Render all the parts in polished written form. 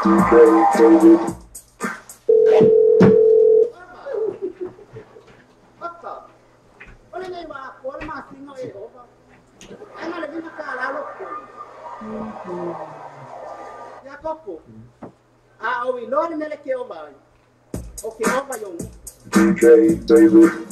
David. DJ David.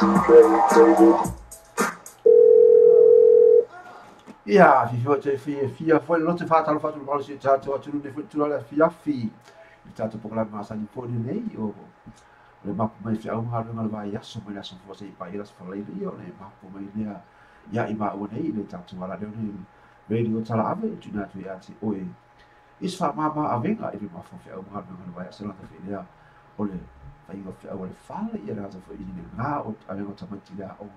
DJ David. Ia, fia foi lo te fatalo fatu lo si tato atu ne foi tula fia fi. Il tato po la masa ni po nei o le mapu mai fia un halu ngal vai aso mai aso fo sei pai las fo lei io ne mapu mai ne ia I ma o nei le tato ala de ni radio tala ave tu na tu ia ti oi. Is fa mama avenga I ma fo fia un halu ngal vai aso la te fia o le fai o fia o le fala ia na fo I ni nga o ave o tamati la o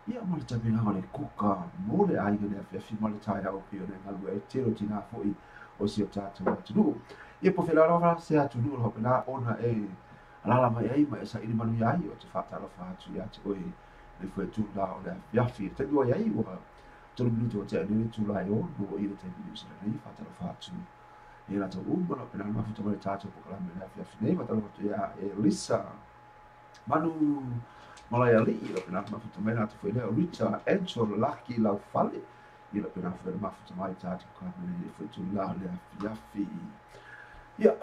ia mo le tamina o le kuka mo le ai le fi mo le tai au pio le ngalu e tiro tina foi o si o tatu atu ia po fela lava se atu no ho pena ona e ala mai ai mai sa ini manu ai o te fata lo fa atu ia te oi le foi tu la o le ia fi te go ai o tu minuto o te ni tu la o no i le te minuto se nei fata lo fa atu ia la to mo lo pena ma futo le tatu po la me la fi nei fata lo ia e lisa manu Malai ali I pena mafuta mai nā te whaile o Rita Angel Laki lau whale I pena whaile mafuta mai tātou ka mene I whaitu la lea fiafi ia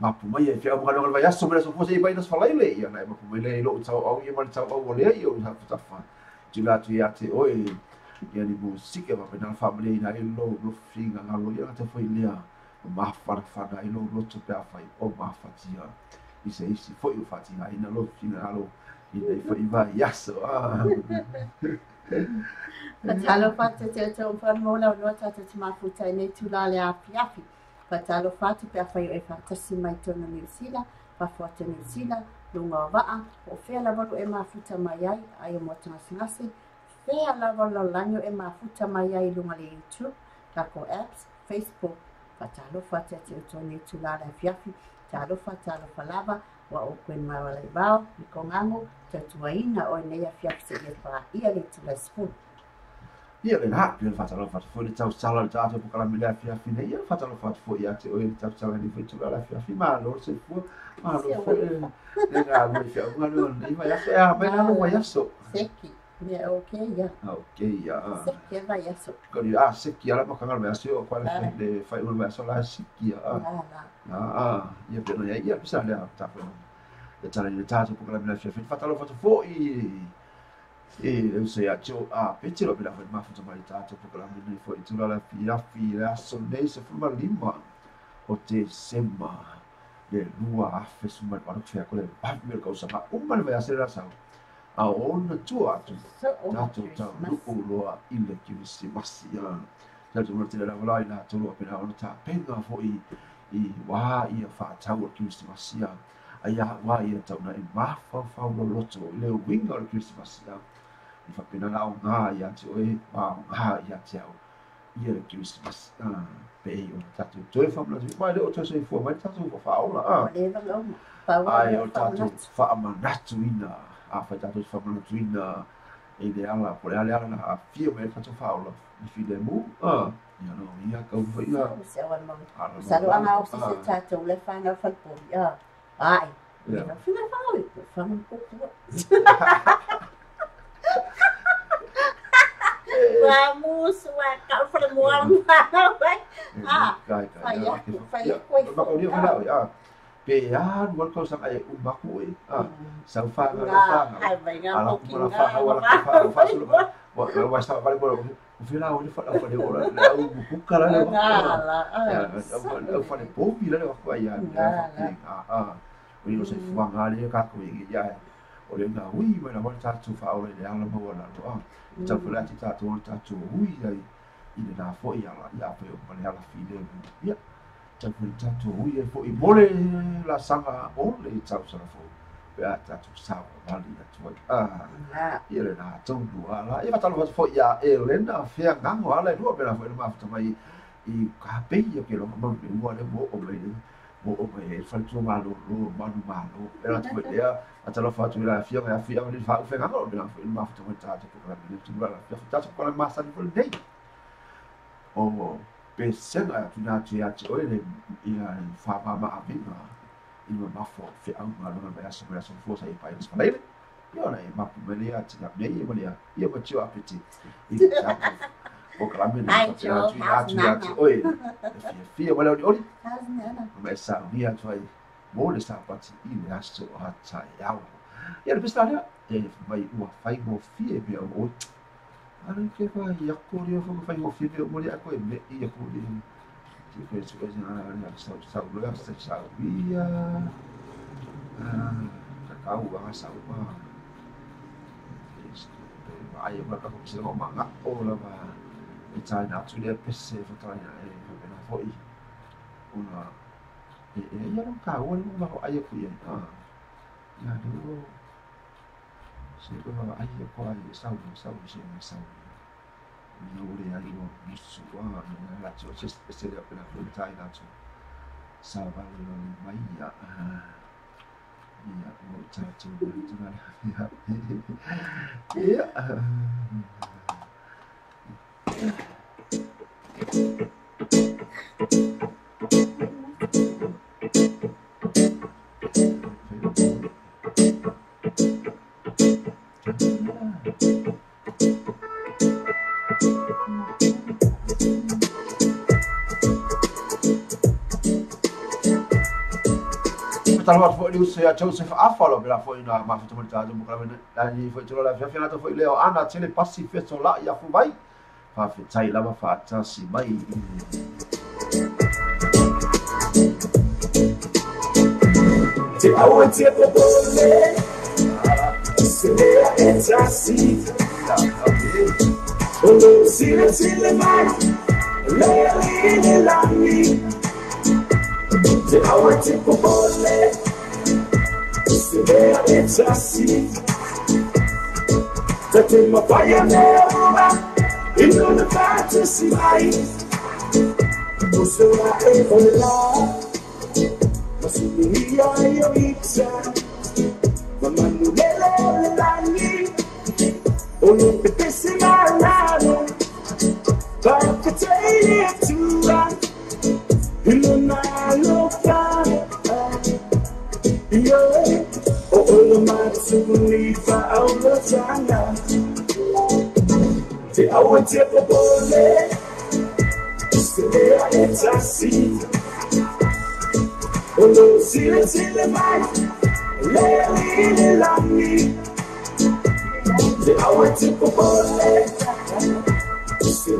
mapu mai e whia mga vai aso mena so fose I bai nas whalaile ia nai mapu mai lei lo tau au ia mani tau au o lea I o ha whatafa tu la tu ia te oe ia ni musike ma pena whamile ina I lo finga ngalo ia te whailea o mawhana I lo loto pia whai o mawhatia I se isi foi o whatia ina lo finga ngalo I foi vai yaso Patalo fatu te te umfan mola o nota te te mafuta nei tula le api api. Patalo fatu pe awhai o e whatasi mai tona New Zealand, whawhata New Zealand, lunga o waa, o whea lavalu e mafuta mai ai, ai o motanga singasi, whea lavalu lanyo e mafuta mai ai lunga le YouTube, tako apps, Facebook, patalo fatu te o nei tula le api api, talo lava, wa o kwen mawala I bao, I kongango, te tuaina o nei api api se le wha ia le tula spoon. Ia le na pio fatalo fat foi tau sala le tato po kala mele afia fine ia fatalo fat foi ia te o ia tau sala ni foi tu la afia fi ma lo se fu ma lo foi le ga mo fia ma lo ni ma ia fia ma na mo ia so Seki, ia okay ia. Okay ia Seki vai ia so. ko ni seki ala mo kanga me asio kwa le fai un me so la seki ia pe no ia pisa le ta foi le tala ni tato po kala mele afia fi fatalo fat foi eu sei a tio pete lo pela foi mafuta mai tato po kala mele foi tu la fi la so nei se fu ma lima o te sema le lua afe suma para que ko le pa me ko sa uma le ase la sa a ona tu atu tato ta luku loa ile ki si masia tato no te la vola ina to lo pela ona ta penga foi I wa ia fa tau ki si masia aia wa ia tau na e mafa fa lo loto le winga ki si masia I fa pena la nga ia te oe nga ia te au ia ki si masia pe o tatu toe famla mai le o toe se fu mai tatu fa aula ai o tatu fa amanatu ina fa tatu fa amanatu ina e de ala por ala na fio me tatu fa aula I fi de mu ia no ia ka fa ia Salu anga o se tatu le fa na fa po ia ai ia fina fa un pouco Vamos, kau pada muang mana, vai? Pean, wal kau sang ay ubaku sang fa ala kuma fa wala fa sulu wa wa sa vale bolo vila o fa de ora la u buka la fa de popi la wa ya o no se fa ngale ka ko ya o le na hui mai na wa ta tu fa o le ala mo wala ta fula ti ta tu hui ai ina na fo ia la pe o pale ala fi de ia ta fula ta tu hui e fo I mole la sanga o le ta sa fo pe ta tu sa wa li tu ia le na tu du ala ia ta lo fo ia e le na fe ngang wa le do pe la fo ma fa mai I ka pe ia ke lo mo le mo le mo o le mo o e fa tu ma lo era tu ia ata lo fa tu la fia ni fa fe ngalo de la ma fa tu ta tu la tu la ta tu la ma sa ni fo dei o pe sena tu na tu ia tu ele ia fa ma avina I ma fo fe au ma lo ba sa fo sa I pa is fa ia na ma pu me ia tu na nei mo ia ma tu apeti I o kala me na tu ia tu oi fia wala ori ma sa via tu ai mo le sa pa I le aso ha ta ia ia le pista e vai ua fai mo fie me o Ano ke fa ia ko rio fo fa mo fi mo ria ko me ia ko rio ti ko se ko na sa lo sa ia ka kau ba sa ba ai ba ka ko se mo manga o la ba e tai na tu le pese fo tai na e fa na fo i una ia no ka o no ba ai ko ia ya do se ko ba ai ko ai sa se sa no ore ai o misu na la cho se le appena fo tai na tu sa ba lo mai ya iya mo ta tu na ya Talvez foi o seu Joseph Afalo pela foi na mafia montado no cara ali foi toda a fia na foi Leo Ana tele passi festo lá ia fu vai fa sai lá ma fatta si vai ti awati ko bole se le entasi o sile mai le la mi ti awati ko bole se le entasi tati ma fire neuma in the fantasy mai usura e vola masilia io itza mamanulele lani ono petesima lano bakatei tura ilona loka yo o matsuni fa aulo tana ti awati ko bole se entasi ono sile mai le la mi ti awati ko bole se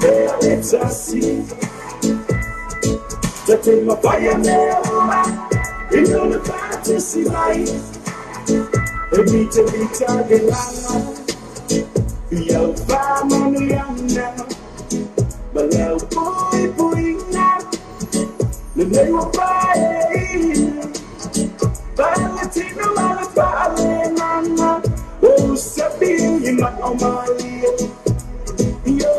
entasi tati ma fire neuma in the fantasy mai e vita gelana io famo niana baleu poi na le meu pai Valentino mala pale nana o sabi ma omali yo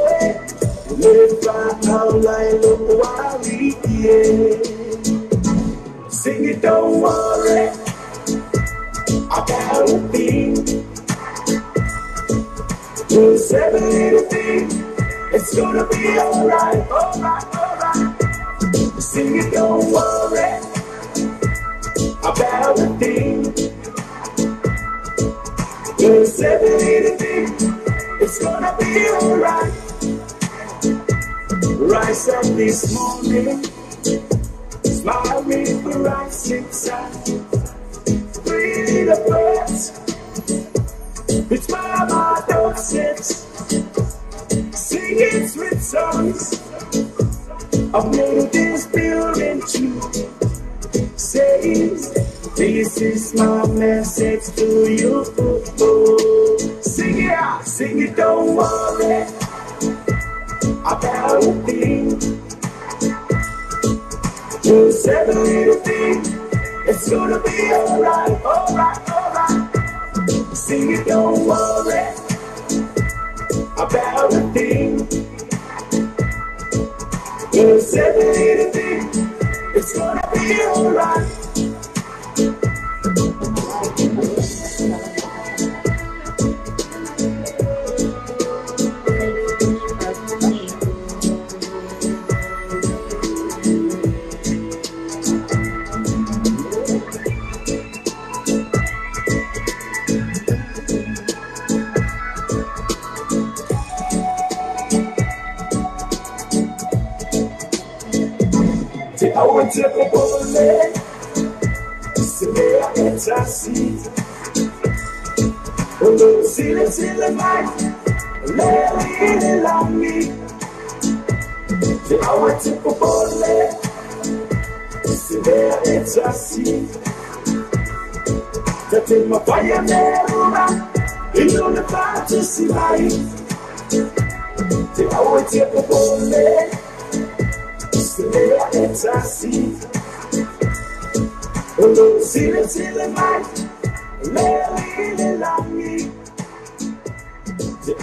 le fa aula lo wali sing it, don't worry about a thing. Do 7 little thing, it's gonna be alright, alright. Sing it, don't worry about a thing. Do 7 little thing, it's gonna be alright. Rise up this morning, smiling for rising sun. Breathe the birds, it's mama don't sit. Singing sweet songs of melodies building true. Says, this is my message to you. Sing it, don't worry about a thing. Do 7 little thing, it's gonna be alright, alright. Sing it, don't worry about a thing. Do 7 little thing, it's gonna be alright. I want to go bowling, see it's a seat. Oh, see the man, Lele langi Te awa te popole Se vea it's assim Te te mapaya nerura Ino ne fatu si mai Te awa te popole Se vea it's assim Olo sile mai Lele langi Ia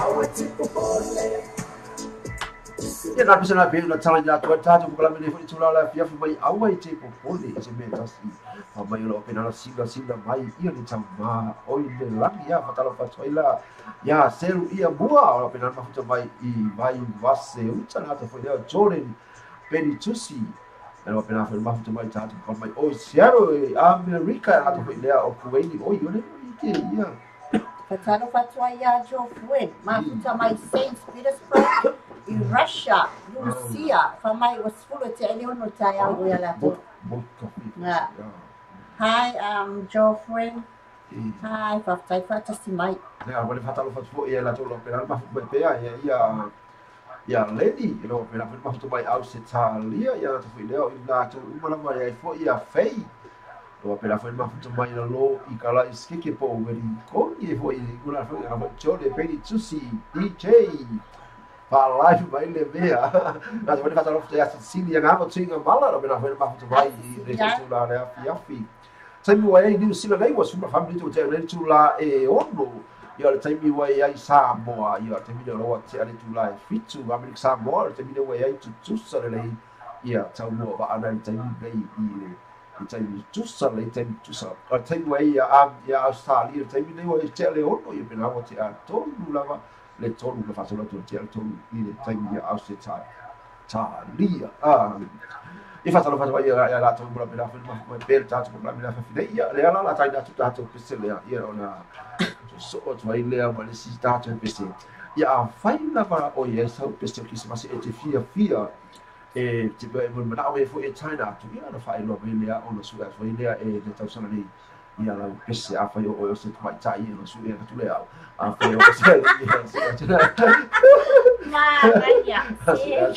nā pisa nā pēr nā tala nā tua tātou kukalame nei whai tūrā la whiawhi mai aua I te popole e se mea tasi a mai alo pēnā na sina mai ia ni tau mā oi le langi ia whatalo whatoi la ia seru ia mua o pēnā na mafuta mai I vai wase uta nā ta whai leo Jordan Penny Tusi e nā pēnā whai mafuta mai tātou kukalame mai oi Seattle America nā ta whai leo o Kuwaini oi ole ke ia Patalo fatua ia Joe Fuen, mafuta mai St. Petersburg, I Russia, Lucia, famai was full of teleono tayangu ya lato. Hi, Joe Fuen. Hi, fatai fata si mai. Nea, wale fatalo fatua ia lato lo pena mafuta mai pea ia lady, lo pena mafuta mai au se talia ia lato fui leo I lato umalama ia fo ia fei. O pela foi mafuta mai na lo I kala iskeke po weri ko I foi kuna foi na chole Penny Tusi DJ pa live mai le mea na te fata lo ya Sicilia ngamo tinga mala na pela foi mafuta mai I tula le afi taimi wai New Zealand nei was uma family to te le tula e ono ia le taimi wai ai Samoa ia taimi lo te ale tula e fitu America Samoa taimi wai ai tusa le ia tau mo ba ana taimi nei I taimi tusa le taimi tusa a taimi wai ia Australia taimi nei wai te le ono ia pena o te a tonu lava le tonu le fatolo to te tonu I le taimi ia Australia Talia I fatalo wai ia la tonu bula pena mai per tatu bula pena fine ia le ala la taina tu tatu pese le ia ona so o vai le ma le si tatu pese ia fai lava o ia sa pese ki se masi e te fia e te bai mo na o e fo e China tu ia na fai lo mai lea ona su fo lea e te tau sana ni ia la pese a fai o se mai tai no su ia tu lea a fai o se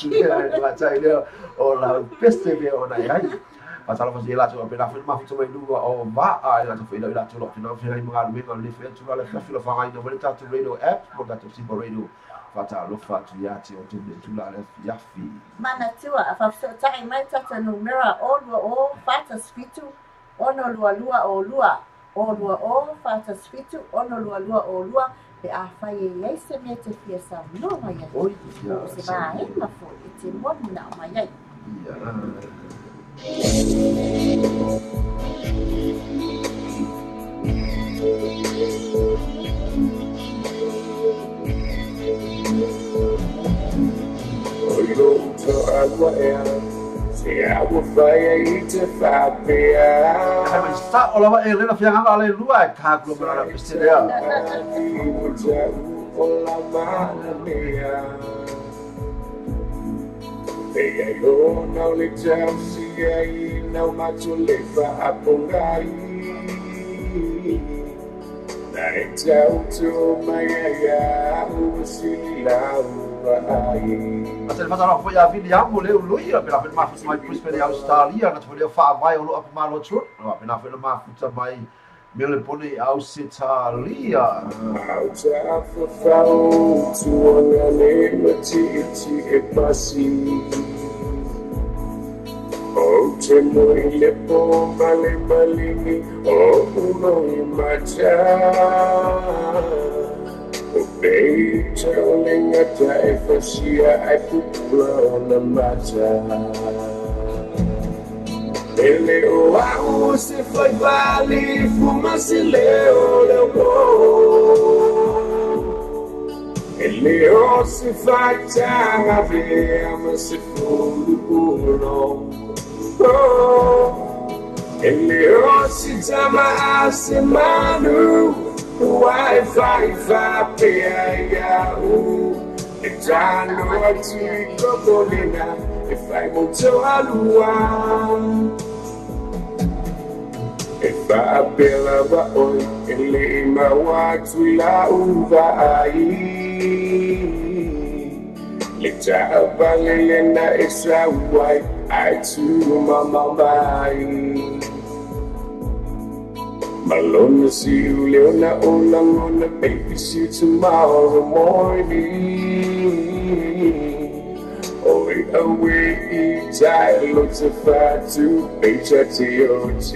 ia ma tai lea o la pese me ona ai pasal fo ia la tu pe la fo ma fo mai lua o va a la tu fo la tu lo fina fina mga me le fe tu la fila fa ai no le tatu radio app mo da tu simple radio fata lo fatu ya ti o tu la ya fi Mana tua, fa so tai mai tata numera o fata spitu ono lua o fata spitu ono lua o pe a fai e se me te fia sa no mai oi ya se va e na fo e te mon na mai ai Agua se agua vai te fa pea sa o lava e le na fianga ale lua e ka glo mara pese lea o la mala mea Pega yo na le chasi ai na macho le fa apongai Na tau to mai ya usila Ate fatalo foi a vida amo le luia pela pela mafuta mai prosper Australia na tole fa vai o lo apa malo tru no pela pela mafuta mai mele pone Australia Auta fa tu ona le mati e passi O te moi le po male malini o uno imacha Baby, telling a day for she I put blood on mata. Leo, I was if I valley for my Leo. Leo, if I have I'm a fool. Leo, sit on my ass in my new. Wi-Fi pay Yahoo. If I know what to go if I want to Alua. e whaapela wa oi e le mawatu la uva ai le taapale lena e sauai ai tu mama mai Malona see you leona ola mona baby see you tomorrow morning away I look to far to HTOT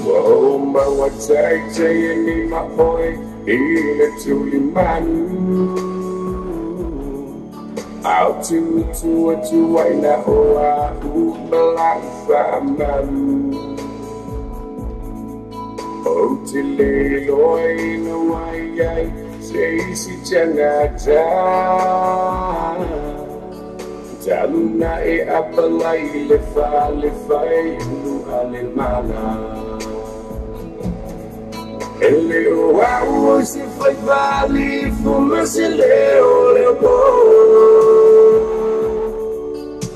Whoa, my what's I saying my boy in a truly man out to why now who life man Otile loi no ai sei si changata Jaluna e apalai le fai nu ale mala Ele o si fai vali fuma se le bo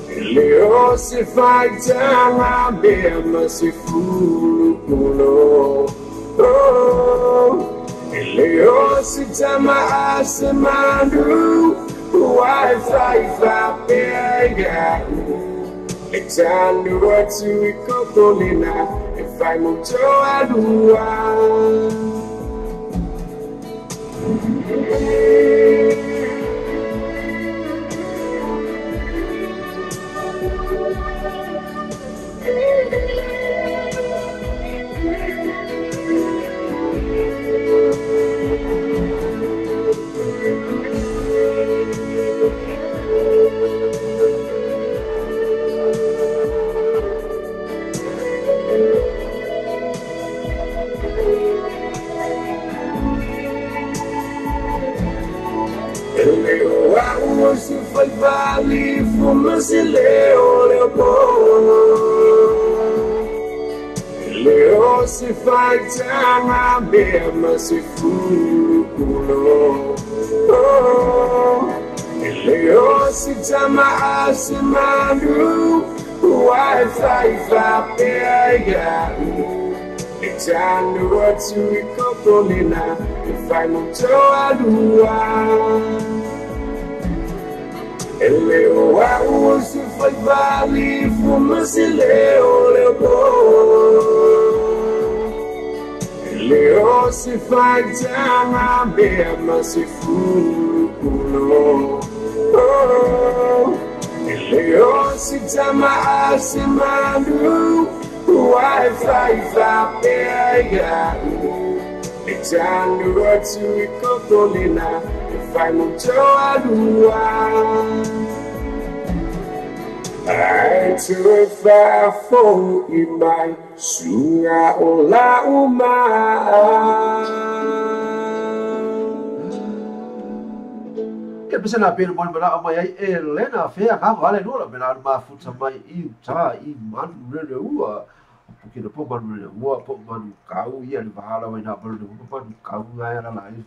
Ele o si fai tama bema si fulu kuno Leo sitama asemanu Wi-Fi pega Etanu watu ikokolina Efai muto adua Se foi vale fuma se leo se faz tama bema se fulo Leo se tama asemanu Wi-Fi pega Etanu watu ikokolina Efai muto adua Leo se faz vale fuma se Leo se faz tama bema se fulo Leo se tama asemanu Wi-Fi pega Etanu watu ikokolina Efai muto adua Ai tu fa fo imai sunga ola uma E pese na pena mo mara mai ai e lena fea ka vale no mena ma futa mai I ta I man re ua porque no po man re ua po man kau ia ni bahala vai na bolo no po kau ngai ala lai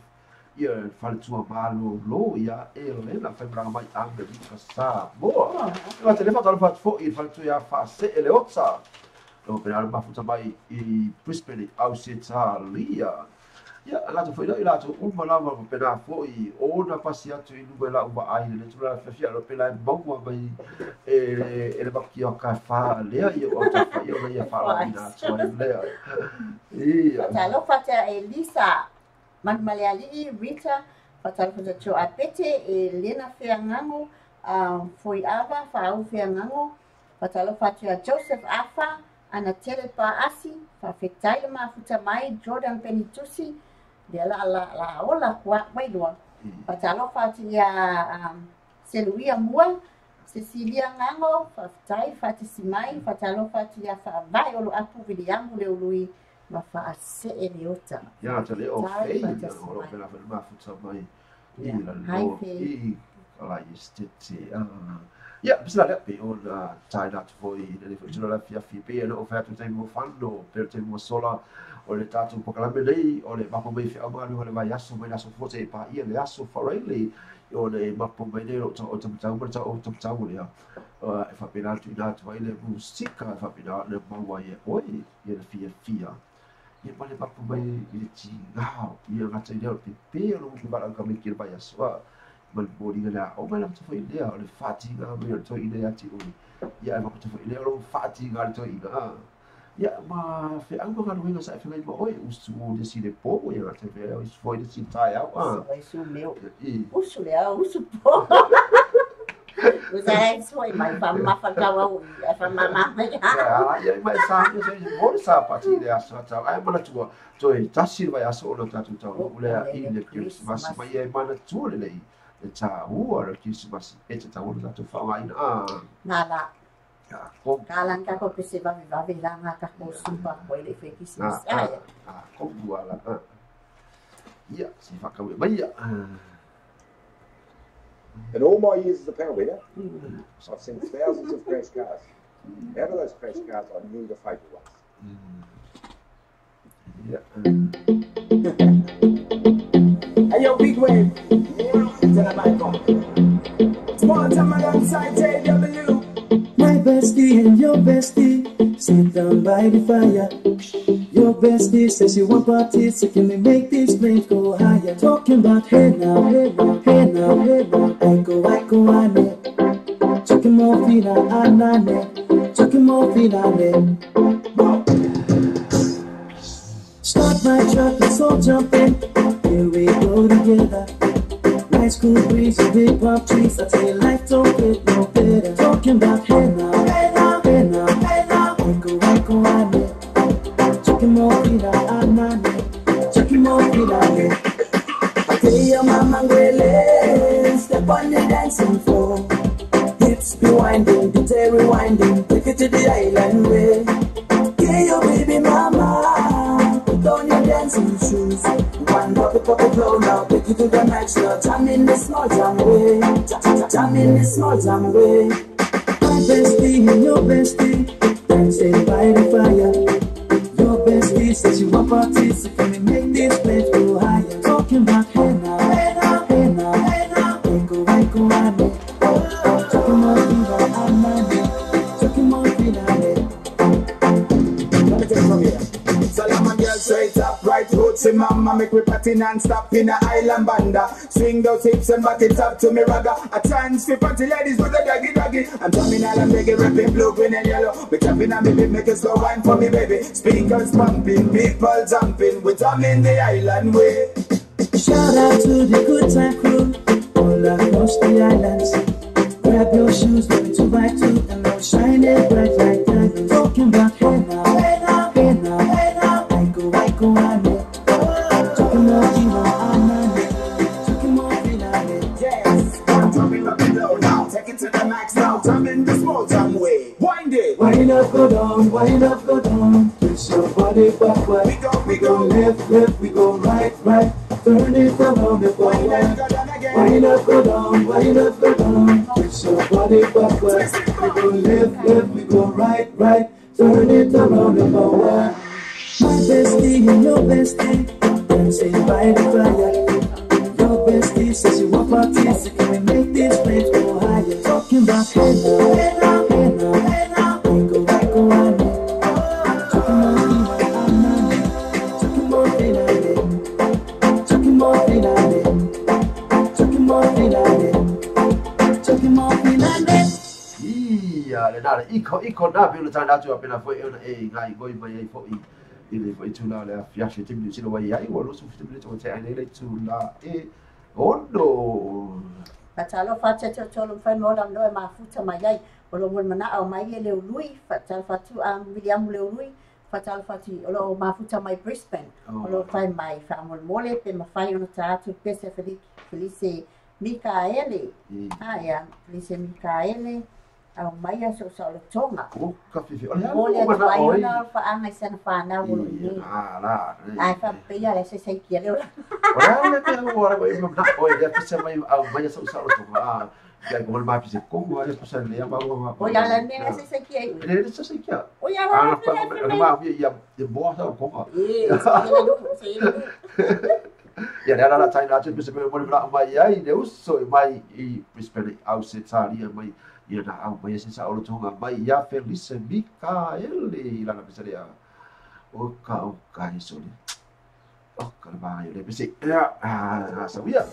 ia fale tua malo lo ia e lena fai branga mai anga di sa boa la telefona talo fat fo I fale tua fa se ele otsa no pena ma futa mai I Brisbane au se ta lia ia la to foi la to uma lava pena fo I ona pasi atu I nu la uma ai le tua fa fia lo pena bongo mai ele bakki o ka fa le ia o ta fa ia fa la ina so le ia talo fata Elisa Man Maleali Rita Fatalfata Cho Apete e Lena Feangango foi ava fa Feangango Fatalfata Joseph Afa ana Telepa Asi fa fetai ma futa mai Jordan Penitusi dela la ola kwa mai doa Fatalfata ya Seluia Mua Cecilia Ngango fa fetai Fatisimai Fatalfata ya fa vai olo apu vidiangu le lui ma fa se eliota ya te le o fei o pena ma futa mai I la lo I ala estete ia pisa le pe o na China tu foi le foi tula fia fi pe no fa tu mo fando per te mo sola o le tatu po kala lei o le mapo mai fi au ma le vai aso mai aso fo se pa ia le aso fareli o le mapo mai le o tam tau le e fa pena tu ina tu le musika fa pena le maua ia oi ia le fia ia ma le mapo mai i ti ngao ia ngata ia o pe o lo ba ka me ki vai aso mal bodi la o ma la tu foi le o le fatiga me o to ile ati o ia ma tu foi le o fatiga to ina ia ma fe au ma no sa fe mai oi usu de si de po ia te ve o foi de si tai au vai su meu usu le usu po Usai foi mai fa ma fa ka wa fa ma mai ia mai sa ni se mo sa pati de asa ta ai ma tu to e tasi vai aso o ta tu ta o le i le Christmas mai e ma na tu le e ta ua le Christmas e te tau na tu whawaina. Nala. Kalan ka ko pese vavi la nga ka ko sumpa ko ile fe Christmas. Ko bua la. Ia, si whakawe mai ia. In all my years as a power winner, I've seen thousands of crash cars. Out of those crash cars, I knew the fatal ones. Hey, yo, big wave. Tell them I come. Small time alongside JW. My bestie and your bestie sit down by the fire. Your bestie says you want parties, so can we make this flame go higher? Talking about hey now, hey now, hey now, hey now. I go, ane. Chucking more fina, anane. Chucking more fina, ane. Start my truck, let's all jump in. Here we go together. Nice cool breeze and big palm trees. I tell you life don't get no better. Talking about hey now, hey now, hey now, hey now. I go, ane. Chucking more fina, anane. Chucking more fina, ane. I tell your mama, ngwele, step on the dancing floor. Hips be winding, the tail rewinding. Take it to the island way. Yeah, your baby mama. Put on your dancing shoes. One pop it low now. Take it to the max now. Jam in the small jam way. Jam in the small jam way. My bestie and your bestie dancing by the fire. Your bestie says you want parties, so can we make this place go higher? Talking about hey now, hey now, hey now, hey now. I go, ane. Talking more fina, anane. Talking more fina, ane. Let me take it from here. Salaman girl straight up, right roots in mama. Make we party non-stop in a island banda. Swing those hips and back it up to me ragga. A chance for party ladies with a daggy. I'm drumming all and reggae, rapping blue, green and yellow. We clapping on me beat, make a slow wine for me baby. Speakers pumping, people jumping. We drumming the island way. Shout out to the good time crew all across the islands. Grab your shoes, let me 2x2 and now shine it bright like diamonds. Talking about hey now, hey now, hey now, hey now. I go, ane. Talking more fina, anane. Talking more fina, ane. Yes, I'm drumming up and low now. Take it to the max now. Drumming the small jam way. Wind it. Wind up, go down, wind up, go down. Twist your body backward. We go left, we go right. Turn it around the corner. Wind up, go down, wind up, go down. Twist your body backward. We go left, we go right. Turn it around the corner. My bestie and your bestie dancing by the fire. Your bestie says you want parties, so can we make this place go higher? Talking about hey now, hey now, hey now, hey now. I go, ane. Talking more fina, anane. Talking more fina, ane. Talking more fina, ane. Talking more fina, ane. Talking more fina, ane. Ia, le nare, iko na pilo tana atu apena foi ona e ngai goi mai ai foi. Ile foi tula le fiashi timli silo wai ai wo lo su timli to te ai le tula e ondo. Patalo facha cholo fai mola no ma futa mai ai. Olo mo mana au mai le lui fatal fatu William le lui fatal fati olo ma futa mai Brisbane. Olo fai mai fa mole pe ma fai ona tatu pese Felice Mikaele. Ia, Felice Mikaele. Au mai so le tonga. O ka fifi. Ole mai ona fa anga sana fa na wo ni. La. Ai fa pe ya le se kia le. Ora le te ora vai mo na oi le pese mai au mai so le tonga. Ya como el mapa se como es pasar le llama algo. O ya la nena se sequía. Ele se sequía. O ya Ah, la no mapa ya de boa sa como. Ya era la China te se me mori bra mai ai ne uso mai I Brisbane au se taria mai ia na au mai se sa o tonga mai ia Felice Micaeli la na pesaria. O ka iso ni. Oh, kalau bahaya dia bisik. Ya, sabia.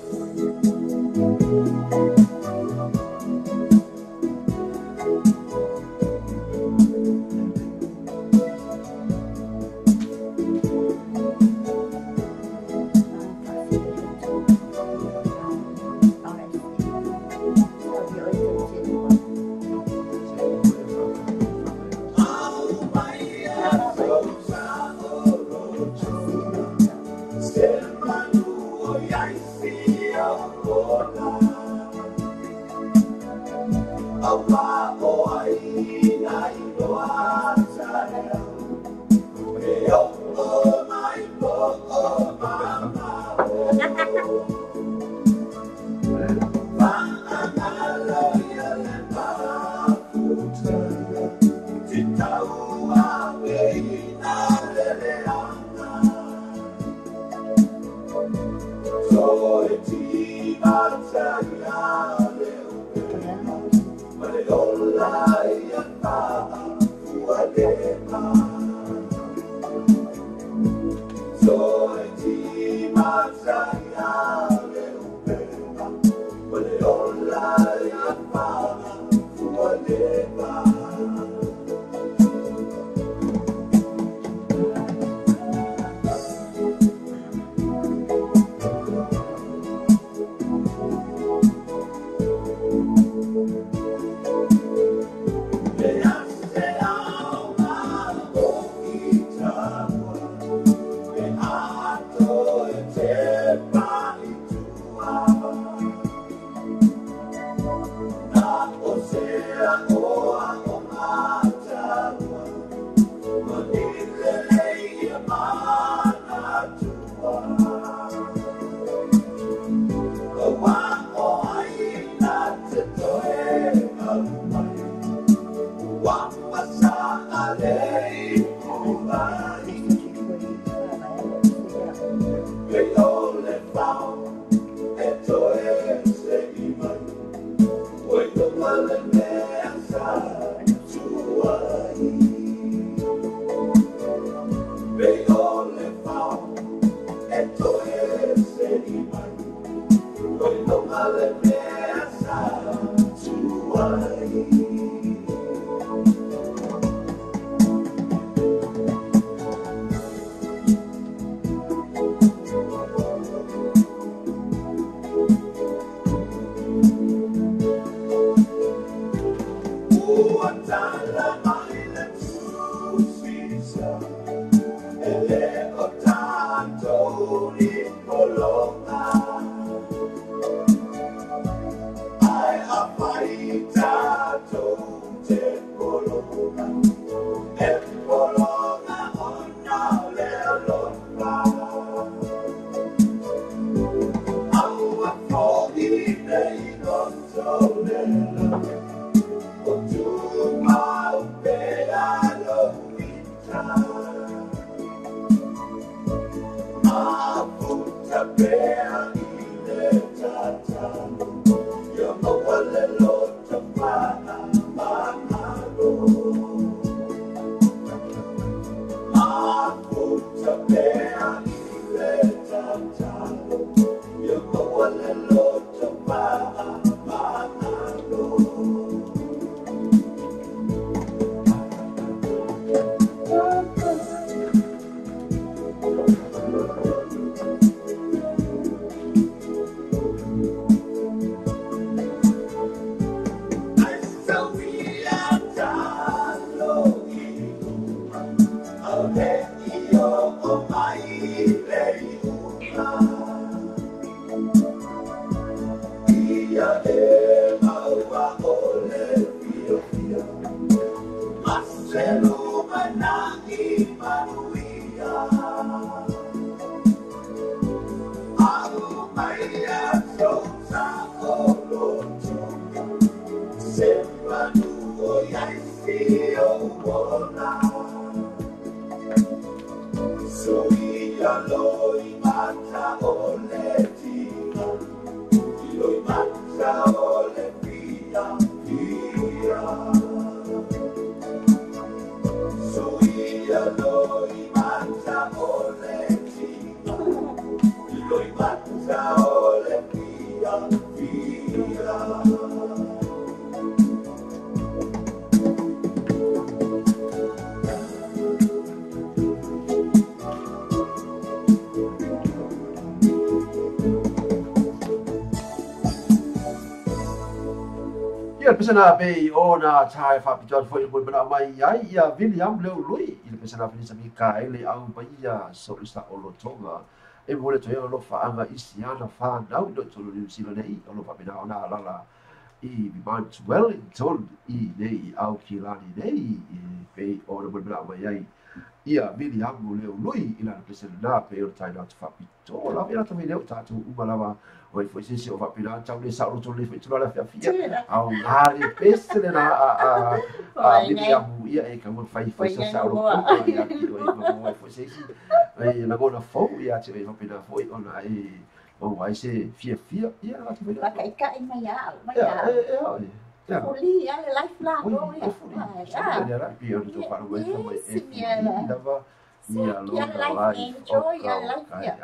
Pesana be ona tai fa piton foi mo bana mai ai ia William leo lui ile pesana finisa mika ele au paia so ista olotonga e vole to lo fa anga isiana fa nau do to New Zealand nei lo fa bina ona lala I Mount Wellington I nei au kilani nei pe ona mo bana mai ai ia William leo lui ila pesana pe o tai na fa piton la vela to me leo tatu umalawa oi foi se o va pila tau le sa roto le fitula la fia au ngare peste na a William ia e kamu fai foi se sa roto ia ki oi foi se ai la gona fo ia te va pila foi ona ai o vai se fia ia la te va kai mai ya Fuli ya le life la go ya ya la pio to fa oi mai e dava ia lo la enjoy ya life ya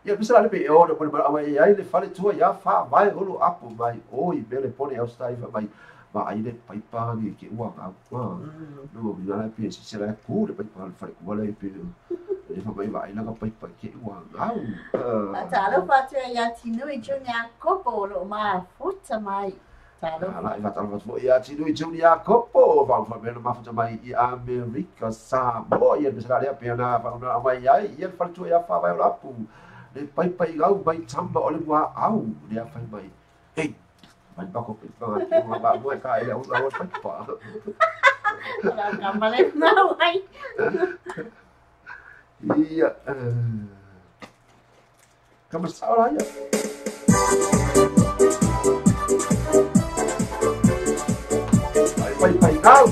ia bisa le pe o no pa mai ai le fale tua ia fa vai holo apu mai oi bele pone au stai vai ma ai le pai pa ni ke ua ka no mi la pe si se la ku le pai pa le fale ku le pe e fa mai vai na ka pai pa ke ua au ta lo fa te ia tinu I junia kopo lo ma futa mai la va ta lo ia tinu I junia kopo va fa bele ma futa mai I America sa mo ia bisa le pe na fa na mai ai ia fale tua ia fa vai lo apu le pai gau bai tamba o le wa au le a fai mai ei mai pa ko pe pa ke ma ba mo ka ele o la o pai pa la kamale na wai ia kama saola ia pai gau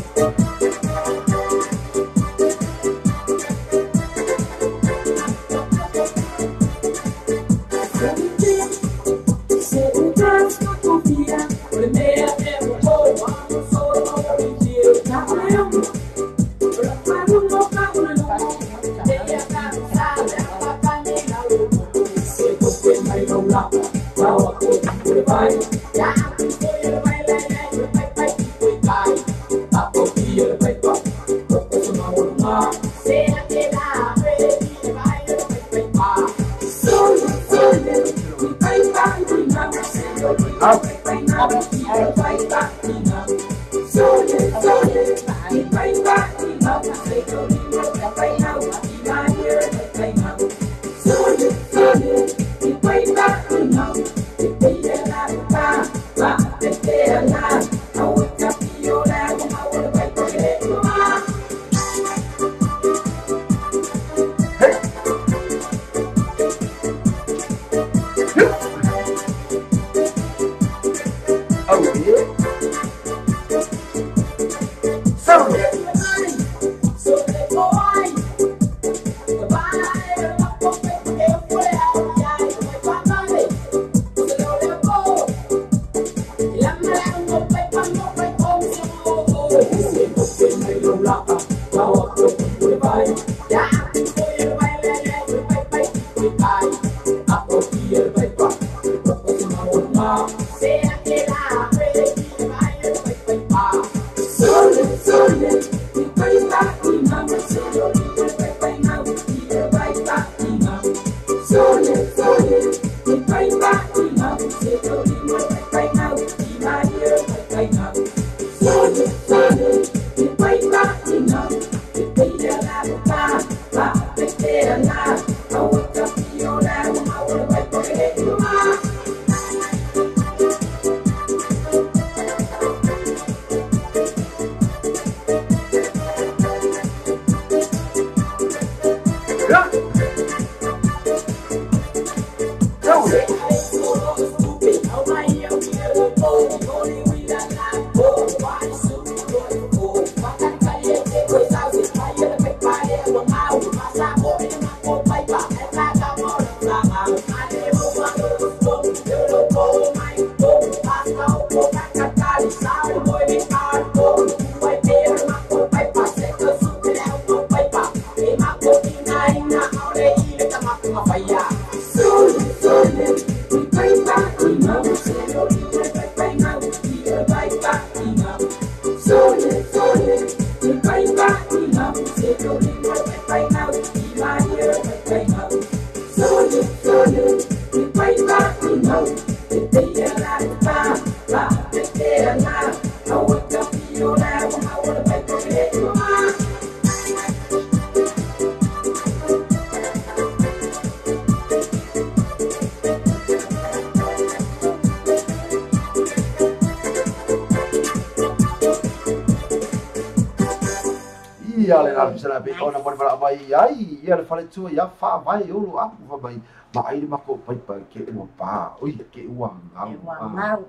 le la bisa pe ona mo mala mai ai ia le fale tu ia fa vai o lu apu fa mai ma ai ma ko pai pa ke mo pa oi ke ua ngau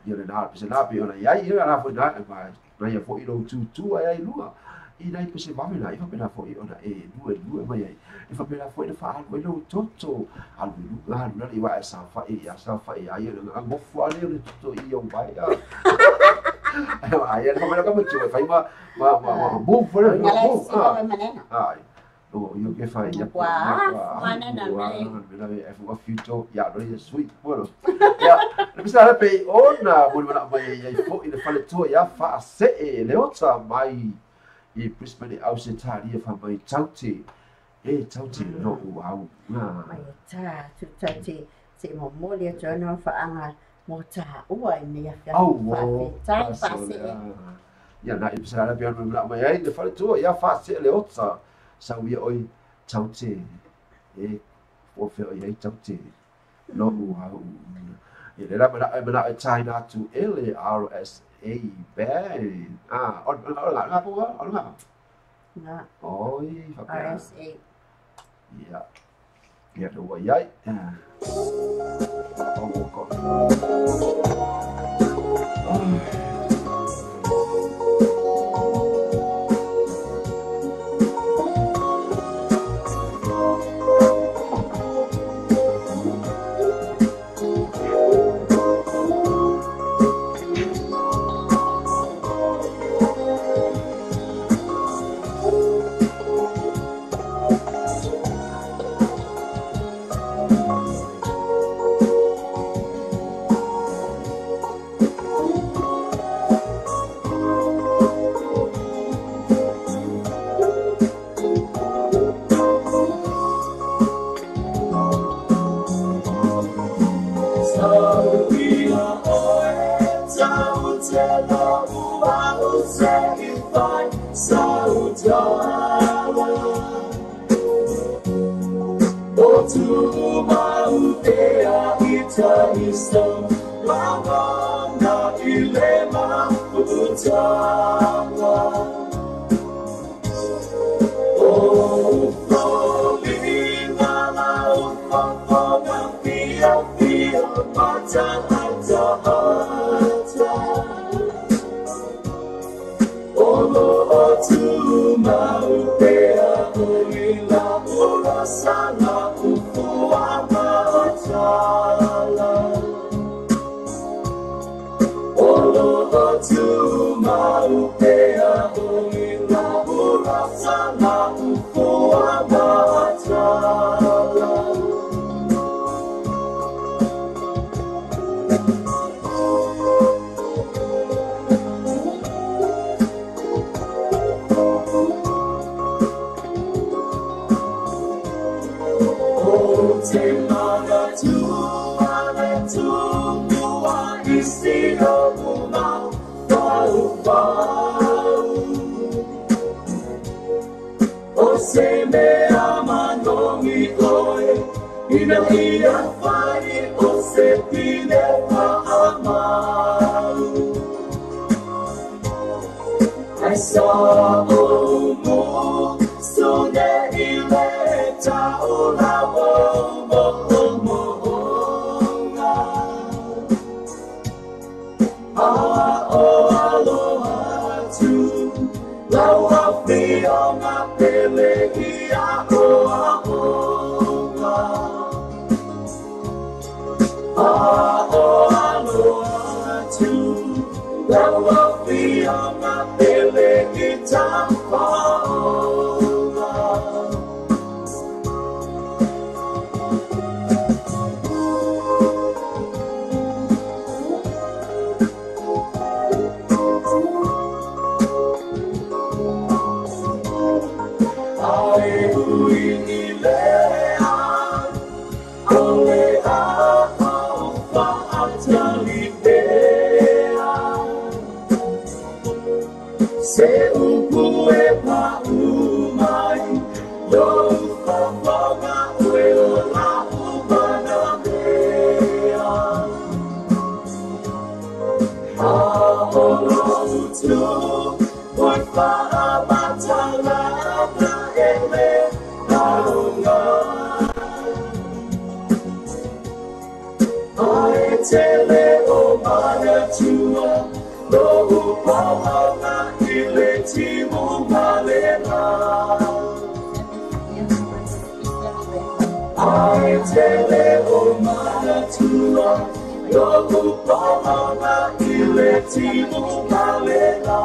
ia le na bisa pe ona ia ia na fo na ma ia fo i lo tu ai lua i nai pe se mame na i fa pe na fo i ona due mai ai i fa pe na fo i fa al lo toto al lu na i wa sa fa i ai le mo fo ale le toto i o vai ai fa pe na ka mo tu fa ma bu fo le mo ai o io che fai ya ma na e fu a fiuto ya lo è sweet bueno ya le bisa pe ona mo na mai ai fo i le fa le tu ya fa se le ota mai i Brisbane au se taria fa mai tauti no au na mai ta tu tauti se mo le jono fa anga mo ta ua ni fa ta fa se ya na i bisa la piano na mai ai le fa tu ya fa se le otsa sa wi oi tauti o fe ai tauti no au le la bana China to LRS bang on nga po on nga oi RSA ya do wa yai Se upu e pa tele o mana tua, logo palma ile timu malela. Ai tele o mana tua, logo palma ile timu malela.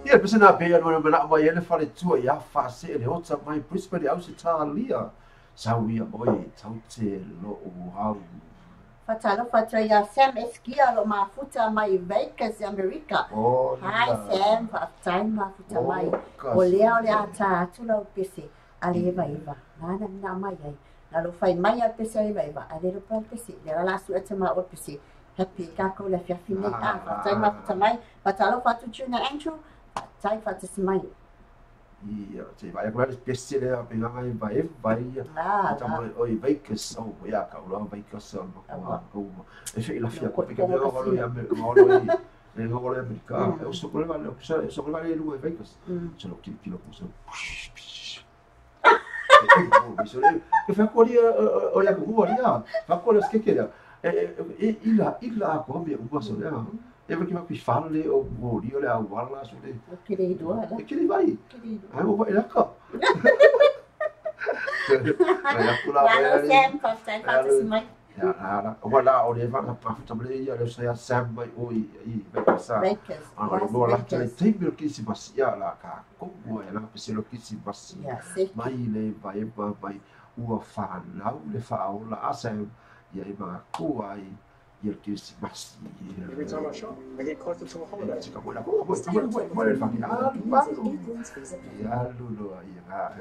Ia pesana pe ano mana mai ele fale tua ia fase ele ota mai Brisbane au se talia sauia oi taute lo o hau Fatalo fatra ia Sam eskia lo mafuta mai Vegas America. oh Hi Sam, fatai mafuta mai. O leo le ata tula o pese. Ale eva eva. Nana na mai ai. Na lo fai mai a pese eva eva. Ale lo pa pese. Le la su ata ma o pese. Happy kako le fia fine a fatai mafuta mai. Fatalo fatu tuna Andrew. Fatai fatas mai. ia te vai agora pese le a pega mai vai tamo oi Vegas au ia ka lo Vegas no ko e se la fia ko pe me lo valo ia me lo le no valo America eu sou por vale eu sou por vale lu Vegas se lo kilo ko so que fa ko dia o ia ko dia fa ko le ske que ila ko me u so le e perché ma qui falle o mori o le awala su le che le do e che li vai ai mo vai la co la kula vai Sam fatai fatas mai. ya ala o la o le va pa table ia le sai Sam vai o i Vegas ana lo la tele table che si passia la ca como ela se lo che si passia mai le vai u fa la le fa o la Sam ia ma ko ai il che si passi Every time I shop, I get closer to a holiday. ci capo la co vuoi fare ya lulo ia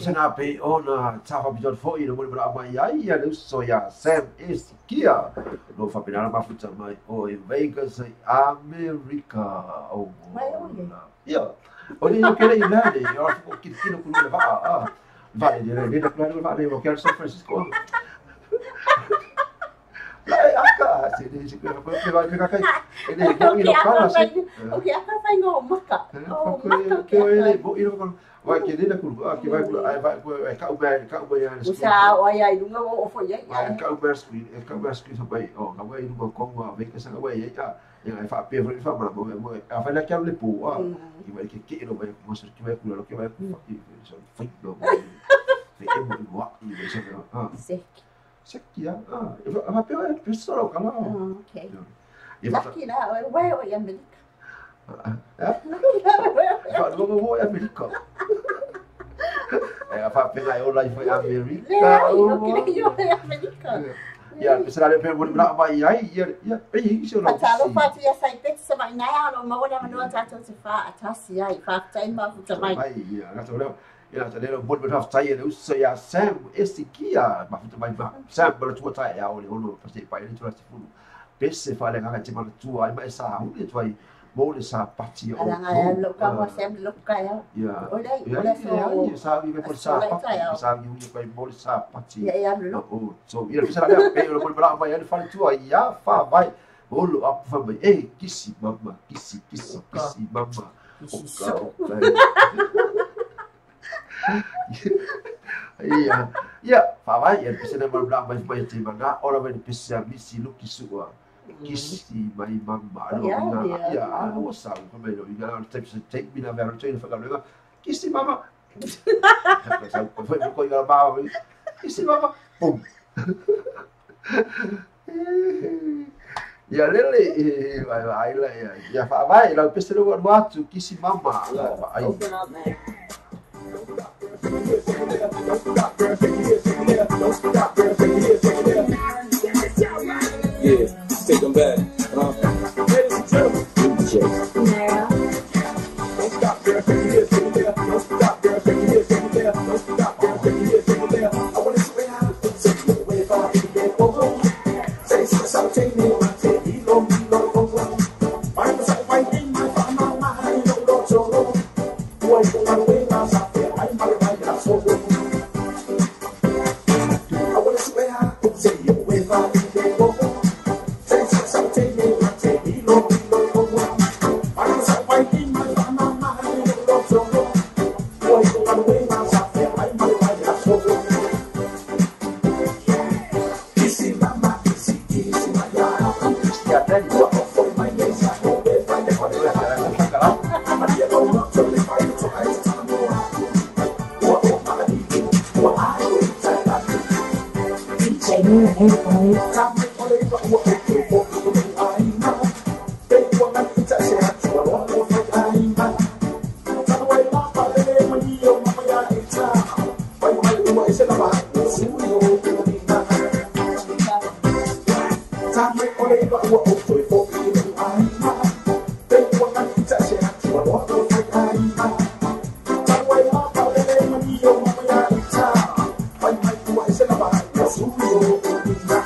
Sana pe ona tawa bidon fo ina mo bra mai ai ia le soya Sam is kia no fa pena ma futa mai o in Vegas America o ia o ni no queria ir lá eu acho que kino ku le va vai de da plano va de quero San Francisco Lai aka se de se que vai ficar kai ele que ino fala assim o que aka fai no maka que ele bo ino con vai que dele que vai ka uber ya usa o ai dunga o foi ya ka uber screen so vai o ka vai dunga com a vem que essa vai ya yang fa pe fa mo a fa la que le pu que vai que no vai mostrar que vai culo que vai so foi do de emo e vai ser Seki ya a pe vai pessoal kana okay Seki la vai o ya America Fa do go America fa pega eu lá foi America ya será le pe bra ba ai ya isso não Atalo fatu ya sai pet sa mai nai ano ma ona no tato se fa atasi ai fa tai ma futa mai ya na to ya ta le bon bra tai ele usa ya Sam esse kia ma futa mai Sam bra tua tai ya ole ono pasti pa ele tua se fulu pesse fa le nga te ma tua ai mai sa hu le tua mo le sa pati o ala lo ka mo Sam lo ka ya ole so sa vi ko sa pati sa vi u ko mo le sa pati ya lo so ia pesa le pe lo bon bra mai ele fa tua ya fa vai olo up fa mai kisi mama Iya, fa vai ia pesa le bon bra mai te manga ora vai pesa misi luki sua Kisi mai mama ya o sa ko me lo ia take me na vera train fa galera kisi mama foi ko ia ba kisi mama pum Ia lele vai la ia fa vai la peste lo atu kisi mama ai. Open up, man. Yeah, take them back. Ladies and gentlemen, Nara. don't stop, girl, take it here, take it there. Don't stop, girl, take it here, take it there. Don't stop, girl, take it here, take it there. I wanna see how it feels. Take it away, if I take it there, go, go. Say, so, take me, I take it, go, go, go. Find the side, find in my fun, my, don't go, so low. Boy, go my way, now, stop there. I'm my right, now, so low. I wanna see how it feels. Take it away, if I take it there, go, go. Say, so, take me, I take it, go, go, go. Find the side, find in my fun, my, don't go, so low. Boy, go my way, now, stop there. I'm my right, now, so low. Kissy, mama, kissy, kissy, my love. Ya tadi What the fuck, my name is Apple, babe, my name is Apple. Maria, don't look to me, find it, so I just tell them what, my name, what I do, tell that. DJ Nara, everybody. Time me, all they got, what they do for me, I know. They want me to say, I do, I want to fuck, I know. Tell the way, my father, they want me, oh, my God, it's time. Why you might do what I said about it, so you know, you need that. Time me, all they got, what they do for me, I know. They want me to say, I do, I want to fuck, I know. Tell the way, my father, they want me, oh, my God, it's time. Why you might do what I said about it, so you know, you need that.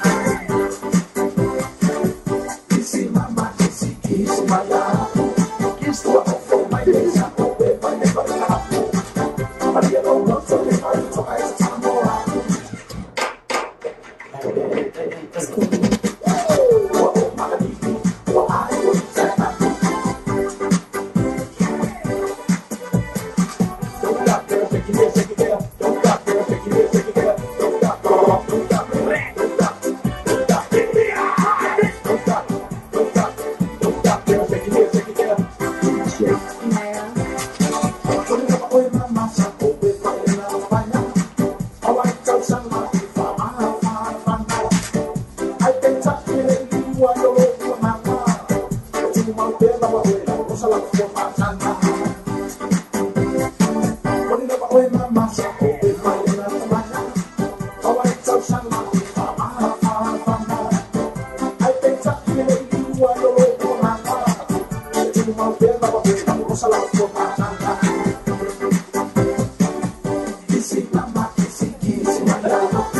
Kissy, mama, kissy, kissy, my love. Kiss the one for my days, I hope it, my never love. Maria, don't look to me, find it, so I just tell them what, my name, what I do, tell that. Don't stop, girl, take it here, take it there. Don't stop, girl, take it here, take it there. Don't stop, girl, don't stop, don't stop, don't stop, don't stop, don't stop, don't stop, girl, take it here, take it there. Nara. Don't stop, boy, mama, so go with my love, find out. I want to send my people, find out. I can touch you, you are your own, my mom. You want to be my way, I was a lot for my time. What did I wear my mask? Oh, with my love, my love. Oh, I tell somebody, I think that you are your own, my love. You want to be my way, I was a lot for my time. Kissy, mama, kissy, kissy, my love.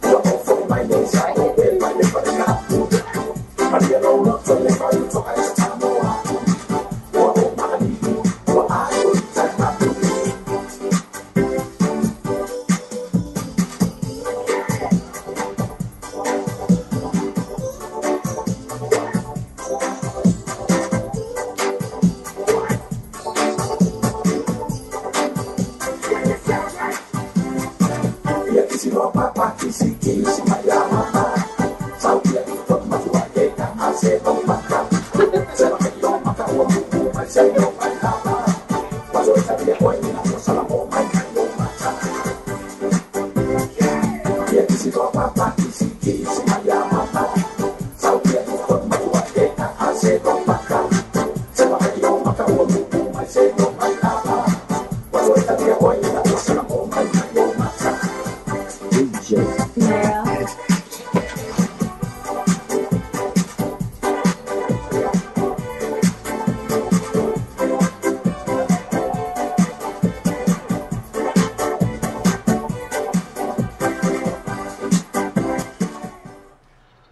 You're all for my days, I hope it, my never love. Maria, don't look to me, I do, so I just tell them what, my name, what I do, tell that. Yeah, kissy, no, papa, kissy, kissy, my love. Sao kia không mà chua kê cả mà sẽ không mà cả. Sẽ là cái đó mà cả uống bụng mà sẽ không phải là ba. Và rồi ta biết quay như là một sao là một mai cả đồ mà cả. Yeah, kissy, no, papa, kissy, kissy, my love. Sao kia không mà chua kê cả mà sẽ không mà cả. Sẽ là cái đó mà cả uống bụng mà sẽ không phải là ba. Và rồi ta biết quay như là một sao là một mai cả đồ mà cả. Nara.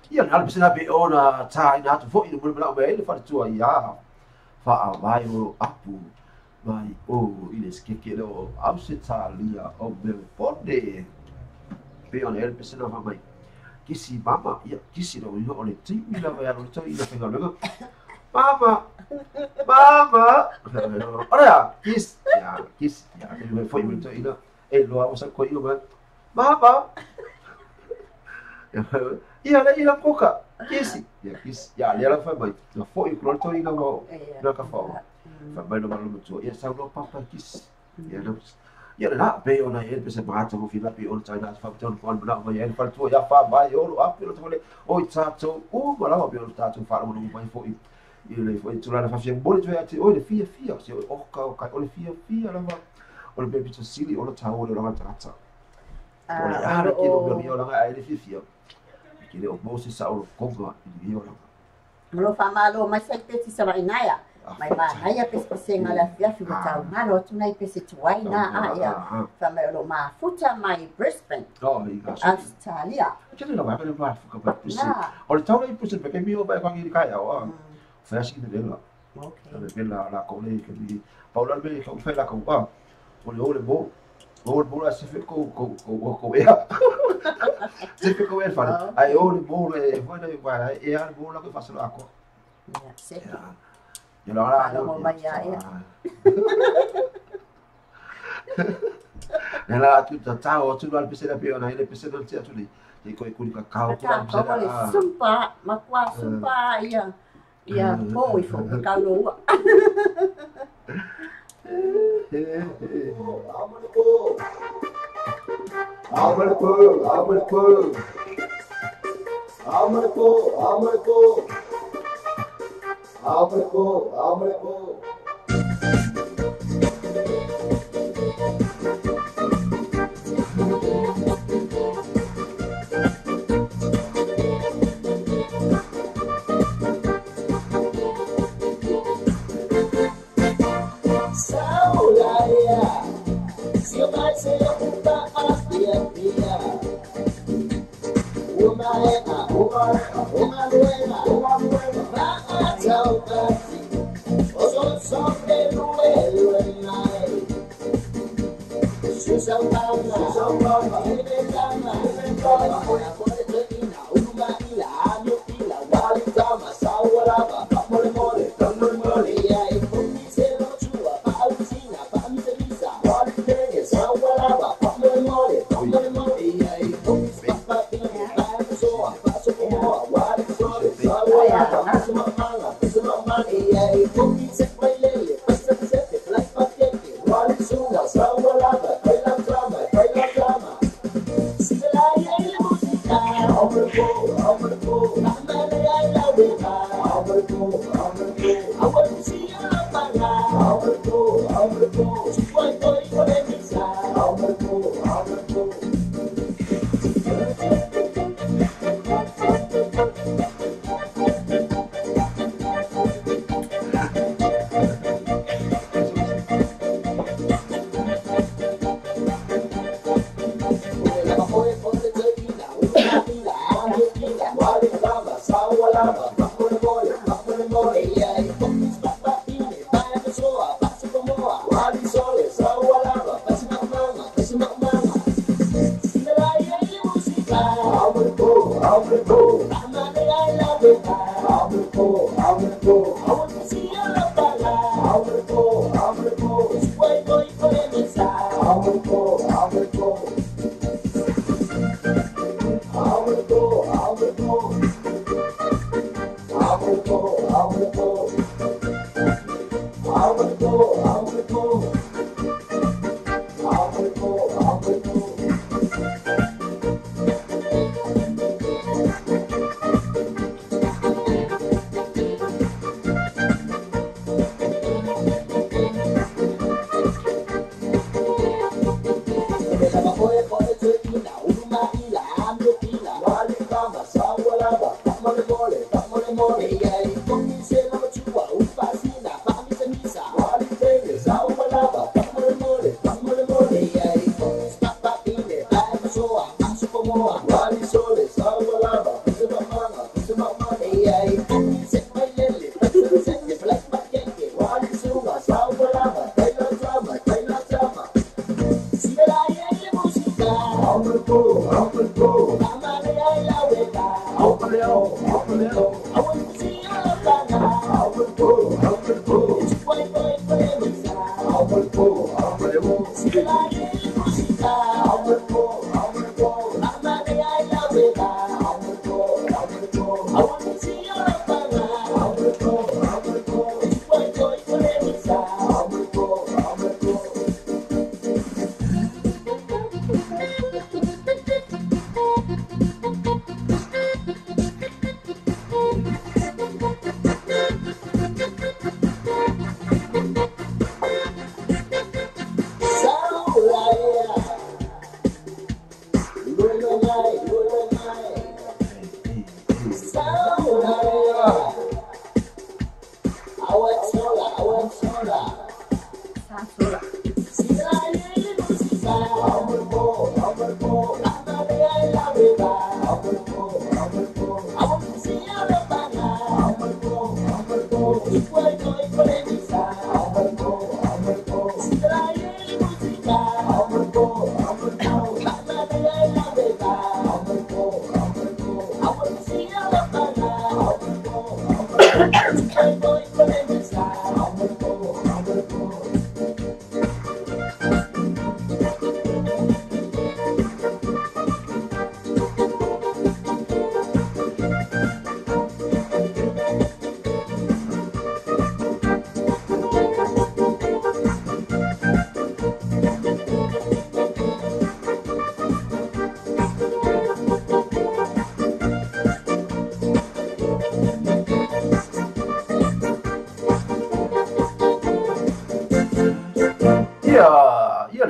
Ia na ala pisina be ona ta ina tu fo ina mo na be fa tu ia fa vai o apu vai o ile skeke lo ausita lia o be pode be ona ala pisina fa mai kisi mama ia kisi lo yo ole ti ila va ala to ila fa ngalo mama ora kis ya ke me foi muito ila e lo amo sa ko ila mama ia la ila koka kisi ya le la fa mai na foi ko to ila go na ka fa fa mai no malo muito ia sa lo papa kis ia no ia le na pe ona e pe se mata mo fila pe ona China fa ton kon bla mo ia fa tu ia fa vai o a pe o le o i tato o ma la pe o tato fa mo no mai foi i le foi tu la fa fia bole tu ati o le fia se o ka o le fia la va o le baby to sili o le tau o le la tata o le ara ki no mi o la ai le fia ki le o mo se sa o konga i o la Melo famalo mai sai pe sa vai naia. Mai ba naia pe se ngala fia fi tau ngalo tu nai pe se tuai na ia. Fa mai lo ma futa mai Brisbane. oh i ga Australia. ke le va ka le va ka ba pe se o le tau le pe se pe ke mi o ba ka ngi ka ya o fa si de la Okay. la cole che mi Paolo me che fa la copa o le bo la se fe co ea se fe co ea fa ai o le bo le fa le va e al bo la che fa solo acqua Ya, se. e allora Allora, ma ya. nella tutta ciao tu al pese la piona e le pese non c'è tu lì e coi ka ka Ka ka le sumpa, ma kwa sumpa ia. Ia po i fo ka lo.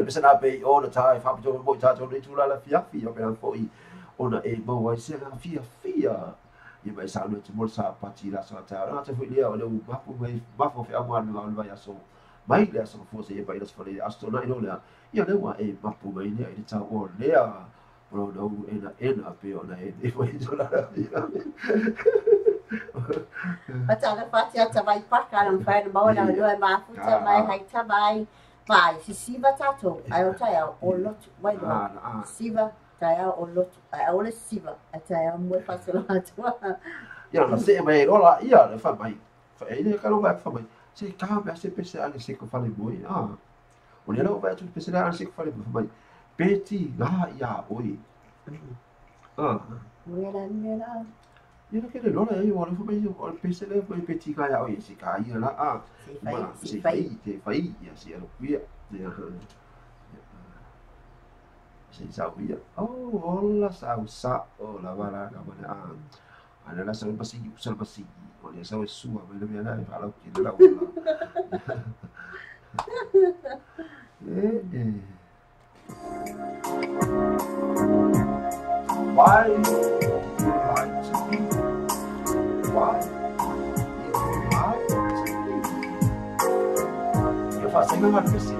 bisa na be o na tai fa to mo ta to tu la fia fia pe an foi ona e mo wa se na fia ia mai sa no mo sa pati la sa ta na te foi le o le ba pu mai ba fo fe amar no vai aso mai le aso fo se e vai das fo le asto na no le ia le wa e ba pu mai le ta o le a pro no ena pe ona e foi to la Pata na pati ata vai paka na whae mau na lua mafuta mai haita mai vai si siva tato ai o tai o lotu vai do siva tai o lotu ai o le siva tai o mo fasolo atua ia na se mai rola ia le fa mai fa ele ka no vai fa mai se ka ba se pese ale se ko fale moi o le no vai tu pese ale se ko fale mai peti ga ia oi mira ia ke le rola e o le fa mai o pese le mai peti ga ia oi se ka ia la se fai ia se alo via se sa via hola sa o la vara ka mana ana la sa pasi o le sa sua mai le mena e fala ki la why eu faço uma coisa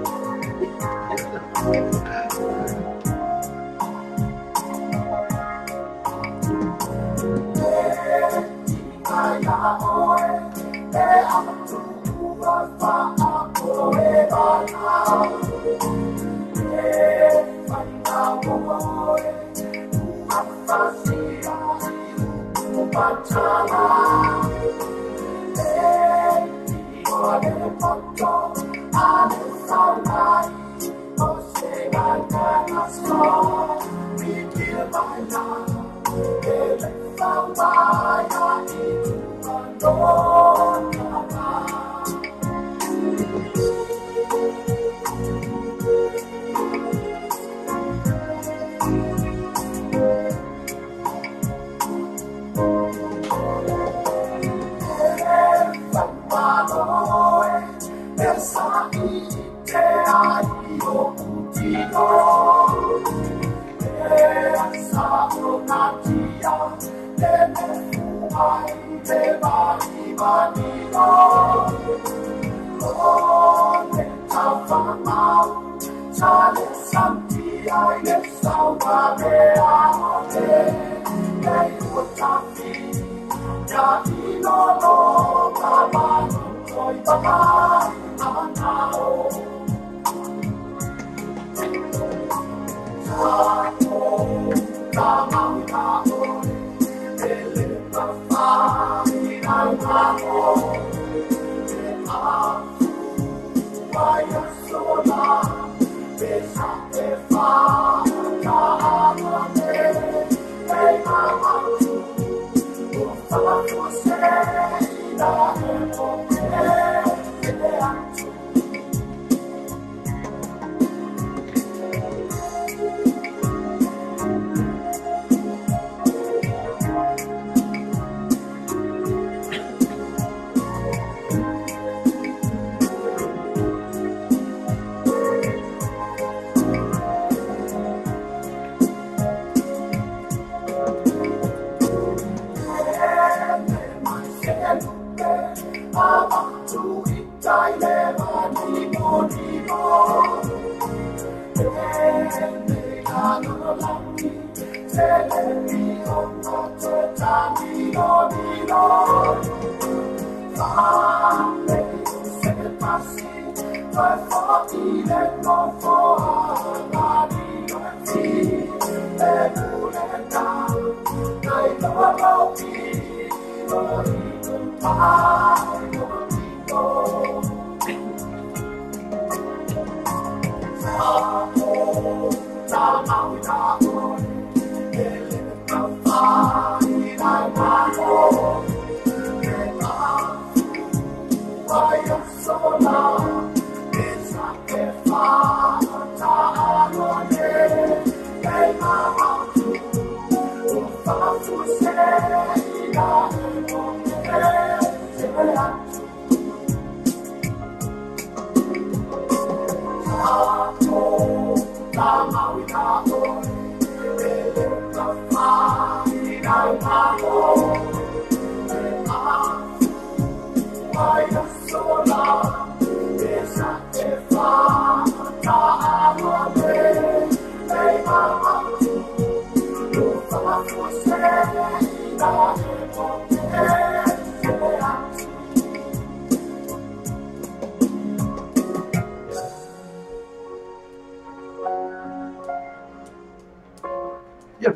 Say,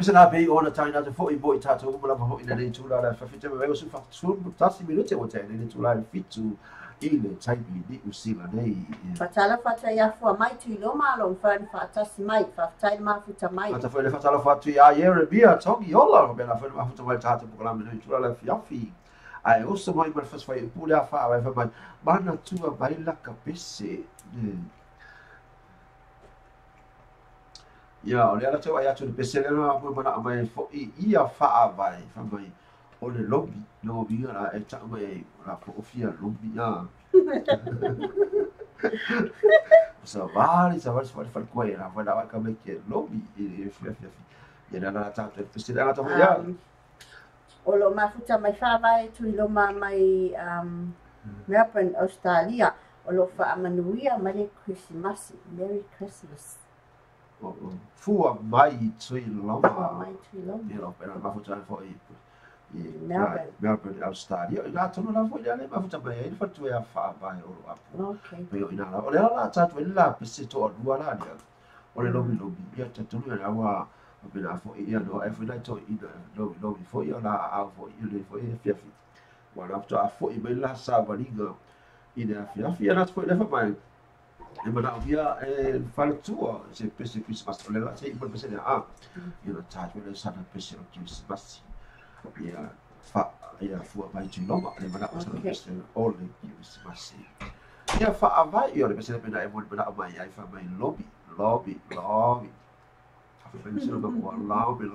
pesa na bei ona taina te fo'i boi tatou umala ma ho'i nei tula la fa fita me o su fa su tasi minute o te nei tula fitu ile taipi di usila nei. Fatala fata ia fua mai tui loma lo mfani fatasi mai, fatai mafuta mai. Ata foi le fatala fatu ia yere bia tongi ola o bela foi mafuta mai tatou pokalame nei tula la fiafi. Ai oso mai mal fas fai pule a fa vai fa mai mana tua mai la kapese. Ya, ole ala tau ai atu le pese le na mo mana mai fo ia fa vai fa mai o le lobby no vinga la e tau mai la fo ofia lobby ya. Sa vale fa koe na fa da ka me ke lobby e fia. Ya na tau le pese le na tau ya. O lo mafuta mai whawai tui lo mai Melbourne, Australia. O lo whaamanuia Merry Christmas. Merry Christmas. Fua mai tui loma. Fua mai tui loma. Io pera mafuta fo Melbourne, Australia. Ina tonu la fo ya le mafuta mai e fatu ya fa vai o apu. Okay. Pero ina la. Ole la tatu la pese to dua la dia. Ole lobi ya tatu ya wa Bila fo ia no e fina to ina no fo ia la a fo ia fo ia fiafi. Wala to a fo ia la sa valinga ina fiafi na fo ia fa mai. E mana via e faltua se pese Christmas le la se i pese a. Ia ta le sa na pese o Christmas. Ia fa ia fu mai tu no ma le mana sa pese o le Christmas. Ia fa avai ia le pese pena e mo mana mai ai fa mai lobby. Pensando com lobby.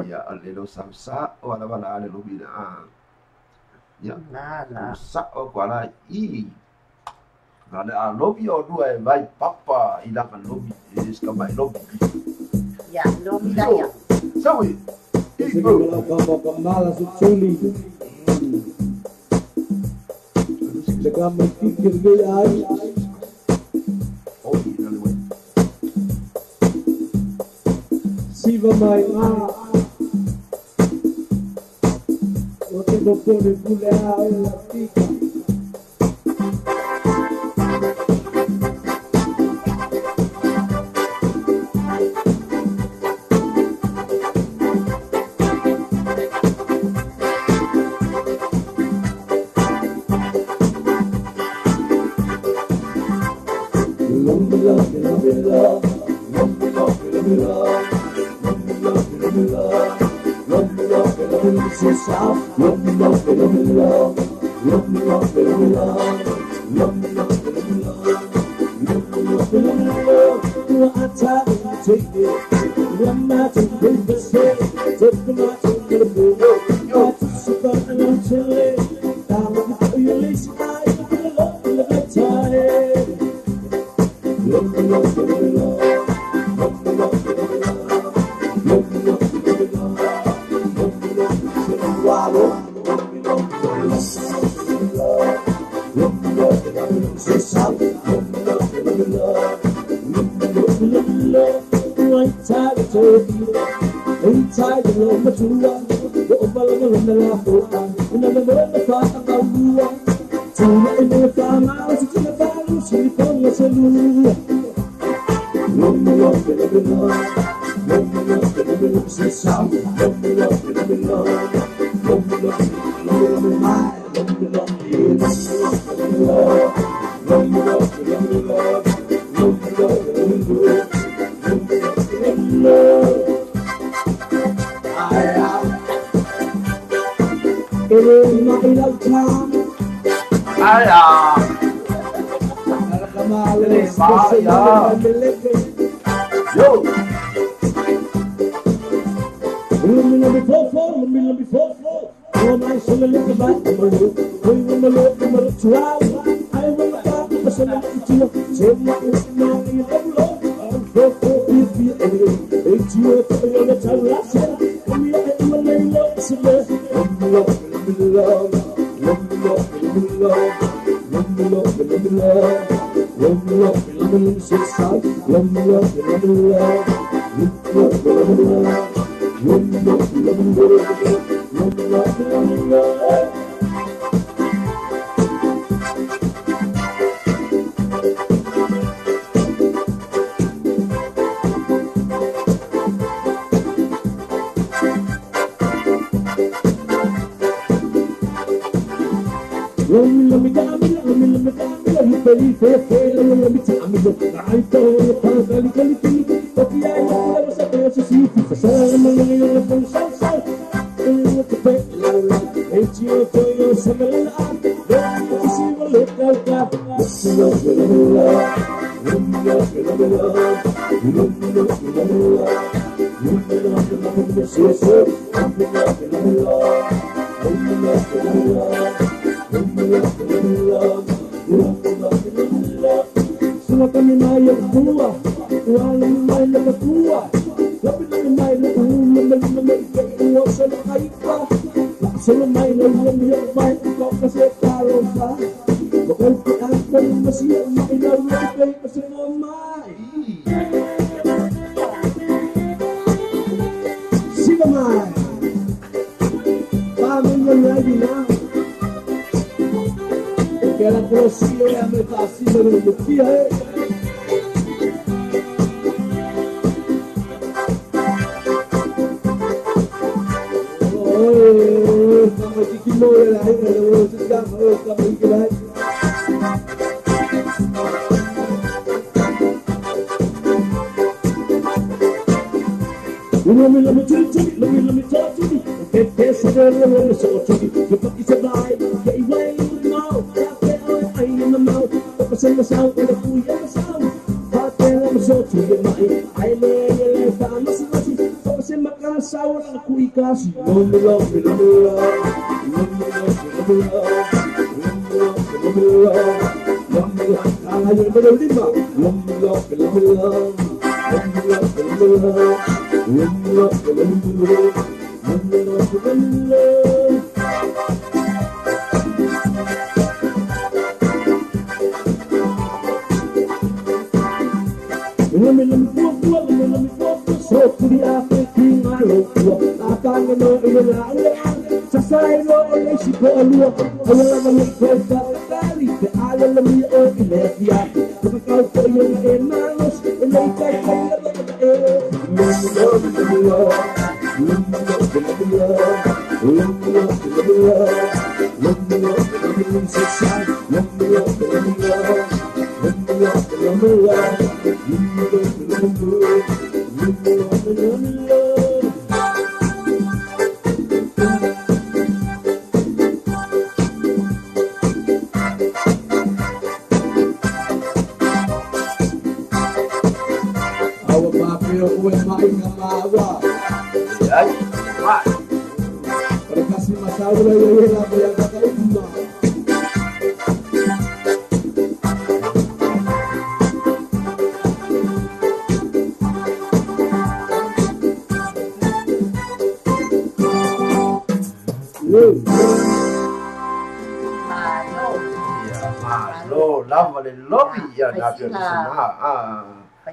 Ia ale lo samsa o ala bala ale lobby na. Ya. Nada. Sa o kwala I. Ngale a lobby o dua e vai papa I la kan lobby is ka mai lobby. Ya, lobby da ya. Sawi. Segala kama kamala suculi. Segala pikir gaya. Siva mai o te bopone pule a la tica.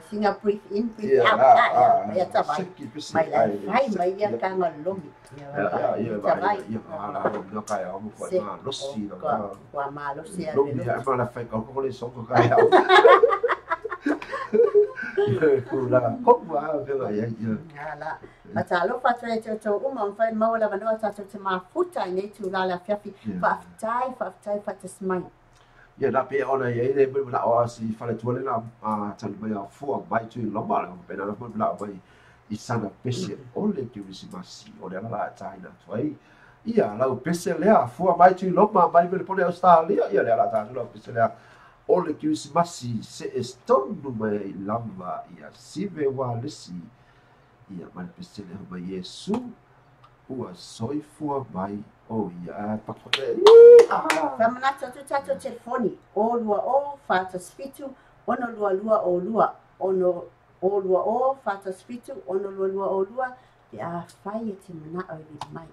Singa breathe in, breathe out. Ya tabai. Mai lai mai ya kanga lomi. Wa ma lo sia. Lomi ya ma la fai ko le so ko kai. Kula kok wa pela ya. Ala. Ata lo fatre to uma fai ma la vanua ta te ma futa nei tu la la fiafi. Fa fa smai. Ya la pe ona ye le bu la o si fa le tuale na tan mai a fu mai tu lo ma pe na bu la mai I sana pese o le ki wisi masi o le ala taina toi ia la pese le a fu mai tu lo ma mai le pone Australia ia le ala taina lo pese le o le ki wisi masi se estondu mai lamba ia sive wa lesi ia mai pese le mai Yesu ua soifua mai o ia pakole Famana tato telefoni o lua o fata spitu ono lua o lua ono o lua o fata spitu ono lua o lua ia fai te mana o li mai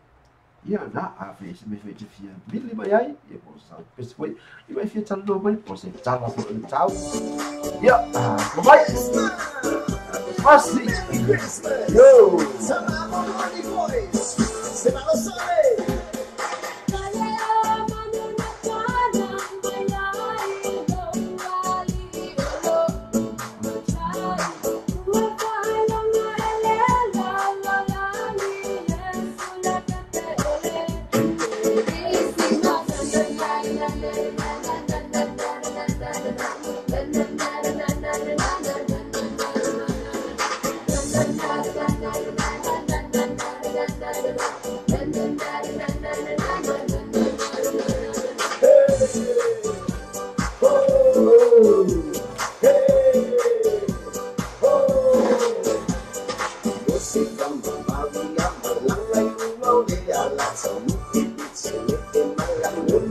ia na a fe se me fe te fia mili mai ai ia po sa pese foi I mai fia talo mai po se tala po le tau ia mai Fácil yo se va lo sabe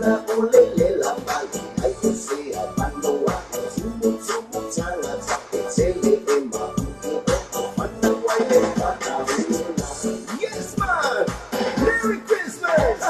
Yes, man! Merry Christmas!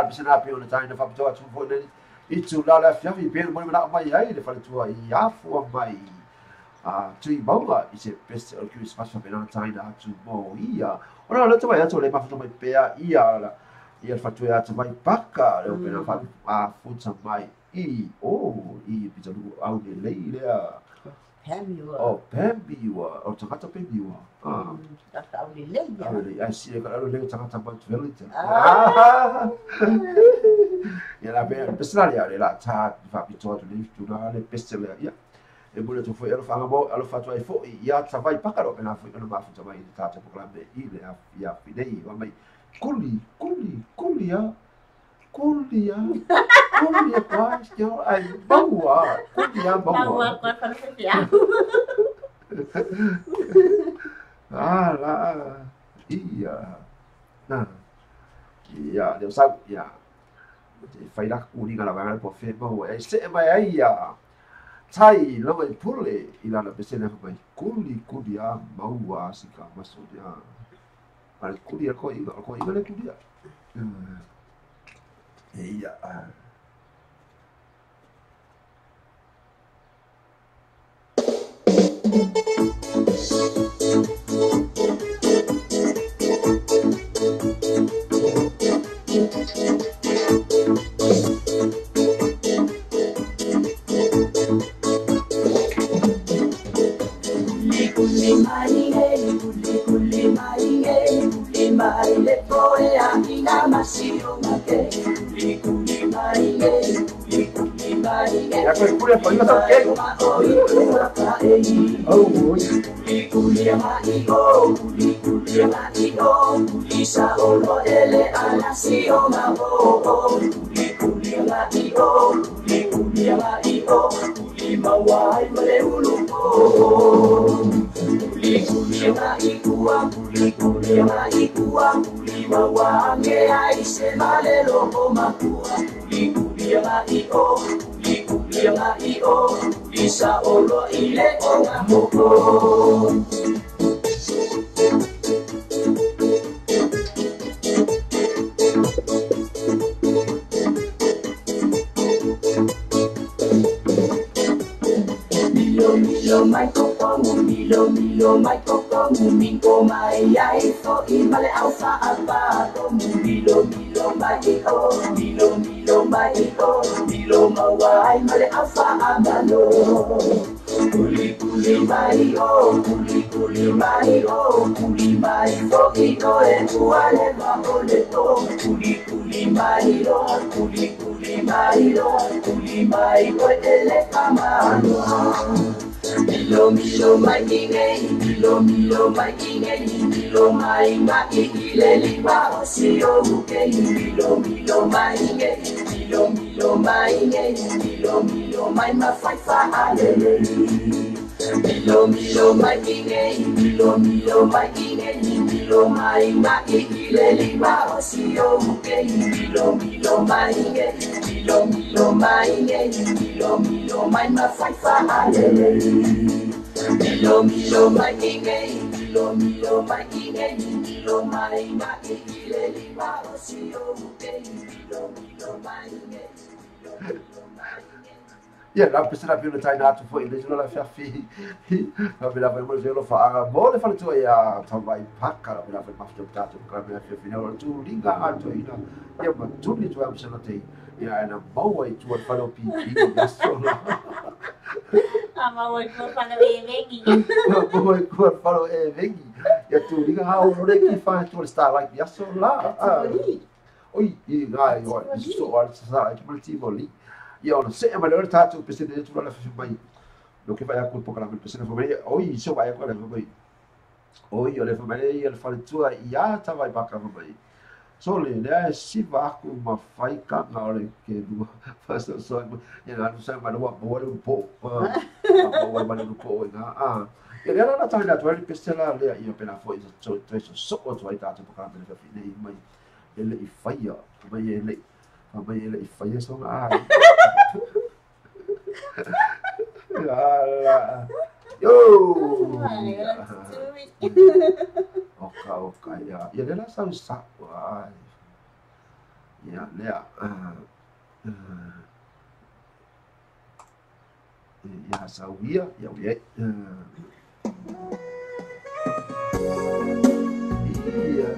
Bisana pe ona taina fa pitoa tu fo nei I tu la la fiafi pe mo na mai ai le fale tua I afu mai tu I maua I se best o Christmas fa pena taina tu mo ia ona le tua ia tu le pa fa mai pe ia la ia fa tu ia tu mai paka le pena fa futa mai I pitalu au le le Pemiwa. Oh, Pemiwa. Oh, tangata Pemiwa. Tata au lelei. Ai si ka le tangata Mount Wellington. Ia la be pesala ia la ta fa pitoa tu le tu na le pesala ia. E bole tu foi alo fa mo alo fa tu ai fo ia ta vai pakaro pena foi no ma fa mai ta ta proclame I le ia fidei wa mai kuli ya. Kulia quase que ai baua kulia baua Baua kwa fia. La ia na ia deu sabe ia fai la kulinga la vanga po fe baua e se mai ai ia tai lo mai pule ila la pesena mai kulia baua sika maso dia al kulia ko le kulia Iya. Ya pues pura pollo también. Isa olo ile onga moko. Milo mai koko mingo mai ai so I male alfa apa ko milo mawai male alfa amano kuli mai so I ko e tuale ma ole to kuli mai ko ele kamano Milo milo mai inge, milo milo mai inge, milo mai mai ile liwa osio muke, milo milo mai inge, milo milo mai inge, milo milo mai mafaifa alele. Milo milo mai inge, milo milo mai inge, milo mai mai ile liwa osio muke, milo milo mai inge, milo milo mai inge, milo milo mai mafaifa alele. Milo milo mai inge, milo milo mai inge, milo mai mai ile liwa osio muke, milo milo mai inge, milo milo mai inge. Ia, la pesena pio tai na tu foi le la fa fi. Va bela fa mo lo fa. Mo le fa tu ia tawai paka la bela fa mafto tato ka bela fi fi no tu linga ato ina. Ia ma tu ni tu am sena te. Ia na mau ai tu fa lo pi pi so la. Ama woi ko fa le vengi. Mo ai ku fa lo e vengi. Ia tu linga ha o le ki fa tu sta like ia so la. Oi, i ngai o so al sa ai multi voli. Ia ona se ma le tatu pesene tu la fa mai. Lo che vai a colpo con la pesene fa mai. Oi, so vai a quella fa mai. Oi, ole fa mai il fa tu ia ta vai pa ka fa mai. So le si va ku ma fai ka na ole che du fa so ia na sa ma no bo un po. Ma ma no po na. E era la tana tu le pesela le io appena foi so so vai tatu po ka per fine mai. Ele i faia, mai ele. Mamãe ele faz isso lá. Yo. Oka ya. Ya lela sa sa. Ya lea. Ya sa wia, ya wia. Iya.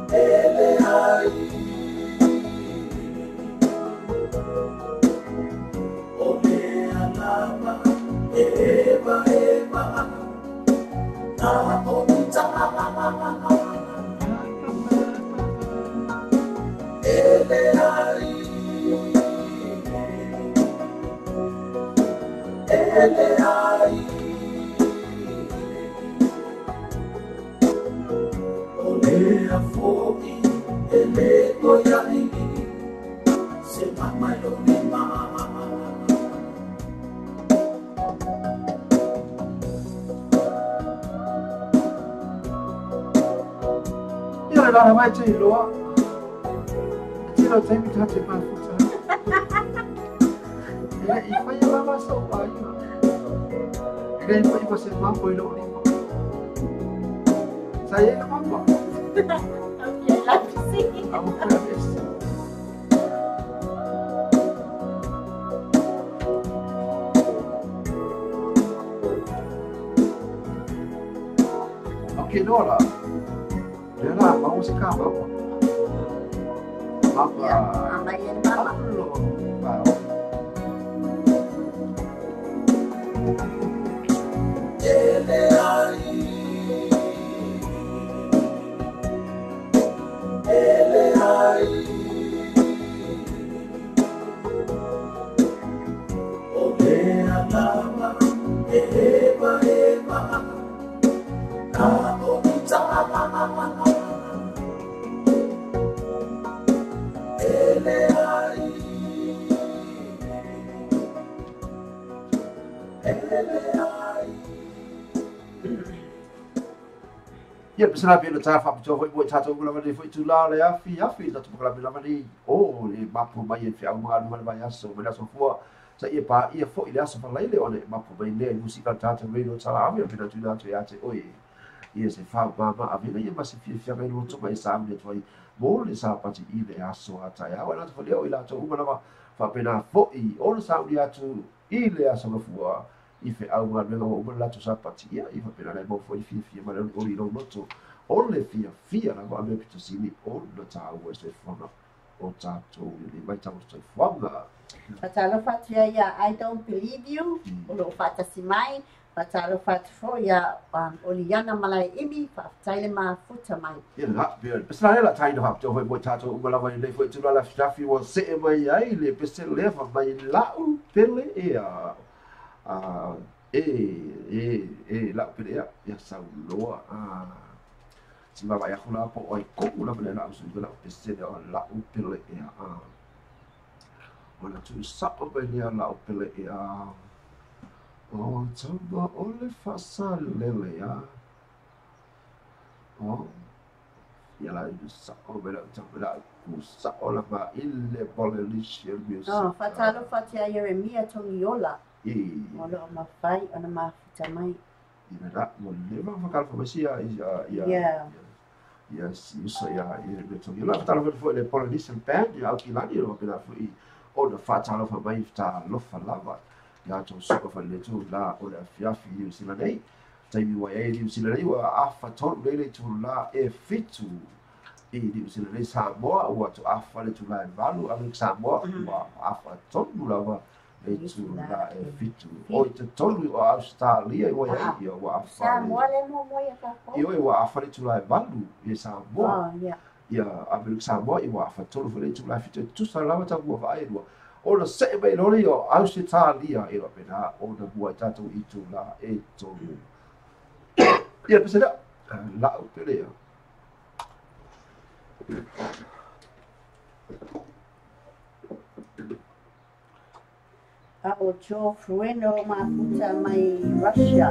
Ele Io la mai c'è lo. Ci lo sai mi cazzo ma futa. E fai la massa o io. E poi você mamma lo lì. Sai la mamma. Ok, la sì. Amo quella bestia. Ok, Nora. Nora, vamos cá, vamos. Mamma. Mamma e mamma. Wow. Ia pesana pena ta fa pito foi boa tato ngula vale foi tu la le afi tato ngula bila vale o le mapu mai e fia uma no vai aso vai aso fo sa ia pa ia fo ile aso fa le one mapu mai le musica tato radio sala avia pena tu na tu ate oi ia se fa mama avia ia mas fia mai no to mai sa me toi mo le sa pa ti ile aso ata ya wana to le o ila to uma na fa pena fo i o le sa uli atu ile aso no fua I fe au ma mena o la to sapatia I fa pena le mo foi fia ma o li no moto o le fia na va me pito sini o na ta o se fona o ta to li mai ta o se fona Fatalo fatia ya I don't believe you. O lo fata si mai. Fatalo fat fo ya Oliana malai imi fa taile ma futa mai. ia la be pesna la tai no ha to foi mo ta to ma la vai le foi tu la stafi o se mai ai le pese le fa mai la u pele la pele ya sa loa si ma vai a hula po oi ko la pele la su la pese la u pele ona tu sa o be la u pele o tama o le fasa lele o ia la i sa o be la tama la ku sa o la ma il pole li shel music Oh, fatalo fatia Jeremia Tongiola. e O lo ma fai ona ma futa mai. ina da mo le ma fa calfa sia Yeah. yes isso ia le to ia fa talo foi le pole li shel band ia ki la ni ro pela foi o da fa talo fa mai fa lo fa lava ia to so fa le tu la o la fiafi ni sila nei taimi wa e ni sila nei wa afa ton le tu la e fitu e ni sila nei sa mo o to afa le tu la valu a sa mo wa afa ton la wa e tu la e fitu o te tolu o Australia wa e wa afa Sa mo le mo ya ka ko. io wa afa le tu la valu e sa mo Oh, yeah. ia Amerika Samoa I wa fa tolu fele tu la fitu tu sa lava ta wa fa ai o na se mai lori o Australia I lo pena o na bua tatu I tu la e to ia pese da la o pele A o Joe Frueno ma futa mai Russia.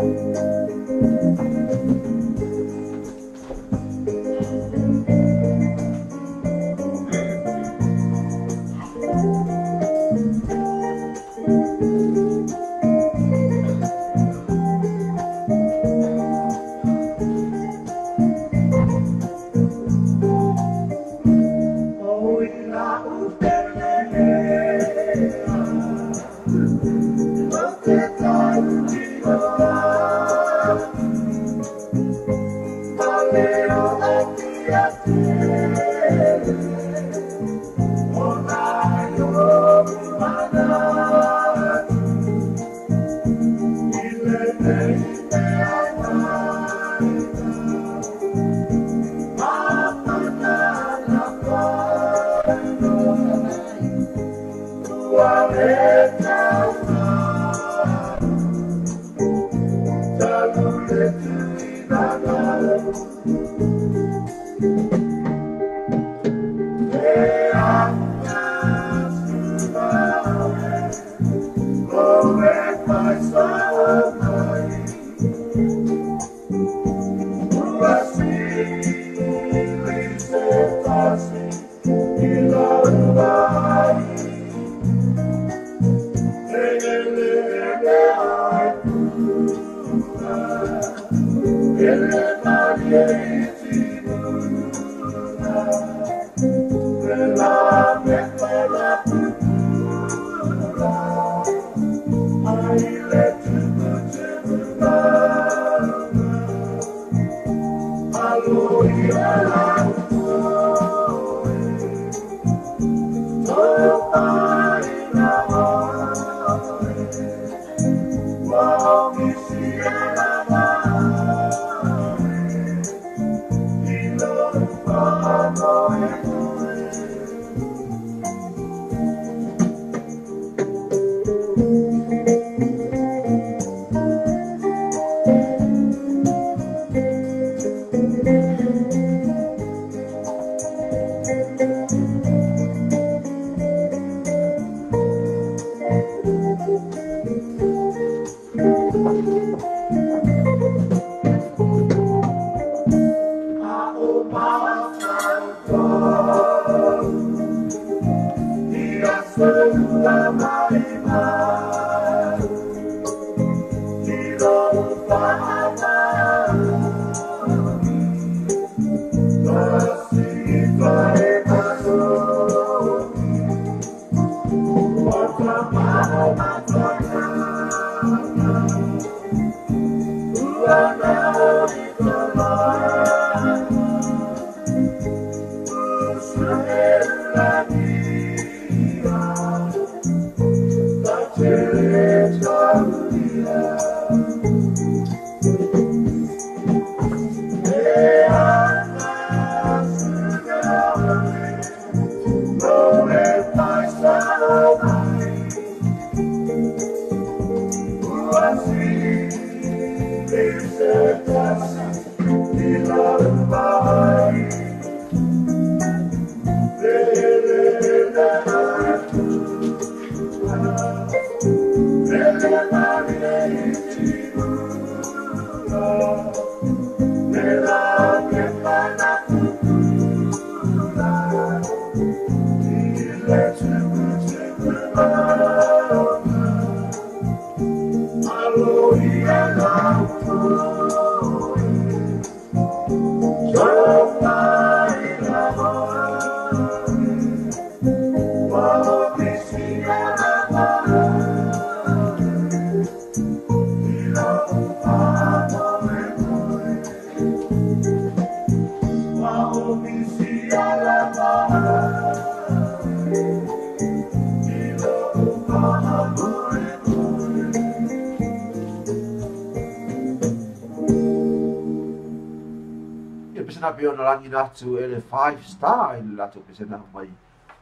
Pesena pe ona langi natu ele 5 star ile lato pesena mai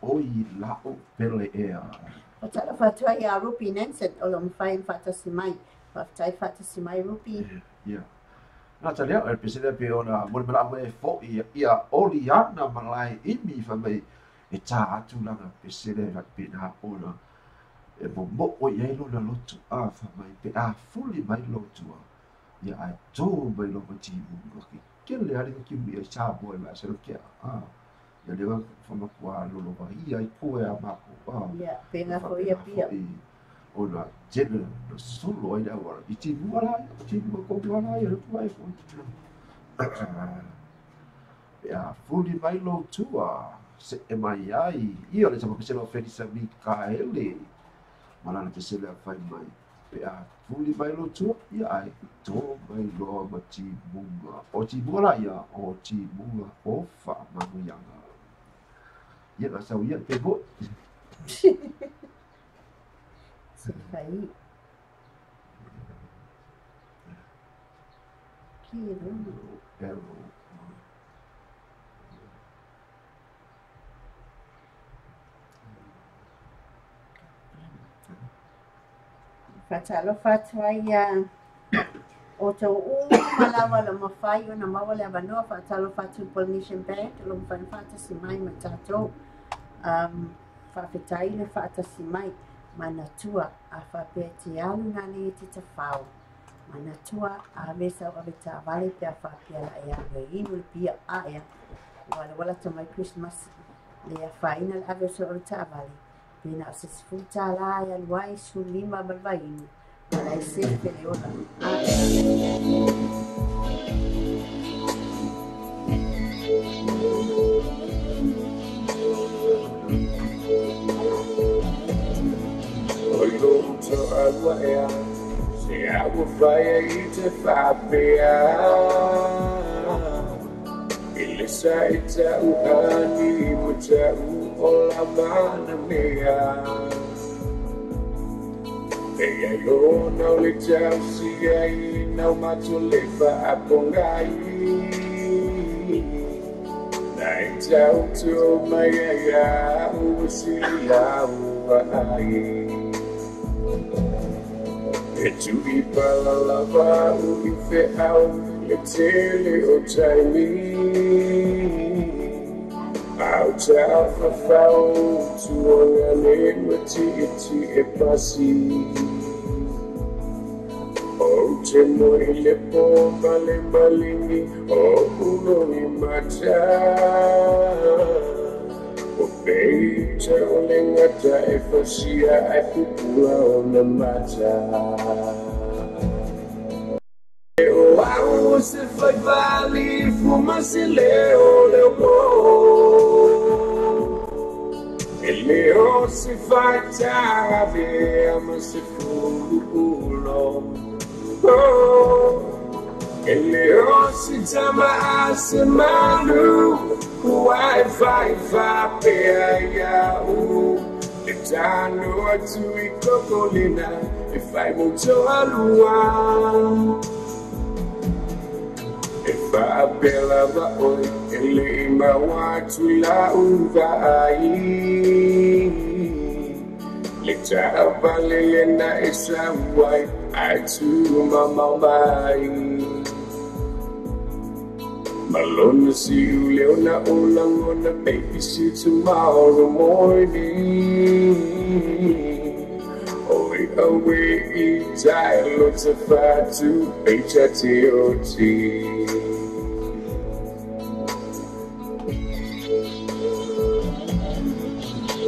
oi lao pele ea. O tala fatua ia Rupi Nansen o lo mwhai whatasi mai. Whaftai whatasi mai Rupi. Ia. Nā ta lea ele pesena pe ona mone mala mai fo ia oli ana malai imi fa mai e tā atu langa pesena la pena ona. E mo o ia ilo na lotu a fa mai pe a fuli mai lotu a. Ia ai tō mai lo mati mungoki. Kele hari ki mi sa boy ma se kia ya le va fama kwa lo ba ia I ko ya ma ko ya pena ko ia pia ona jene no solo ina wa iti wala iti ko wala ya ko ai ko ya fully mai lo tua se e mai ai io le sama peselo felice mi kaele malana peselo fai mai ya fully mai lo tua ya ai to mai lo ma ti bunga o ti bola ya o ti bunga o fa ma mu yanga ya la sa ya pe bo se fai Pero Fatalo fatua ia o tau malawa la mawhai o na mawa le avanoa fatalo fatu Polynesian Band lo mwhai fatasi mai ma tātou whawhetai le fatasi mai manatua a whapete alu nani te te whau manatua a vesa o aveta vale pe a whapea la ea le inu le pia aea wala tamai Christmas le faina le ave so ta vale pina se sfuta la ya wai su lima balbaini wala se pele ola Oi to alwaya se agua faya y te fapea Ilisa ita uhani muta ola mana mea Eya yo na ulita usiai na umatulifa apongai Na ita uto mayaya uwasila uwai Etu ipala lava uife au letele o taimi Au tafa fau tuongane mati iti e pasi O te moi le po male malingi o uno i mata O pei te ole ngata e fasia ai pupula o na mata O au se fai vali fuma se leo leo E leo se fai tave ama se fulo E leo se chama a semanu Uai fai fa pea ia u Le tano atu I kokolina E fai mucho alua E fa bela va oi E le ima watu la uva ai Le tava lelena e sa wai Ai tu mama mai Malona see you leona olang on the baby see tomorrow morning Oi away die lots of fat to HTOT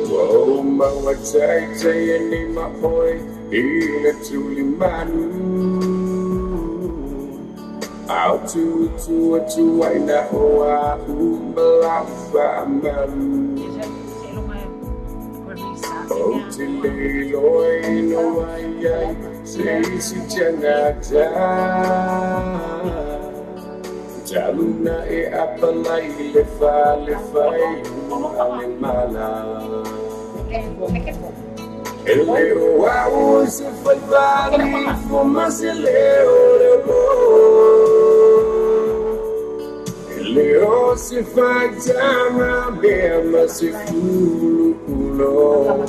Whoa ma watai tay ni ma boy ila tuli manu Au tu ai na hoa umalafa man O te le loi no ai se si janata Jaluna e apalai le fai ale mala Ele o au se foi vale fuma se leo Leo se fai tama bema se fulo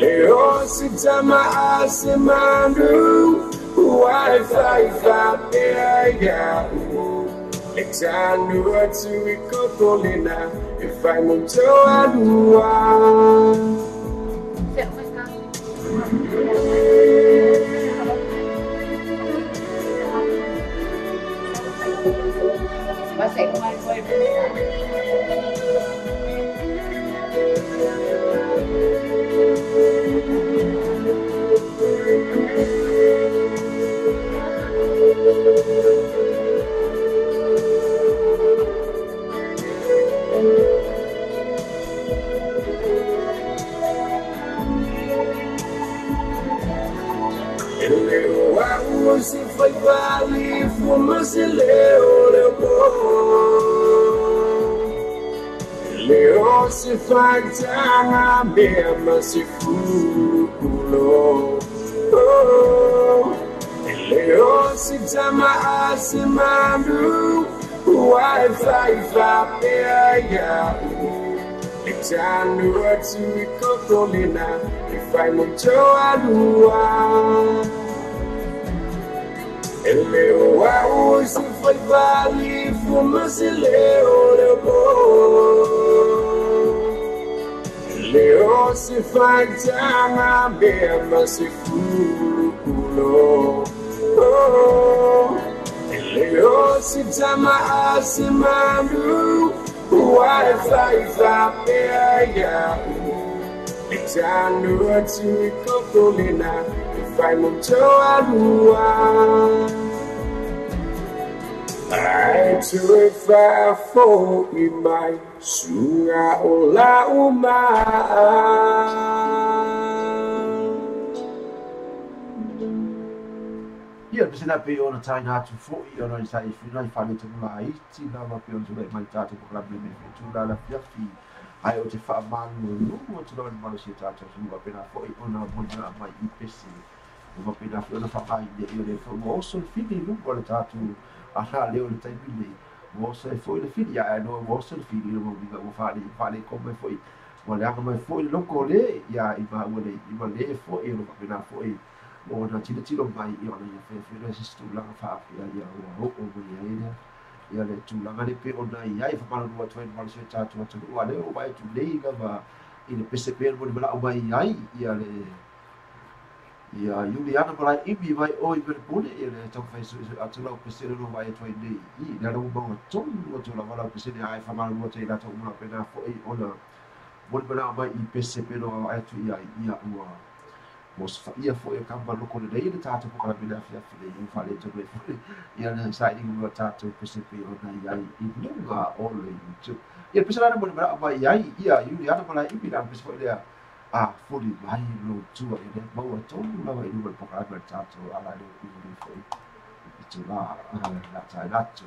Leo se tama a semanu Uai fai fa pea ia Le tanu atu I kokolina E fai muito alua Vai ser como foi. Se foi vale fuma se leo Leo se fai tanga bema se fulo Leo se chama a semanu Uai fai fa pea ia Le tanu atu I kokolina E fai muito alua Ele o au se foi vale fuma se leo Leo se fai tanga bema se fulo Leo sitama asimanu Wi-Fi vapea Itanu ati kokolina Ifai mtoa lua I to if I fall in my Sunga ola uma Ia pese pe ona tai na tu fo I ona sai fina I fale tu lai ti na ma pe ona tu mai tatu ko la me tu la la fi ai o te fa manu no tu no ma si tatu su va pena fo I ona mo na mai I pese va pena fi ona fa mai de io fo mo so fini lu ko tatu a ha le o tai bile mo so fo le fini ya no mo so fini mo vi va fale come foi mo le anga mai foi lo ko le ya I va o le fo e no va pena foi o na tilo mai I ona ia fe le sistu la fa ia o ia ia le tu la ngale pe ona ia I fa malo no tu mal se tatu tu o le o vai tu le ga va I le pese pe mo le o vai ia le ia Juliana para ibi vai o I per pole ia le tau fai atu la pese no vai tu nei I le no mo tu la vala pese ai fa malo no te la tu mo pena fo I ona mo le mai I pese pe no ai tu ia o mos fa ia fo e kamba loko le dei le tatu po kala bila fia fia I fa le tu ia na sai ni mo tatu pese pe ona ia I lunga o le tu ia pese la mo le mai ia Juliana para ibi la pese fo le a fuli mai lo tu e le mo to la vai no po kala tatu ala le I fo I tu la tai la tu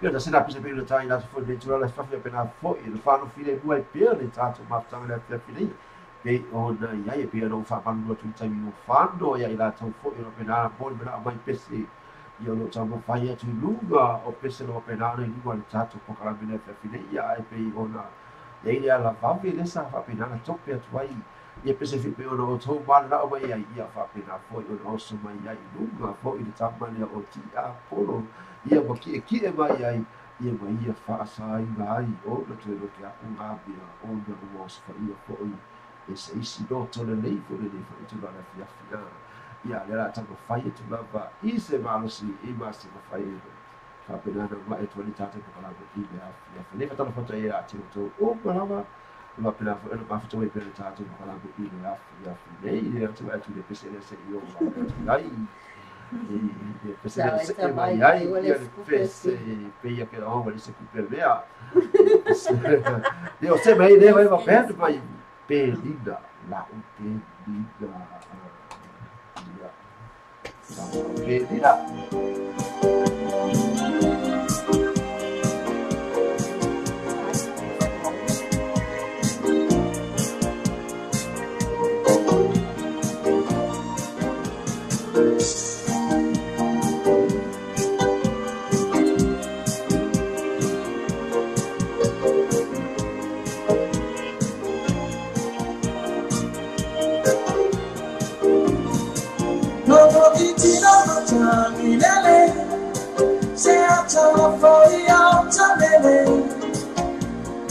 Ia ta sena pisa pe le tai la fo le tura la fa pe na fo i le fa no file due pe le tato ma tanga le pe file pe ona ia e pe no fa pa no tu tai no fando ia la tau fo i no pe na bon na mai pesi io lo tama fai tu lunga o pese no pe na ni no le tato po kala pe le file ia e pe ona ia la fa pe le sa fa pe na tope atu ai ia pese fi pe ona o tau ma na o mai ia fa pe na fo i no so mai ia lunga fo i le tama le o ti a polo ia mo ki e mai ai ia mai ia fa sai mai o le tu lo que a un abia o no mo se fa ia fo i e se isi do to le nei fo le fo tu la fia fina ia le la tanto fai tu la va i se malosi i ma se fai fa pena no ma e tu ni tata ko la i le ia fa le fa tanto foto ia ti to o ma ma pena fo no ma foto e per tata ko la i le ia nei ia tu tu le pese le se io dai e pese le mai ai ia pese peia che la ova se per vea io se mai deve va bene poi pedida la pedida pedida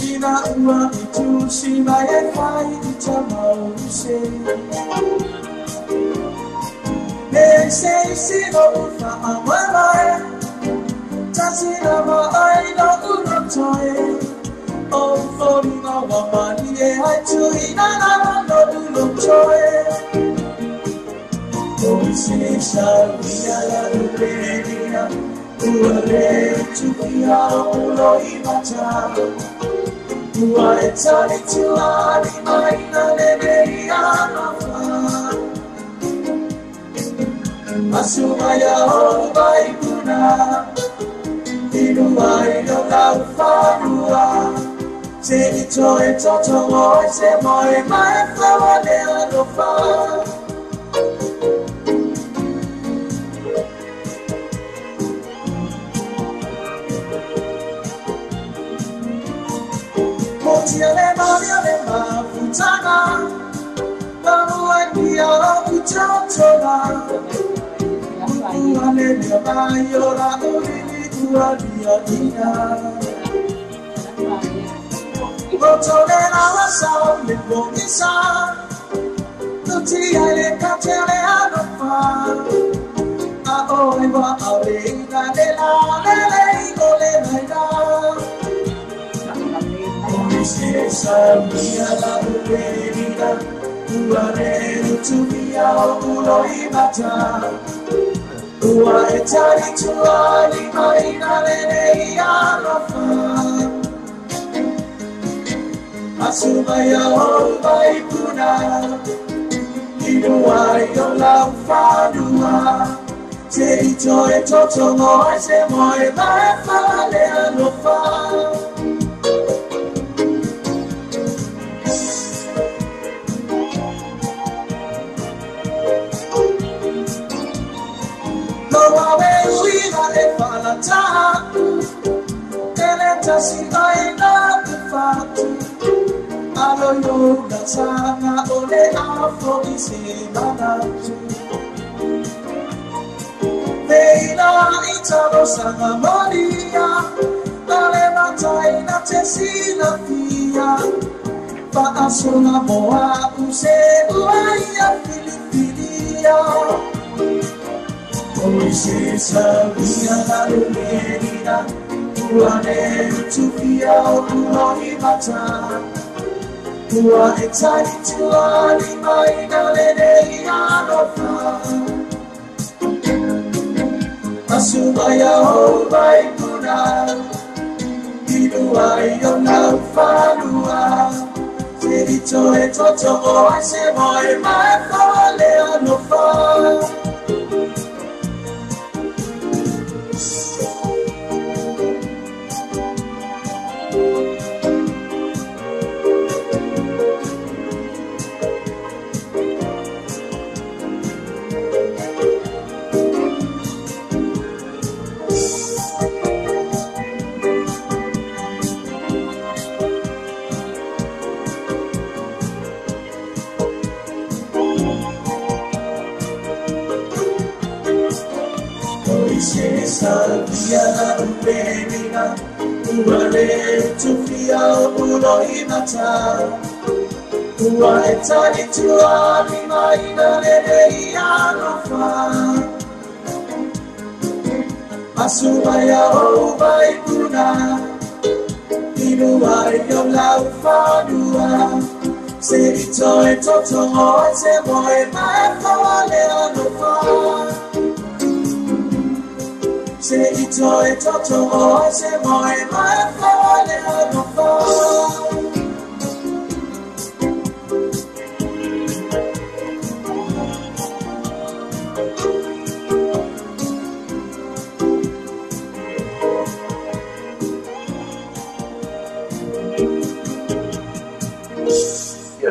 Ina ua I tu si mai e fai I ta mau se E se si no ufa a mai mai Ta si na ma ai no ura toe O fori na wa mani e hai tu ina na no ura toe O se sa via la ruperia Ua le tu kia ulo I mata Ua e tari tu ali mai na le mei ana fa Masu mai a honu mai kuna Inu mai no lau whanua Te ito e toto moi se moi mai whawa le ano wha Tia le ma futana Bamu e pia o utotona Ua le mea mai ora ulili ua lia ina Roto le la wasa le bongisa Nutia le kate le anofa A oe wa areina le la le iko le maida Se sabia la ruperina Ua reru tu mia o ulo I mata Ua e tari tu ali mai na lene I alofa Asu mai a hou mai puna Inu ai o lau whanua Te ito e toto moe se moe mai whale alofa Si ai na fatu alo yo na sana ole afro I se manatu Veina italo sana moria ale matai na te sina pia pa asuna moa use uaia Filipinia Oi se sabia la lumerina Ua ne utupia o uno I mata Ua e tari tu ali mai na lene I anofa Asu mai a hou mai puna Inu ai o lau whanua Te rito e toto o ai se moe mai whale anofa Yana Uberina, Ubare Tufia Uloimata, Uaetani Tuani Maina Lereianofa, Asubaya Obaikuna, Inuai Yolaufanua, Serito Toto, Semoe Maefaleanofa. Serito Toto, Semoe Maefaleanofa.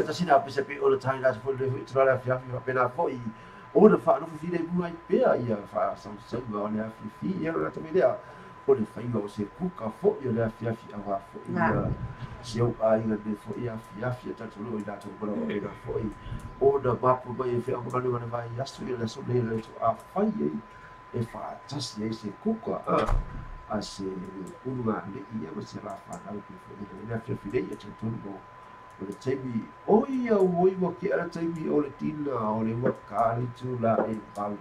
Tasina pese pe o le taina se fole fu tra la fia pena foi o le fa no fu fide bu ai pe ia fa son se go le fi ia la to media o le fa go se kuka fo ia le fia wa fo ia se o ai na de fo ia fia ta to lo da to bro e da fo o da ba pu ba ia fia ko no va ia su ia le so le to a fa ia e fa tas ia se kuka a se unga le ia ma se la fa na ku fo le fia fide ia to go o le taimi oi mo ke ara taimi o le tina o le wakali tu la e pau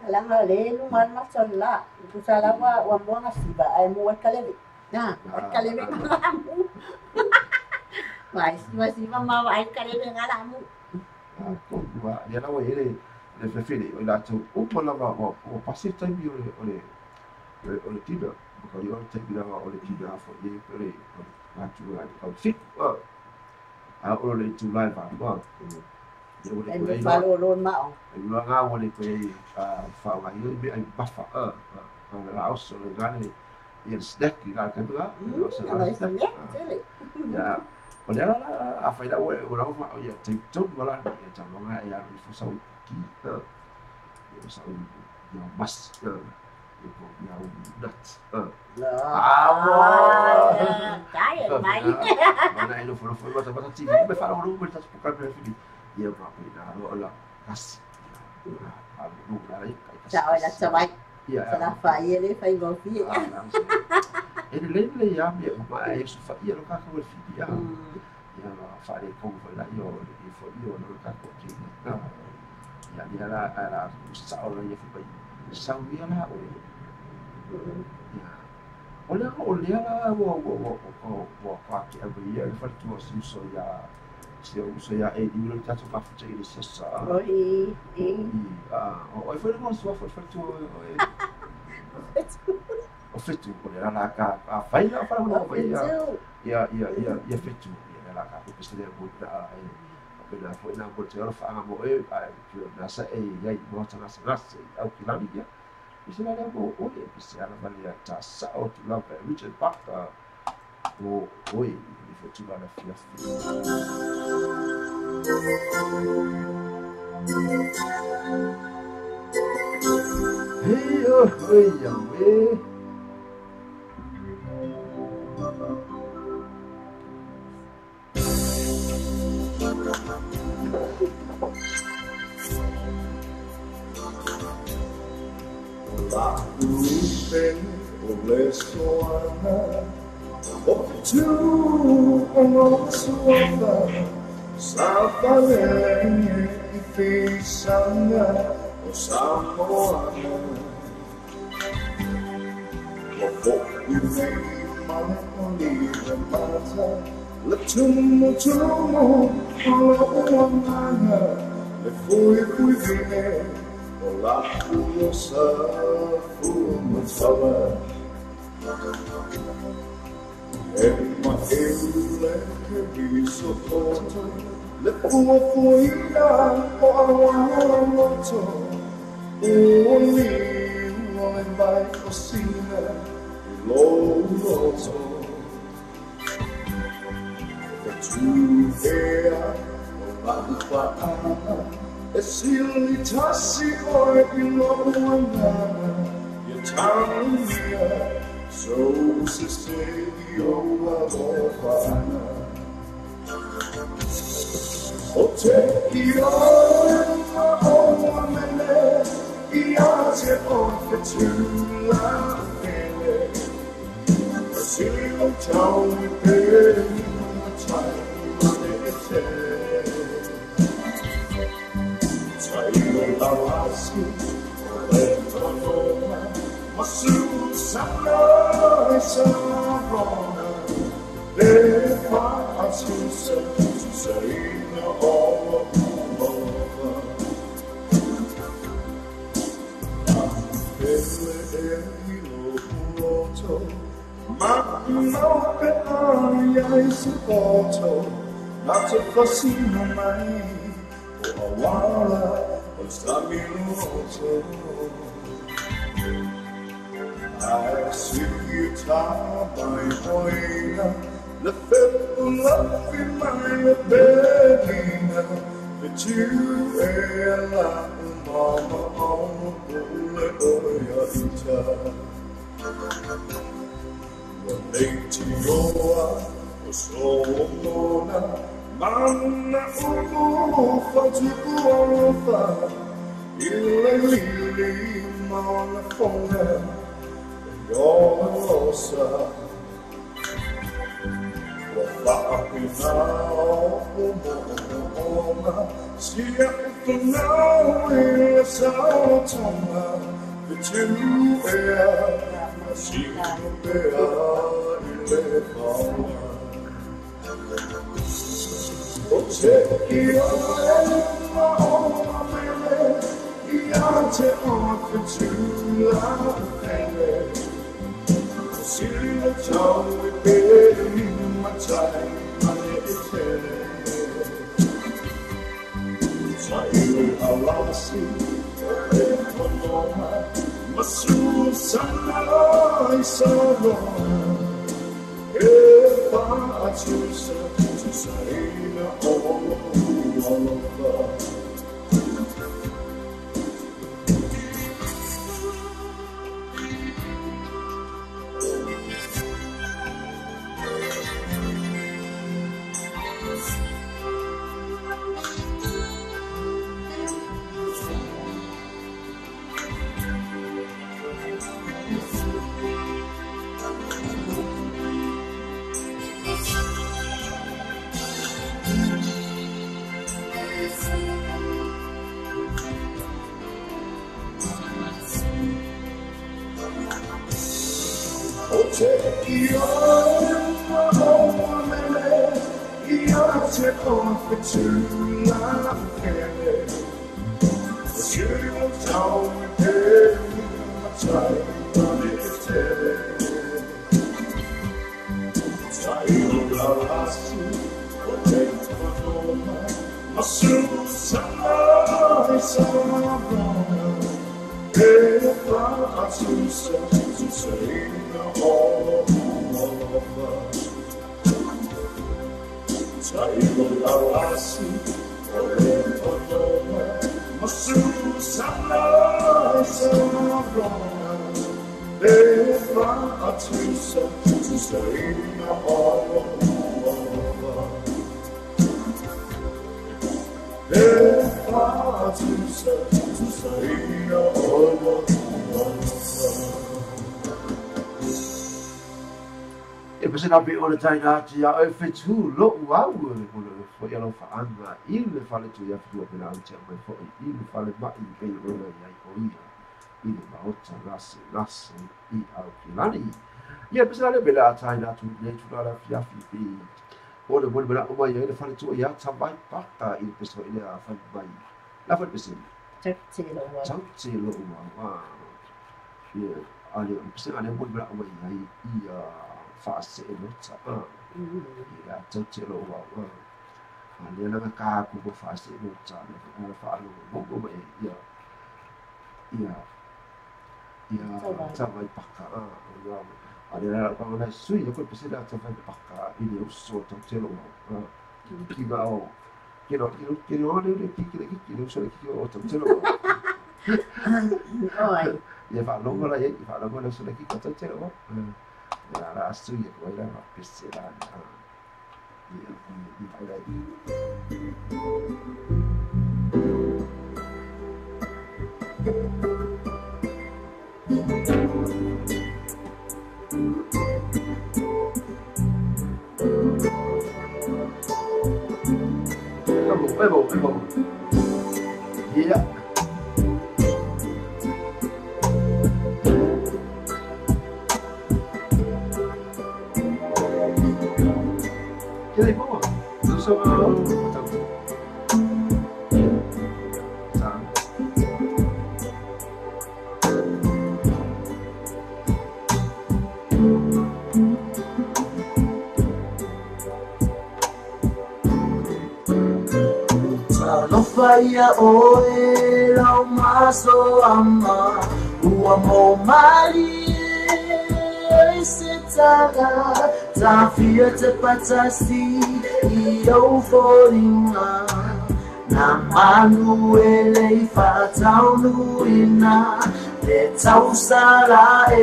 Langa le lu man ma son la ku sala wa mo na siba ai mo kalebe na kalebe ngalamu mai siba ma ai kalebe ngalamu ko wa ya na we le fefele o la tu o mo la o pasi taimi o le tina ko yo taimi la o le tina fo ye pere ma tu ai au fit a o le tu lai va ba ye o le ai fa lo ma o ai lo nga o le pe fa wa yo be ai ba fa la o so le gane ye snack ga ka ba o so la ya o le a fa da o la ma ya te tu wala ya ta nga ya ri fo sa ki yo sa yo mas ya nut cái mày này nó phải bắt chỉ mới phát đâu mới ta phải cái gì nhiều mà phải là nó là gas đúng là đấy trời là sao vậy là phải ngồi phía e le le ya me ma e su fa ia lo ka ko fi ya ya fa le ko fa la yo e fo yo no ka ko ki ya dia la sa o le fa sa wi la o ya o le la wo fa ki a bi ya fa tu so ya so ya e di lo ta so fa fa ile se sa o o fa no so fa tu o fetu ko le la ka a fai la para mo fai ya fetu ya la ka ko se le mo da e pe la foi na ko te fa mo e a na sa e ya i mo tana sa au ki la dia e se la mo o e se ala valia ta sa o tu la Richard Parker o e fetu la fia hey ya we La luce o le suona o tu o suona sa falene fisana o sa moana o fuori manoli le mata le tumo o mana le fui vine la curiosa fumo fala e ma ele che vi sotto le fuoina o moto lì non mai cosina lo so che tu vea la tua e se li tassi poi in l'uomo io t'ammiro so se sei io la vofana o te io o me io se o che tu la Sino chao pe chai mane te chai no lawasi le tonoma masu sana sarona le pa asu sa ina o ma no pe ai si porto not to fussy no mai o wala o sta mi roto I see you top my boina the film love in my bedina the two la mama on the boya ita Leiti yoa o soona mana umu fatuku orofa ile lili mana fona yoa rosa wa fa'apina o mo'ona sia utunau ile saotona the two She will be ile fawa. O cheio ma o mele, iate o kutula pele. She will tell me baby my time mane itele. Cheio alasi, o tonoma. Masu sanai salona e pa atusa tu saina olova Off it to love again. She will tell me baby my time mane itele. Tayo lawasi o te tonoma masu sanai sarona e pa atusa tu saina olova Tayo lawasi o te tonoma masu sanai sarona e pa atusa tu saina olova e pa atusa tu saina olova E pese na be o le taina ati a e fetu lo uau e kolo e fo yalo fa anga i le fale tu ya fitua pela ante a mai fo i le fale mai i pei rona i ai o ia i le maota nase i au kilani. Ia pese na le bela a taina atu le tu la fiafi pi o le mole bela o mai e le fale tu ia tamai paka i le pese i le a fale mai. La fale pese. Te lo wa. Te lo uau. Ia ale pese na le mole bela o mai ai i fase e nota ia tau lo wa ale na ka ku ko fase e nota na fa lo mo ia tawai paka ia ale na ka na sui ko pese da tawai paka i le uso tau lo wa ki ga o ki no le ki no so ki o tau lo Oi. ia fa lo la ia fa lo so ki tau lo la rastu ya ko la pisela ya Webo. Yeah. Kira ibu mah. Terus Fire oe lau maso ama ua mo mali se taga ta fia te patasi I o foringa na manu ele fatau nuina le tau sara e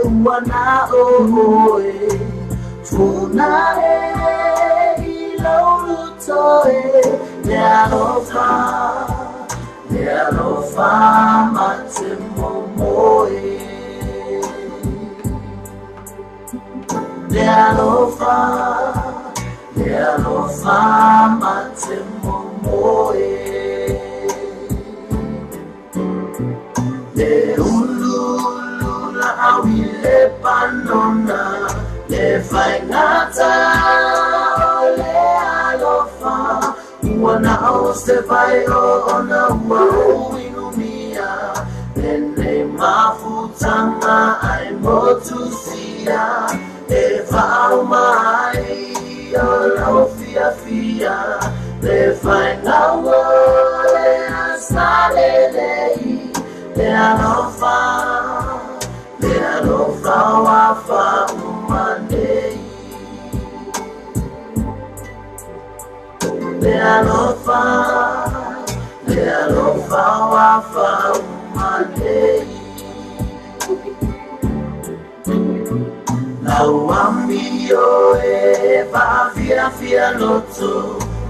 ua na oe funa I lau lutoe Le alofa mate momoe Le alofa mate momoe Le ulula awile panona Le faingata le alofa Wana oste vai ona ua inumia Nene mafutanga ai motusia E vau mai o lau fia Le whainga ua le asale lei Le alofa wafa umanei Le alofa wafa umanei Lau amio e va fia loto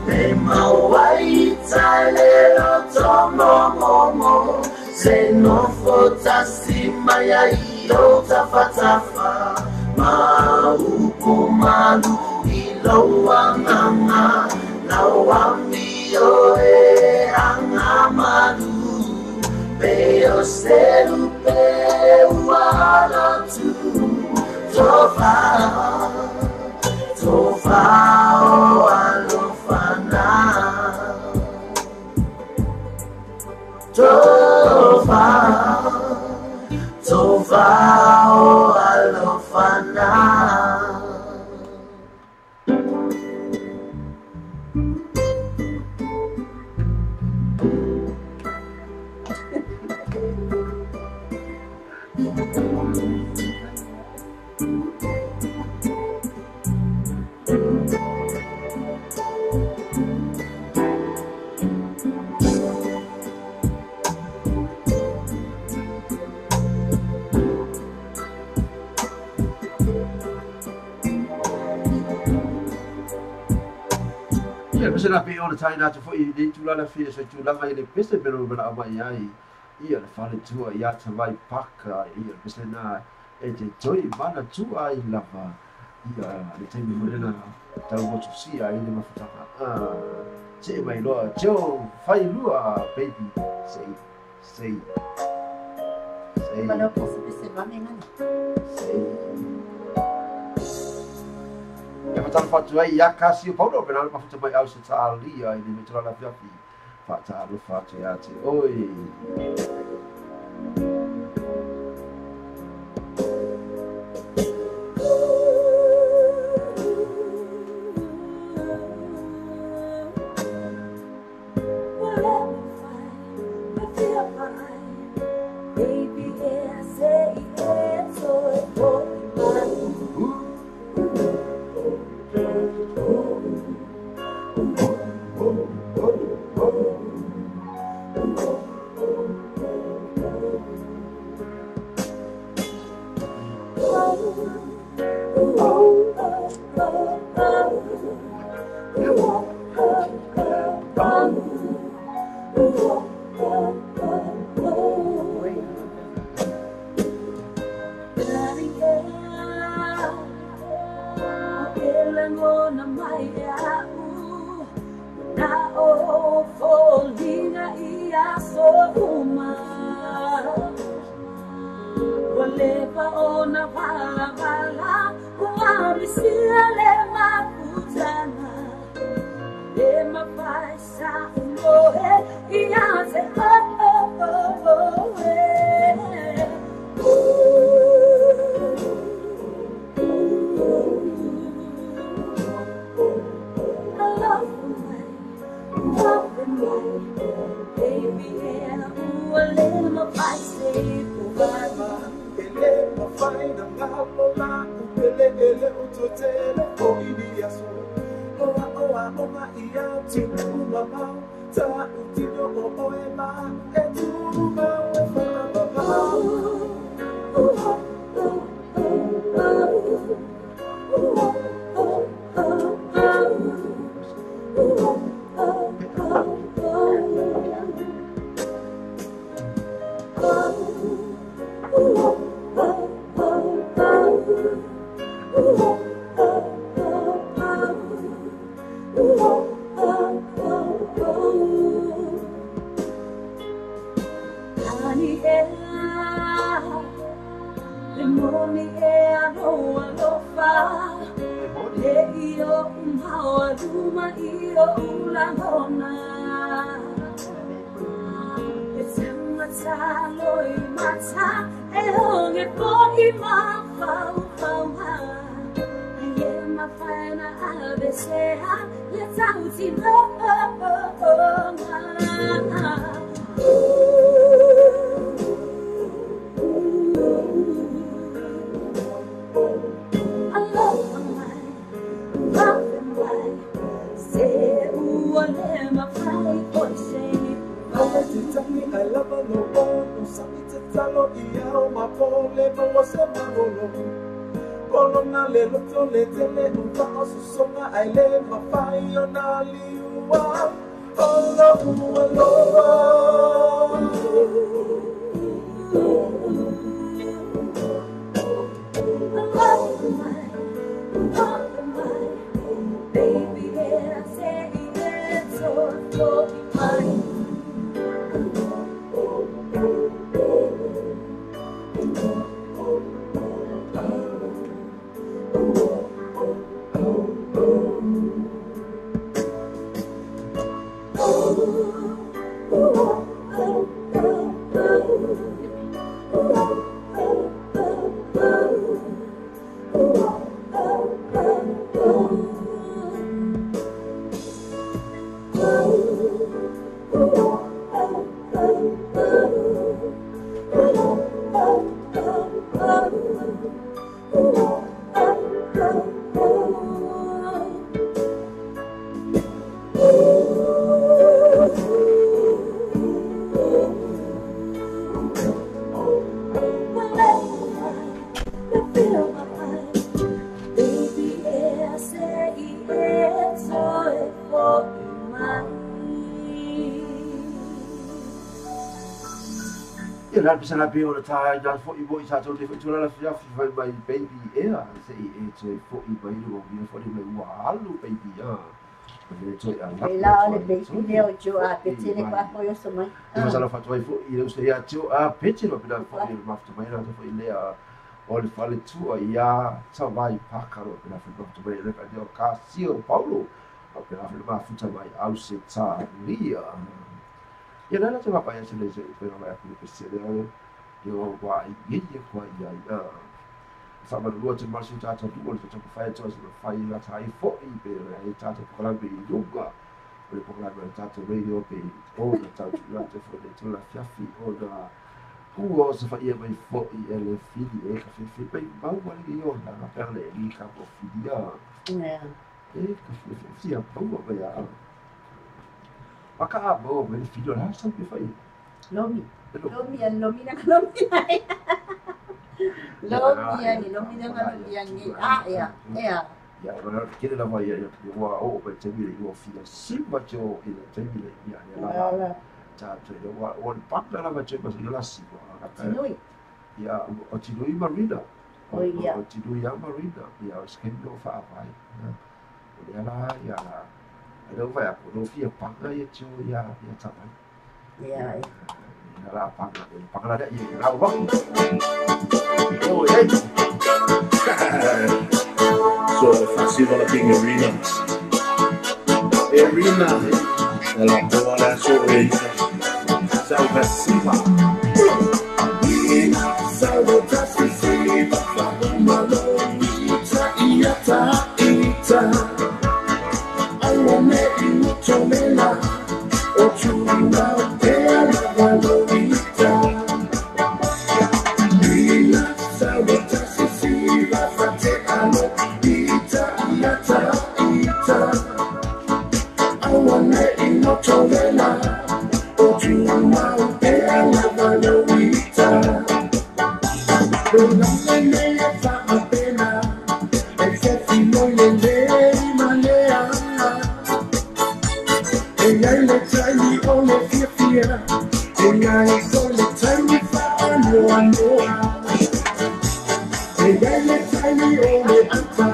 Le mawai tai le loto mo Se no fotasi maya ilo tafa Maupu malu ilo anganga Lau amio e anga malu Peo selu pe ualotu Tofa o alofana Tofa o alofana Pese na pe ona tai na te foi ni tulala fia se tulanga ile pese pero bana mai ai ia le fale tua ia te vai paka ia pese na e te toi mana tua I lava ia le te morena tau mo tusi ai le mafutaka se mai loa teo fai lua baby sei Mana pese mami ngani E matala fatu ai ia kasi o paulo pena ma futa mai au se talia I ni metra la fiafi fata lo fatu ia te oi Oh leva ona vala vala Ua misia le maputana Le mapaisa umoe Ia se Baby, yeah, ooh, a little spicy, Faina ngalola upelele utotele oidiaso oa oa oa ia tina umama ta utino oema etuma la pisana pe o ta ya fo I boy sa to de tu la fia fi my baby era say it's fo I boy no vi fo de wa alu baby ya la le baby le o jo a pete le pa po yo so mai ma sa la fa to fo I le so ya tu a pete lo peda fo I ma fa mai la fo I le a o le fa le tu ya sa vai pa caro peda fo to mai le pa dio ka si o Paulo o peda fo ma fu ta mai au se ta lia ia nana te wapa ia se le se pena mai aku ke se le yo wa I kwa ia sa ma lua te marsu tata tu o te fai to se fai la tai fo I pe ai tata kola be yoga o le kola be tata radio pe o le tata la te fo le tu la fiafi o da hu o se fai mai fo I ele fili e ka fi pe ba wa le yo na per le li ka po filia e ka fi a po ba ya Aka bo me filho lá sabe que foi. Lomi na lomi Lomi ni ya. Ya, agora aquele lá vai eu o vai ter ele o filho simba jo ele tem ele ya lá. Já eu o papo lá vai ter mas lá simba. Tinui. Ya, o tinui marina. Oia. O tinui marina. Ya, o skendo fa vai. Ya lá. Đâu phải của đồ phía Bắc đây chưa ya ya chẳng ya la panga da ia la wa oh hey So festival of King Arena de la bola sobre Salva Siva Salva Siva Malo Ita Iata Ita Awane Inutomela Ochuna Pela Valorita Ina Salva Siva Fate Alo Ita Iata Ita Awane Inutomela Ochuna Pela Valorita Ronalea fa appena e se fino le malea e le tagli o le fia e le tagli fa anno e le tagli o le anta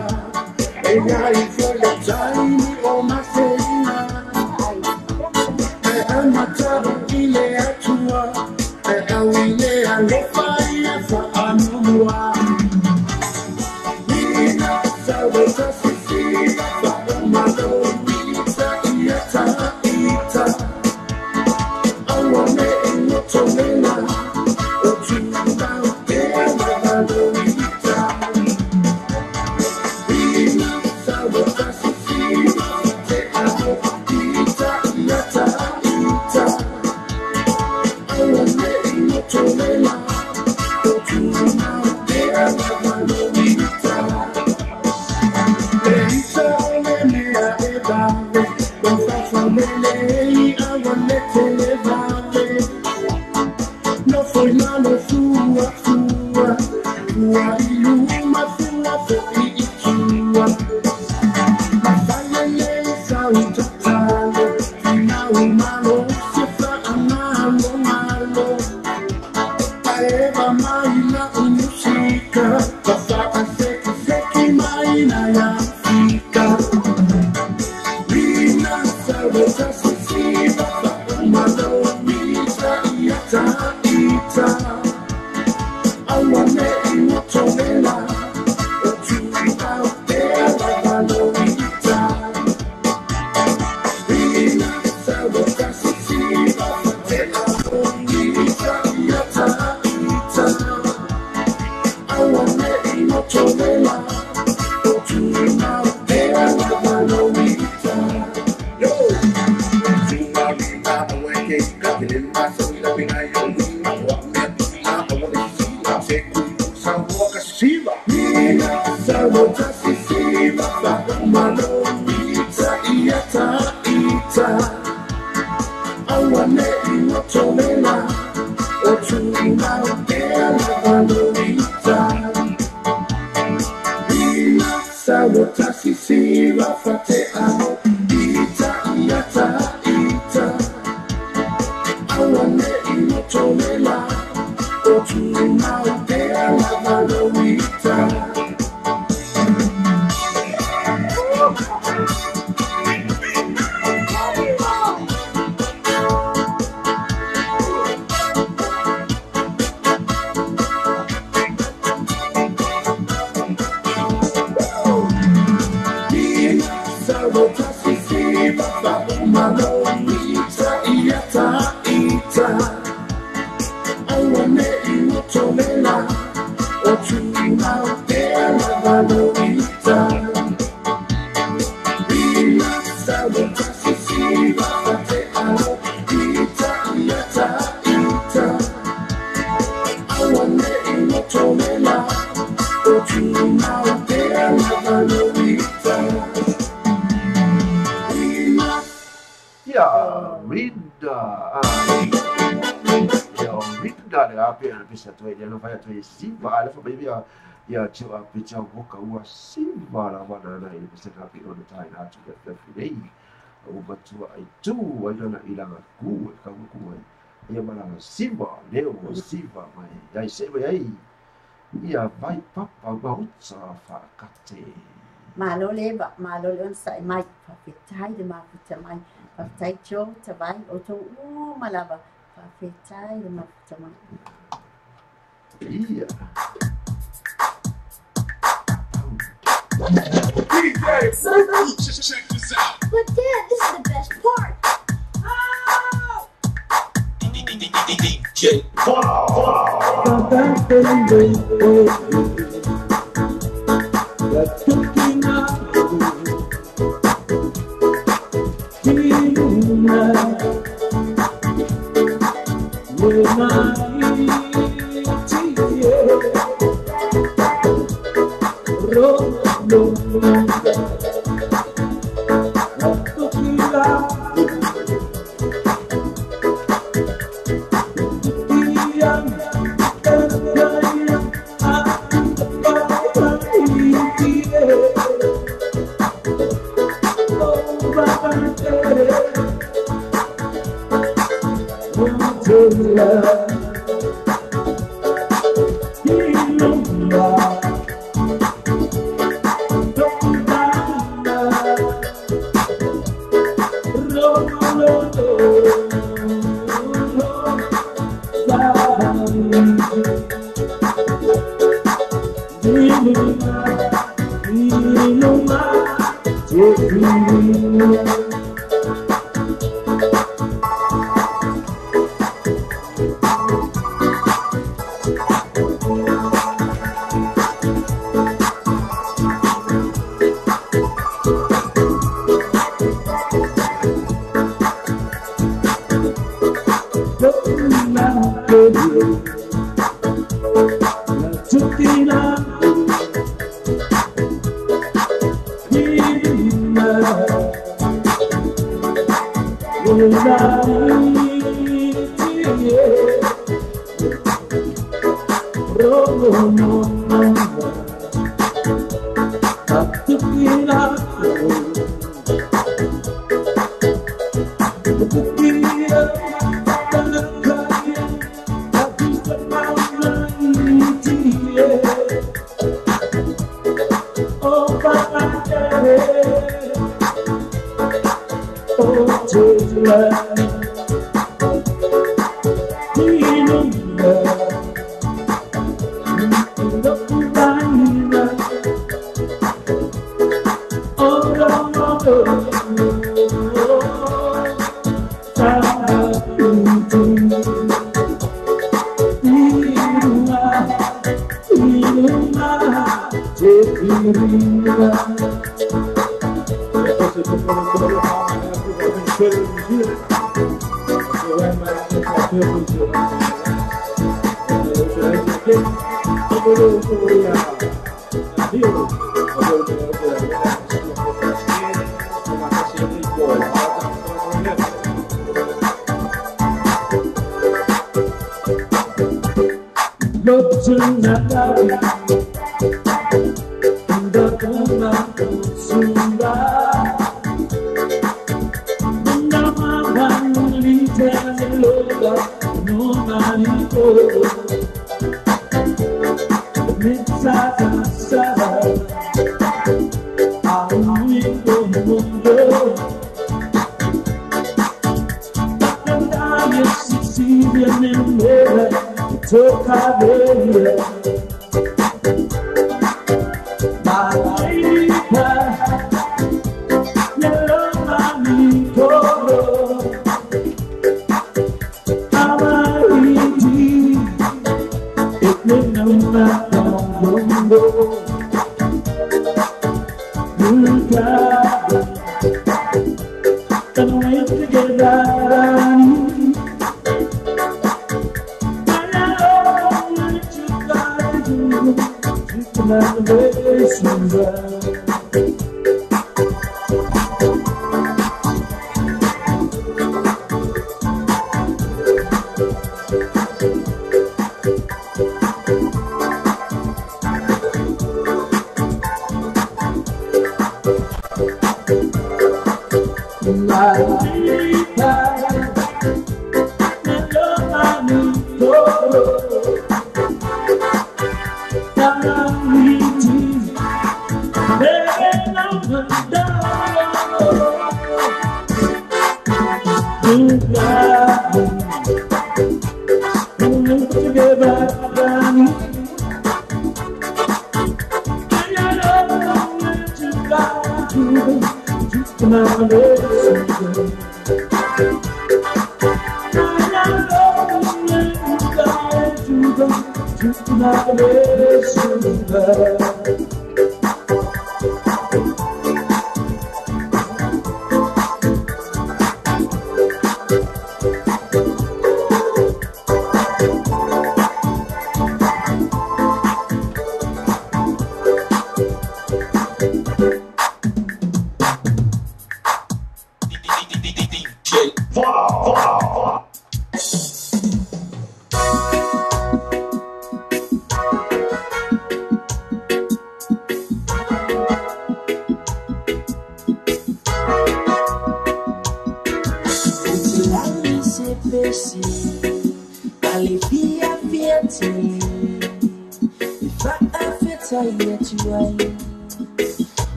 e le tagli o masena e amata ile atua e awile alo faia fa anua Nina sabe sasi fa malo ita ita ita awane no tomena o chuna e malo ita Nina sabe sasi te amo ita ita ita awane no tomena o chuna e malo ita Leisa mea evale, non fa famele, awane televale. No foi malo sua, tua iluma sua foi itua. Ma fai leisa un totale, fina un malo, si fa malo. Paeva mai la musica, fa a secchi mai na ya fica. Rina salve sasi fa malo ita ita ita. Awane inotomela, o chuna pela valorita. Rina salve sasi fa te amo ita ita ita. Awane inotomela, o chuna pela valorita. Yo, chuna rina awake, kapilin masawila pinayo rina wame. Awane siva seku sawoka siva. Rina sawoka siva fa malo ita ita ita. Awane inotomela, o chuna pela valorita. Rina sawoka siva fate amo ita ita ita. Awane inotomela, o chuna pela valorita. Nina sawoka siva fa malo ita ita ita. Awane inotomela, o chuna pela valorita. Nina sawoka siva fate amo ita ita ita. Awane inotomela, o chuna pela valorita. Nina ia rinda rinda le ape na pesa tu ele não vai tu siva ale fa baby ia tio a picha boca ua siva la wana na ele pesa na pi ona tai na tu da filei o batua ai tu ai na ilanga ku ka ku ia mala siva leo siva mai ai se ai ia vai papa bautsa fa kate Malo leba, malo leon sa mai papitai de maputa mai, papitai cho tawai o to malaba, whawhetai le mafutamai. Ia. Check this out. But Dad, this is the best part. DJ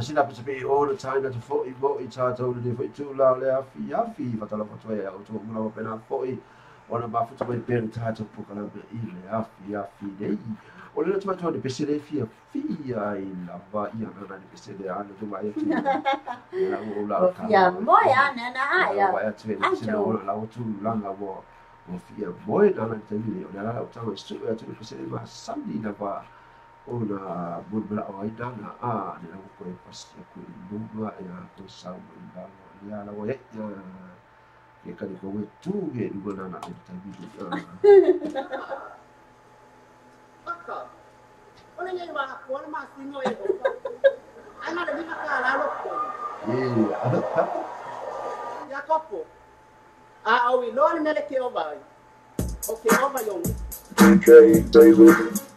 Sina pe sepe o le taina te fo I vo I tātou le fo I tū lao le afi whatala whatoe au tō mula pena fo I ona mafuta mai pēr tātou pokala I le afi nei. O le tuma tō ne pese le fia I lava I ana ne pese le ana tu mai atu. O la Fia moi ana na aia. O ia te sina o la o tū langa wo fia moi ana te mili o le ala o tanga stu o te pese le ma sandi na wa ona bulbula o aidana ne la ko e pasi ko lunga e a to sa o la o e e ka ko we tu ge ngona na e ta bi Aka. Ole ngai wa ko ma singo e ko. Ai ma de ka la lo ko. Ada Ya kopo. A o I lo ne le ke o vai. O ke o vai on. DJ David.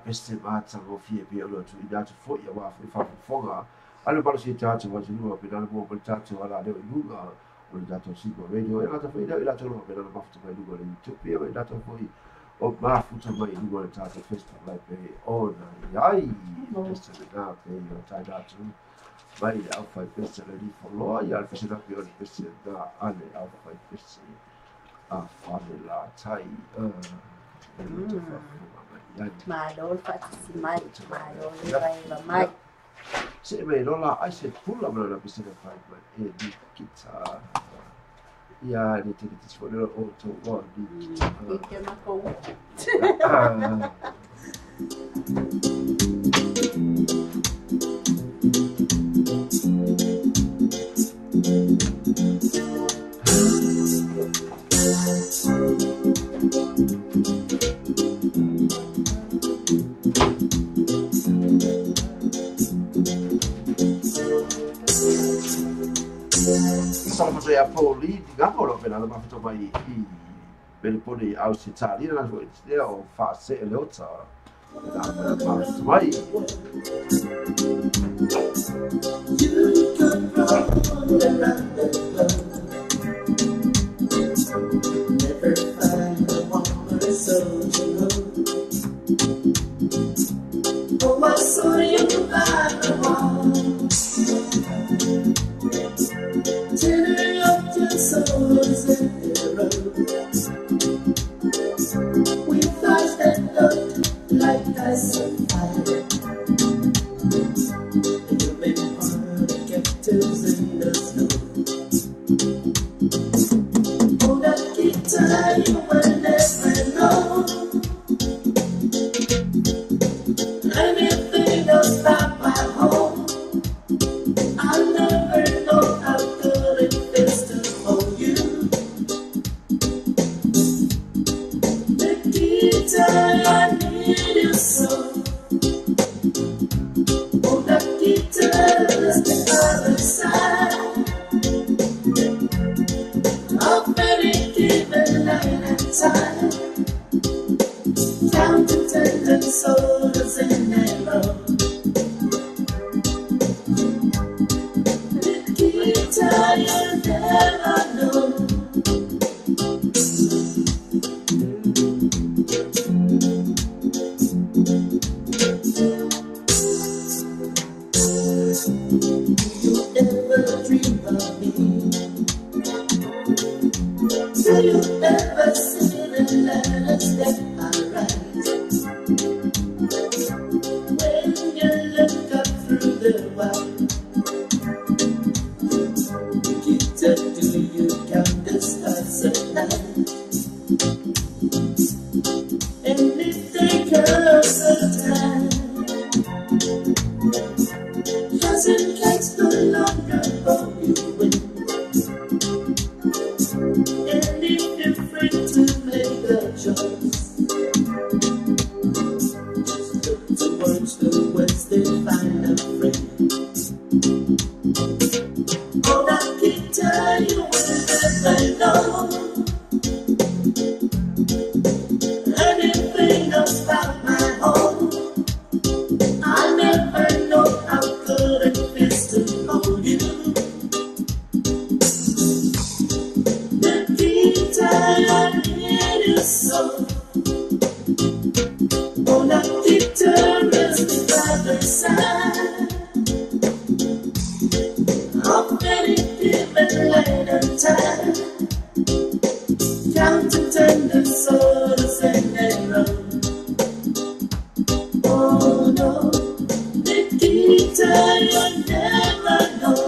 Peste mata go fie pe lo tu ida tu fo ya wa fa fonga ale palo si tatu wa tu pe na mo pe tatu ala de luga o da to si go radio e ta fe ida to lo pe na ma fu mai luga le tu pe e da to foi o ma fu to mai luga le tatu festival lai pe o na ai peste na pe yo ta da tu mai al fa peste le di fo lo ya al fe da pe o peste da ale al fa peste a fa de la tai Malo fatisi mai, malo vai mai. Se me rola ai se pulla me la pista da fai e di chissà. Ya ni te ti suona o to wa di. Che ma con. Stavo facendo a Poli di Gavolo per la fatto mai per poi Australia la sua o fa se le otza mai other side of any given later time. Counting tender souls and they run. Oh no, Nikita, you'll never know.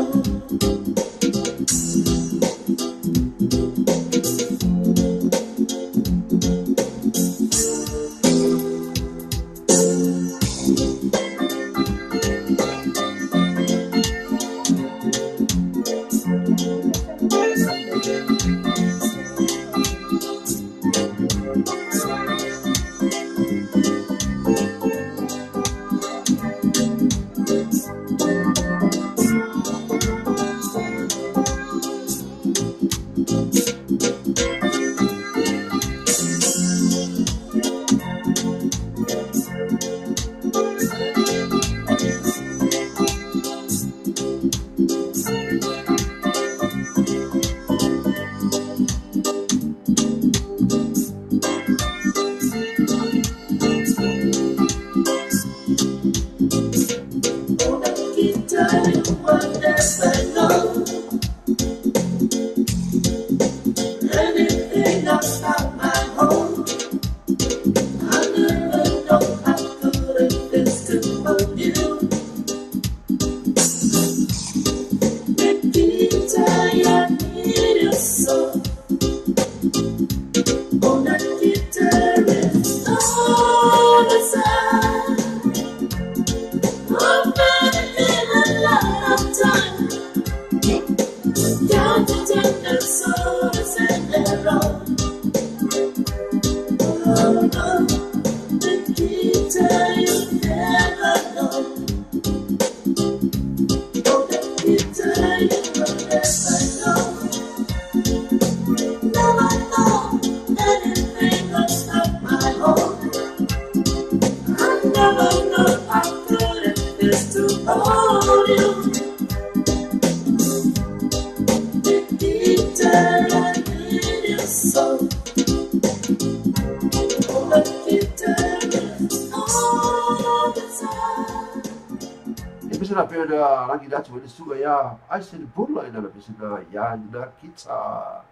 I said bulla ina la pisina ya na kita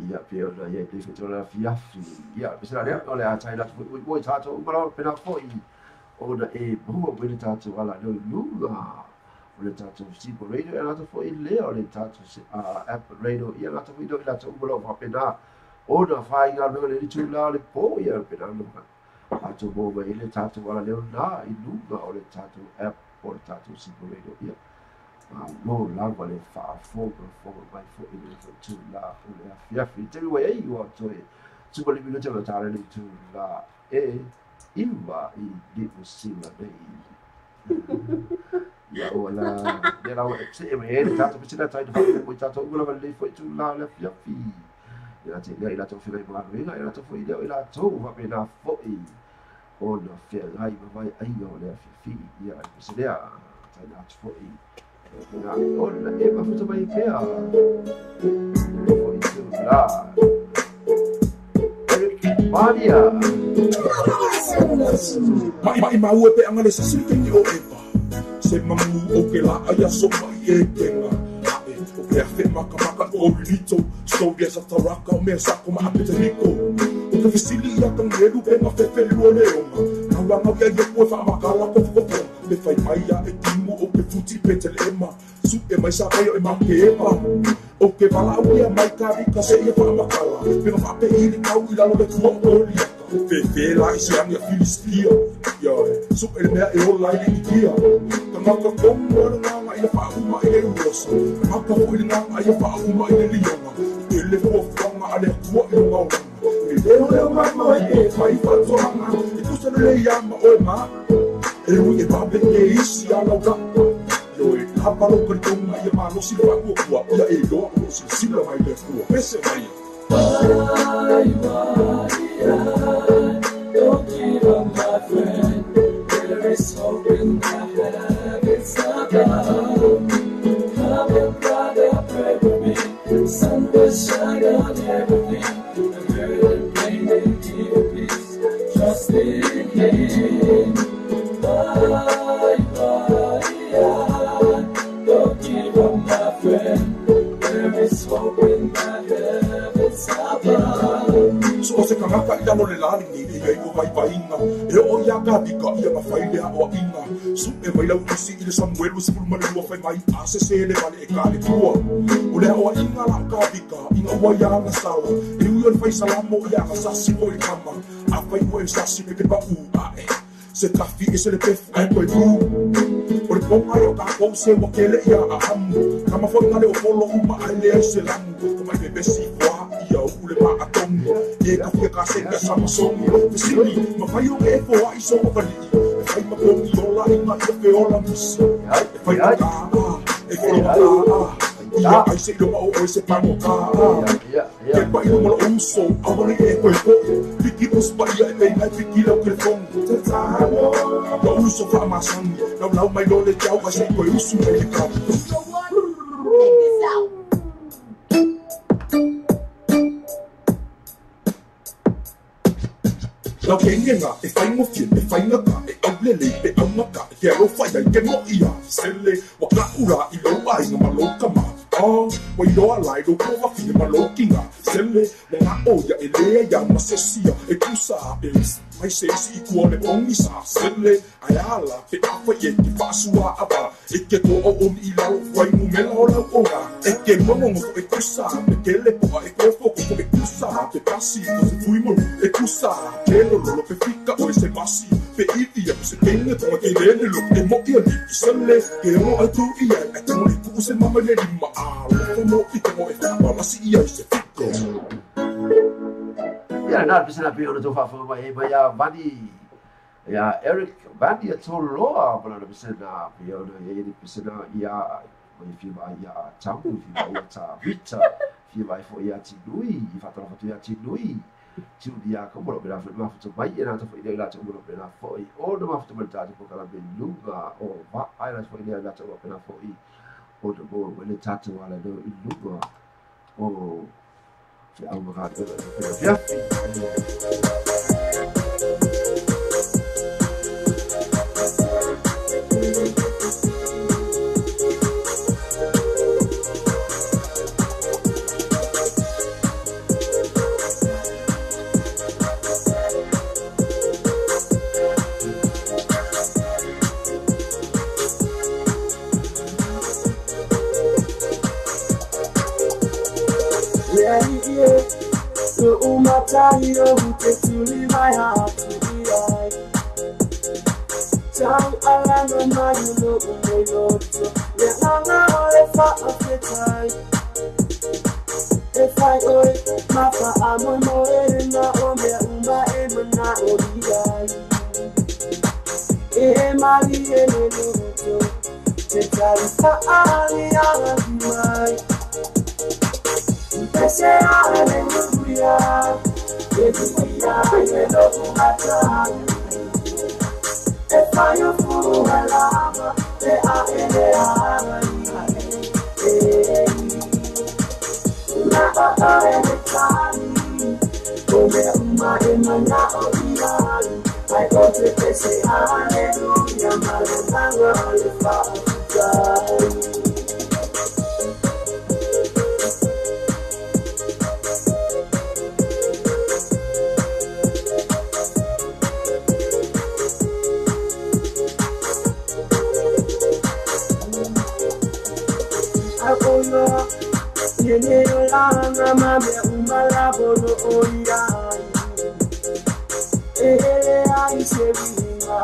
ia pe ona ia te fitola fiafi ia pisina le ole a taila mo tato ngalo pena foi ona e bua pena tato ala no luga ole tato sipo radio ala to foi le ole tato app radio ia la to video ila to ngalo pa pena ona fai ngalo le tula le po ia pena no ato mo ba ile tato ala le na i luga ole tato app or tato sipo radio ia no lava le fa fogo vai fo ile tu la ole afia te we ai o to e tu le mino te tare le tu la e iva I di usila dei ya ola de la se e me tanto precisa tai fa poi tanto uno le fo tu la le afia ya te le la to fi le ma venga la to fo ile la to va bene fo I ona fe ai vai ai ole afia ya se le a tai la fo Ona e mafuta mai kea Maria Mai mau pe anga le sasiri ke o eva Se mamu o ke la aya so mai e kenga O ke afe maka o lito So bia sa taraka o mea sako ma apete niko O ke fisili ia kang ledu pe ma fefe lua leonga Kaulanga ia ia kue wha makala kofu Me fai mai a e timu o ke futi pete le ema Su e mai sa kai o e ma ke ema O ke wala au ia mai ka rika se ia wha makala Pena wha pe ili kau I lalo le tua o liaka Fe la I se angia Filistia Su e le mea e o lai le ikia Ka ngaka kongo le nganga I le wha uma I le uosa Ngaka fo I le nganga I le wha uma I le lionga E le fua whanga a le tua I le ngaunga E leo leo mai mai e mai whatoanga E kusa le iama o e maa E ui e babe e isi ala ugapa Yo e kapalo karitonga I e mano si wako kua Ia e loa o si sila mai le kua Pese mai Don't give up my friend There is hope in the heavens above Come and brother pray with me Sun will shine on everything The hurt and pain will give you peace Trust in Him alo le lali ni e o vai vainga e o ia ka dika ia ma fai le o inga su e mai lau isi ile Samuel se pulu mali wa fai mai ase se le vale e ka le tua o le o inga la ka dika inga wa ia na sawa e u fai salamo ia ka sasi o i kama a fai o e sasi pe ke ba u a e se kafi e se le pefu ai koe tu o le ponga e o ka kou se wa kele ia a amu kama fo ngale o polo uma ai le ai se lamu kuma i besi wa ia o ule ma atomu e ka fia ka se ka sama songi me sili ma fai o e fo a iso o vali e fai ma kongi o la inga i fe o la misi e fai ma ka e fo ma ka ia ai se ilo ma o se pango ka e pa ilo ma la uso a wale e koe ko piki uspa ia e pei ngai piki lau kele fongu te tāno la uso fa masangi lau mai lo le jau a se koe usu mai le kapu Check this out. Lau ke ngenga e whai ngofie e whai ngaka e au lele e au ngaka e te alo whai ai ke mo ia sele wa ka ura i lo ai nga malo kama wa i loa lai do kova fine malo kinga sele wa nga oia e lea ia ma se sia e kusa e mai se si i kua le pongi sa sele ai ala pe awha e ki whaasua apa e ke ko o om i lau wai mu mela o lau onga e ke mongongo ko e kusa pe ke le poa e kofo ko e kusa pe kasi ko se fui monu e kusa ke lolo pe fika o se masi pe iwi e se kenge ko ke lele lo e mo ia ni sele ke mo ai tu ia e te mo i ku se mama le lima a lo mo i te mo e fa masi ia se fiko ia na pisana pe ona to fa fa mai mai ya vani ya Eric vani a to loa para na pisana pe ona ia ni pisana ia mai fi vai ia champu fi vai ia ta vita fi vai fo ia ti lui i fa tra fa tu ia ti lui ti dia ko mo bela fa ma fa mai ia ta fo ia la ta mo bela fo i o no ma fa ta ta ko kala be lunga o va ai la fo ia la ta mo bela fo i o to bo le tatu ala do i lunga o في أول غاد Yo, who takes to leave my heart to be right. Tell Alan and my you know who may not so. Yeah, now if I have time. If I go, my father, I'm on my way now. Oh, me, my aim, and not all the right. Eh, my dear, no, take out the alley, I'll be right. They say, hallelujah. If I am full of lava, they are in the I go to say hallelujah, my Yenelanga mame umalabolo oyai ai sevina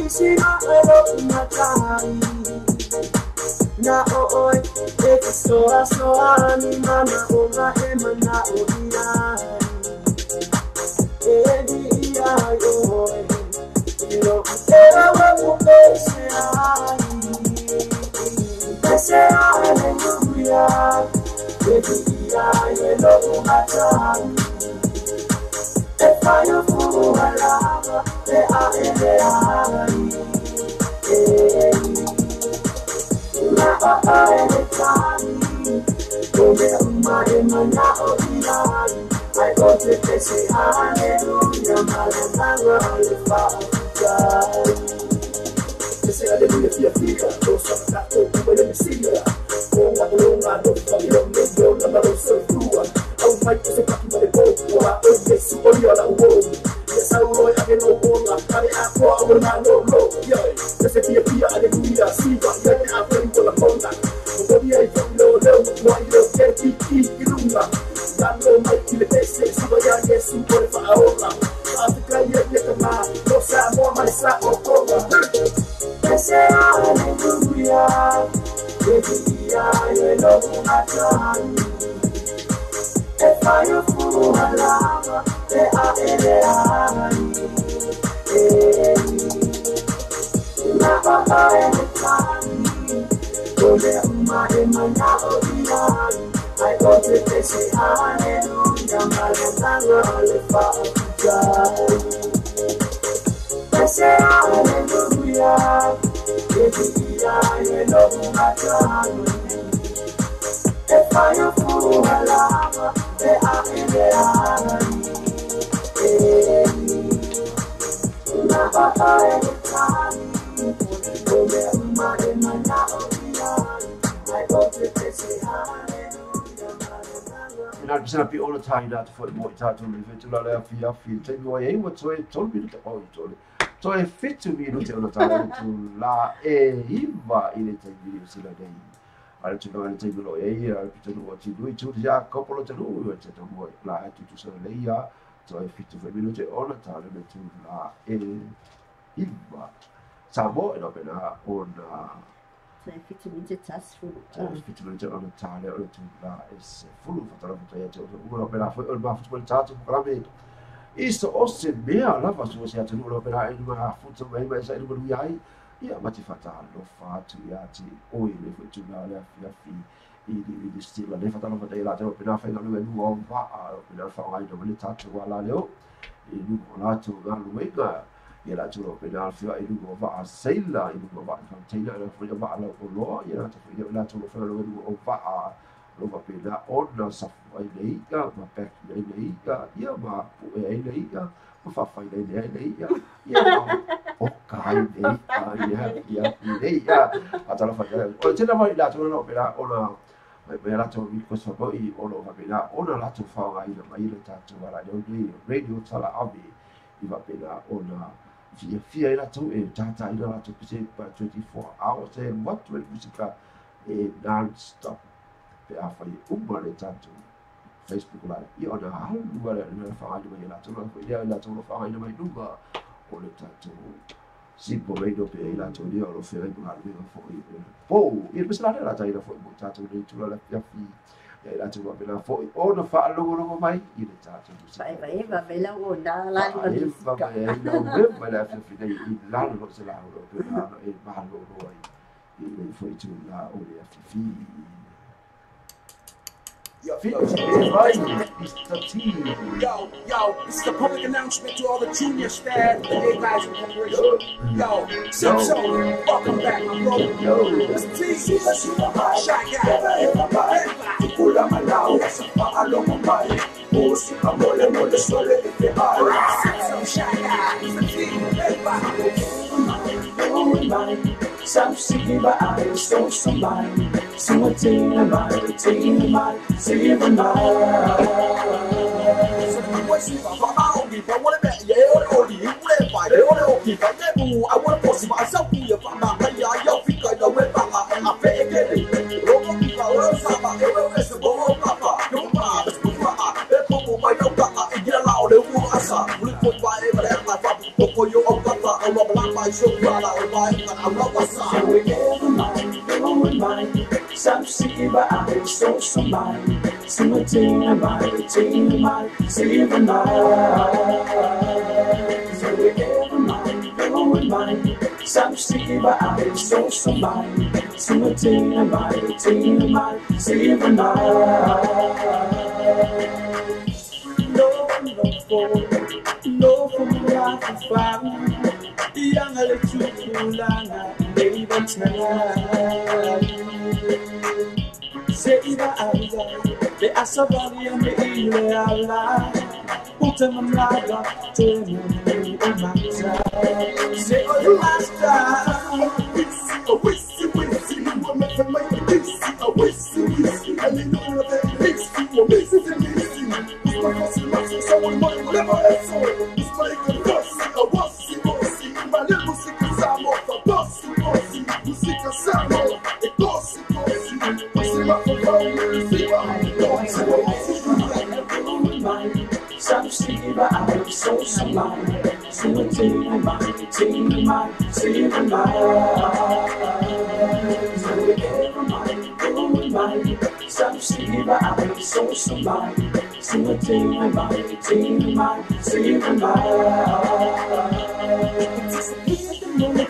isina elo umatai na oi soa ni mama oma emana oyai edi ai oi ilo era wa kupese ai pese ai if I am full of lava, they are in the alley. I go to say hallelujah, say hallelujah to your feet, those of that, let me see you. Lunga, don't fuck, you don't make no number of so through. au mai ko se paki mai ko wa o Yesu o yo la wo ya saulo ya ke no bonga ale a ko o na no no yo se pia aleluya siva ya ke a ko la bonga ko dia I lo wa yo ke ki ilunga dando mai ki le pese siva ya Yesu por fa ahora Africa ye kama no sa mo mai sa o konga pese aleluya Yedia yelo matani Efayo fuhalama te aeleani Na baba eletani Kole uma emana odiani I go to the say hallelujah Malandanga olefa okujai Pese hallelujah Yedia yelo matani Efayo fuhalama te aeleani Na baba eletani Kole uma emana odiani I go to the say hallelujah Ina bisa pi ona taina te foi mo tatu ni fitu la le afia fi te mo e wa toe tolu mi te o tole toe fitu mi no te ona taina tu la e iva ile te mi sila dei ala tu no te lo e ala tu no ti lui tu ya kopolo te lu te to mo la tu tu sala le ya toe fitu fe mi no te ona taina tu la e iva sa mo no pena ona Sai fitu mi te tasfu. Fitu mi te ona taina ona tu la es fulu fatala fataya te ona pena foi o ba futebol tatu para me Isso osse mea lava sua se atu no pera e ma futu mai sai no lu ai ia mati fatalo fatu ia ti oi le foi tu na le fi i stila le fatalo fa dei la te pena fa no lu o va pena fa ai do le tatu wala leo i lu la tu ga lu mega ia la tu pena fi ai lu va a seila i lu va fa teila le foi va la o lo ia ta fi la tu fa lu o va lo va pena ona sa ai nei ka ma pe nei ka ia ma pu ai nei ka ma fa fa nei ia o kai nei ka ia nei ia ata la fa o te na mai la tu no pena ona me la tu mi ko sa po I ono va pena ona la tu fa ai na mai le ta tu ala nei radio sala abi I va pena ona fia la tu e tata ina la tu se pa 24 hours e what with musica e non stop pe a fai le tatu Facebook live I ona halu wala na fa ai mai la tu na ia la tu fa ai mai lunga o le tatu simple radio pe la tu dia lo fe ai ma le fo I po I pe sala la tai la fo mo tatu le tu la ya fi ia la tu va pe la fo ona fa lo mai I le tatu Vai va bella onda la li va bene no va la fi dei la lo se la lo pe la e ma lo ai I foi tu la o le fi Yo, it's the team. Yo, this is a public announcement to all the junior staff, the Hey Guys Corporation. Yo, so, welcome back, my bro. It's the team. Shy Guy. Kula malau, paalo mo mai. Pusi ka mole mole sole ite ala. So, Shy Guy. It's the team. Some city by I so somebody. So a team of my see you my. Some city by I so somebody. So a team of my see you my. So we ever mind, going mine. Some city by I so somebody. So a team of my see you my. No for life of fun. Young electric baby tonight. Say that the asabari and the ila put them on lava, tell me say oh last time. Whiskey, and you know that whiskey,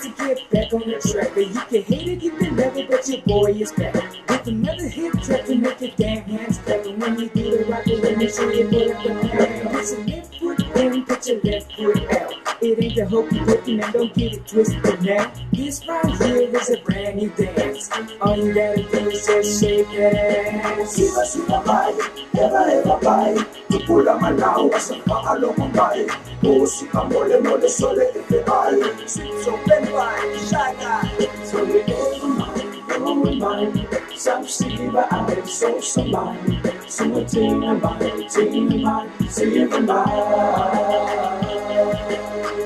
To get back on the track, but you can hate it, you can love it, but your boy is back with another hip track to make your damn hands clap. And when you do the rock, let me show you put up the plan. Put your left foot in, put your left foot out. It ain't the hokey pokey, man, don't get it twisted now. This right here is a brand new dance. All you gotta do is just shake that ass. Siva siva bai, eva bai. Tupula manau asa paalo mambai. Música mole mole sole efe ai. So Ben Bai, Shy Guy. So we go mine. Some siva I so mine. Some ting mine, siva mine.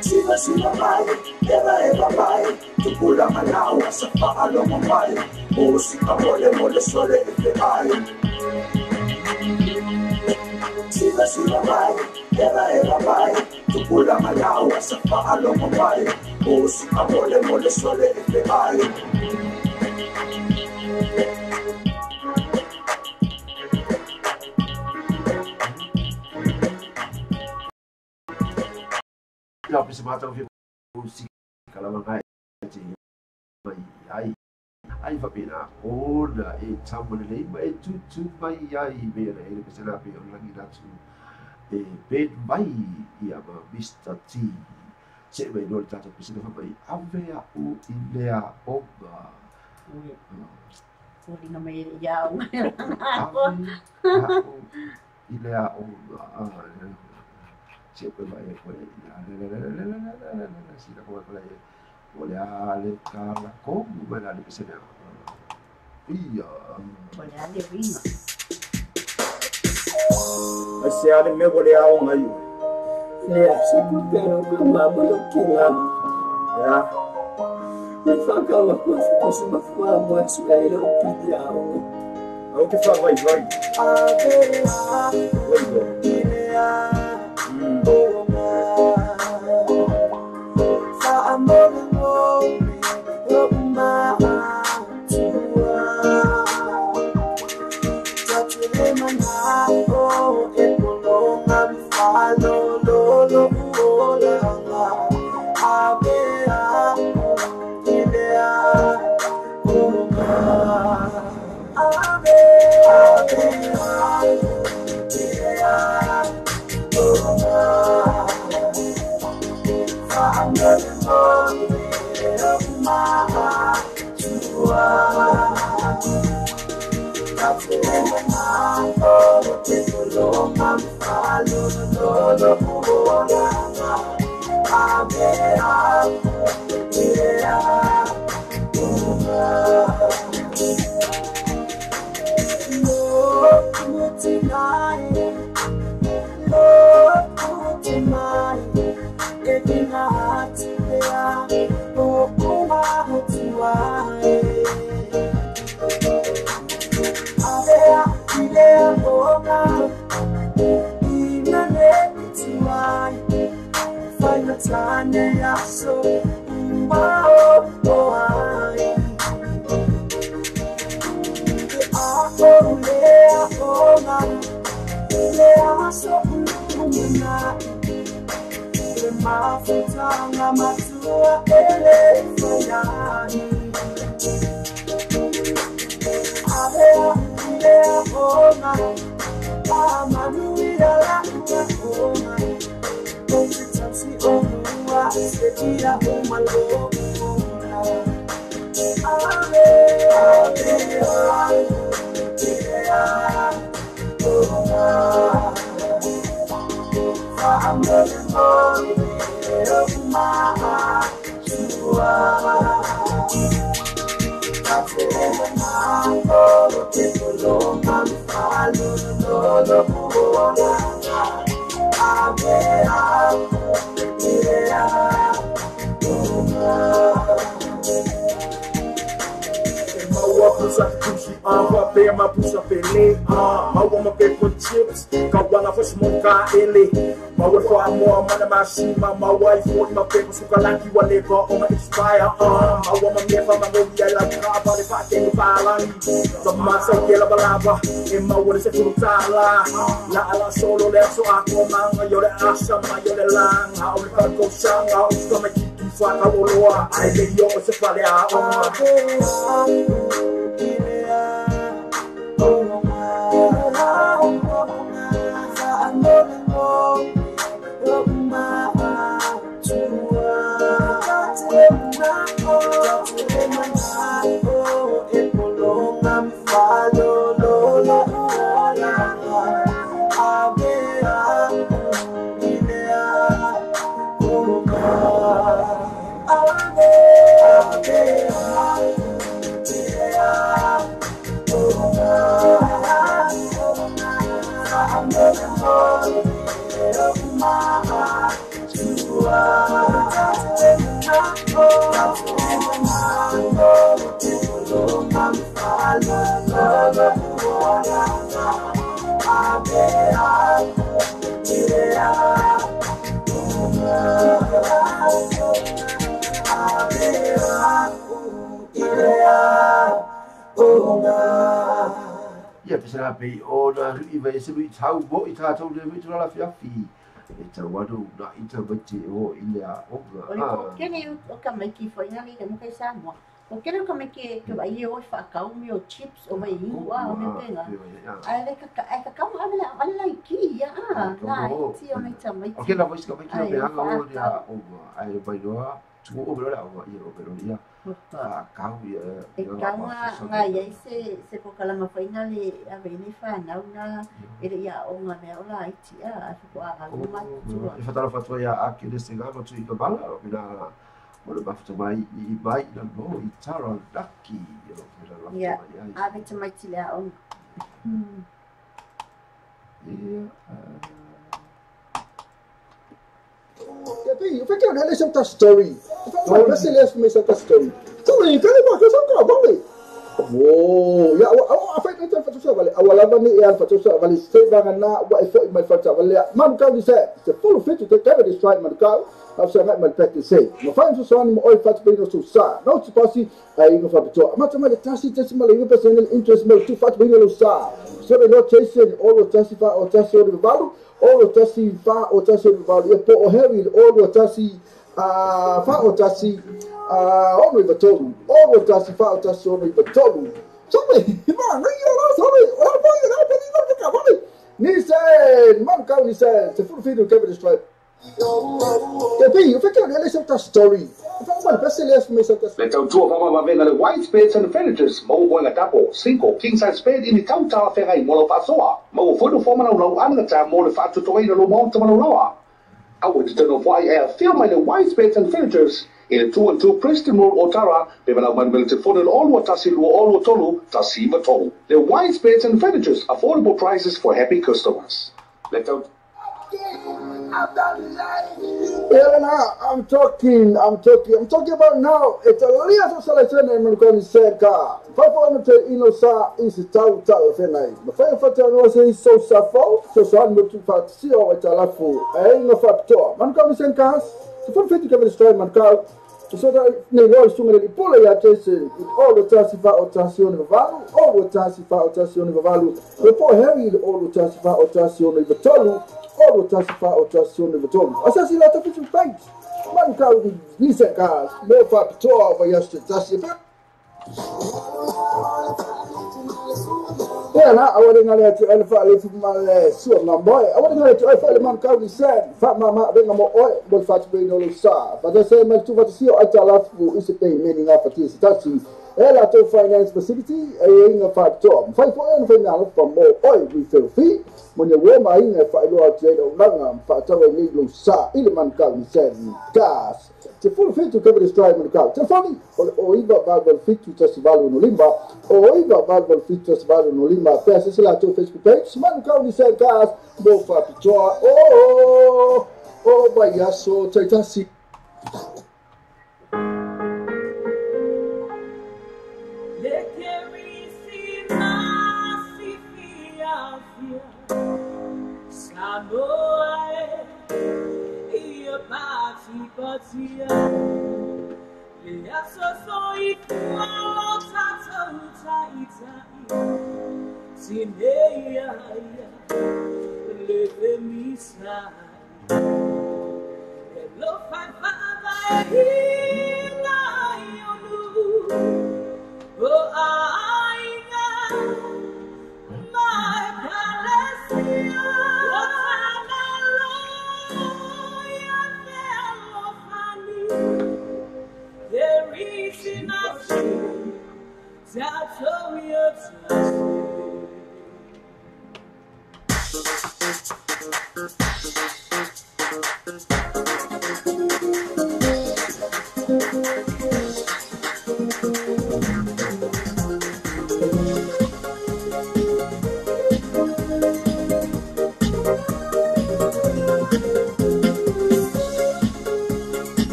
Siva siva bai, eva bai. Tupula manau asa paalo mambai. Música mole mole sole efe ai. Siva siva bai, eva bai. Tupula manau asa paalo mambai. Música mole mole sole efe ai. Ya bisa mata ouvir música ela vai ai vai pena ona e tamone lei mai tu mai ai vera ele que será pe lagi datu e bed mai ia ma Mr. T se vai no tata que se vai avea o ilea oba Uli no me ya ilea oba siempre vai por aí se la come quella voleale cala come bella che se ne via voleale vino Esse ali me voleal aí. Se puderam mamar, eu quero. Me falar uma coisa, você vai falar uma coisa, aí eu pedi algo. O que fala, vai. Ma pusa pele, ma wama paper chips, kawana for smoka ele, ma wa for more mana mashima, ma wife want my paper suka laki wa leba on my expire, ma wama mefa ma go ya la kaba le pate palani, the masa kela balaba, e ma wa se tala, la ala solo le so akoma, yo le asa ma yo le lang, ha o le ko sanga, o sto ma ki fa ka oloa, ai le yo se fale a Ia pesa pe o na ri vai se mi tau bo I tātou le mi la fiafi. E tau wadu na I tau bate o I le a onga. Kene o ka mai ki foi na le mo kai sa mo. O kene o ka mai ki ke vai o fa ka mi o chips o vai I o me pena. Ai le ka mo ala ki ya. Na ti o mai tau mai. O kena voice ka mai ki o me anga o le a onga. Ai vai doa tu o bro la o I o bro ia. Kau ia. E kau nga ia se ko kala mafaina le a veni fa na una ele ia o nga me ola iti a ko a ma tu. E fatala fatua ia a ke le se gava tu I ka bala o mina o le bafta mai I mai na no I tara laki o la. Ia a vita mai ti le o. Eu fiquei olhando esse outra story. Eu falei, se lê essa outra story. Tu vem, cadê mais essa outra, vale? Oh, ya, a fai kita fatu vale. Awalama ni yang fatu vale. Stay bangan na, wa effort my fatu vale. Man kau ni saya, the full fit to take care of this right man kau. Aku sangat man practice say. Ma fai tu soan mo oi fatu bino susah. Não se pasi ai no fatu. Macam ada tasi malah personal interest mo tu fatu bino susah. So they not chasing all the tasi fa or tasi or value. All o tasi fa o tasi o vale e po o heri all o tasi fa o tasi o no vatolu all o tasi fa o tasi o no vatolu sabe man não ia lá sabe o pai não pode ir para cá vale ni man kau ni se full video Kevin Stripe Tapi, eu fiquei olhando essa story. Eu falei, parece que ele essa story. Então, tu vamos ver na white space and furnitures, mau buang tapo, 5 king size spade ini tau tau ferai mo lo pasoa. Mau foi do forma não anga ta mo le fatu to ina lo mo tama no loa. I would to know why I feel my white space and furnitures in a 2-2 Preston Road Otara, bebala man will te fodel all what tasilu all what tolu, tasiva tolu. The white space and furnitures, affordable prices for happy customers. Let's out. Elena, I'm talking about now. It's a little selection and going to say car. Papa to inosa is a tau fenai. The fire fata no say so safo, so son to fat see or it's a lafu. I ain't no fat to. Man come in cars. So for 50 Kevin Stripe man car. So that ne lo sunga di pula ya tese all the tasifa otazione valu, all the tasifa otazione valu. Before Harry all the tasifa otazione vatolu. All the tasifa otazione vatolu. Asasi la tafichu thanks. Man car with decent cars. No fat to over yesterday tasifa. Yeah, I wouldn't let you elephant from my swim, my boy. I wouldn't let you elephant man carry sand. Fat mamma, bring more oil, but fat brain all sa. But I say, my two for the sea, I tell us who is a thing, meaning of a tea, Ela to finance facility inga fa to fai fo en fai na fa mo oi refill fee mo ne we mai inga fa lo ate do langa fa ta we ni lo sa ile man ka ni sen gas te full fit to cover the stride man ka te fani o iba valve fit to festival no limba o iba valve fit to festival no limba pesa se la to Facebook page man ka ni sen gas mo fa to o ba ya so taitasi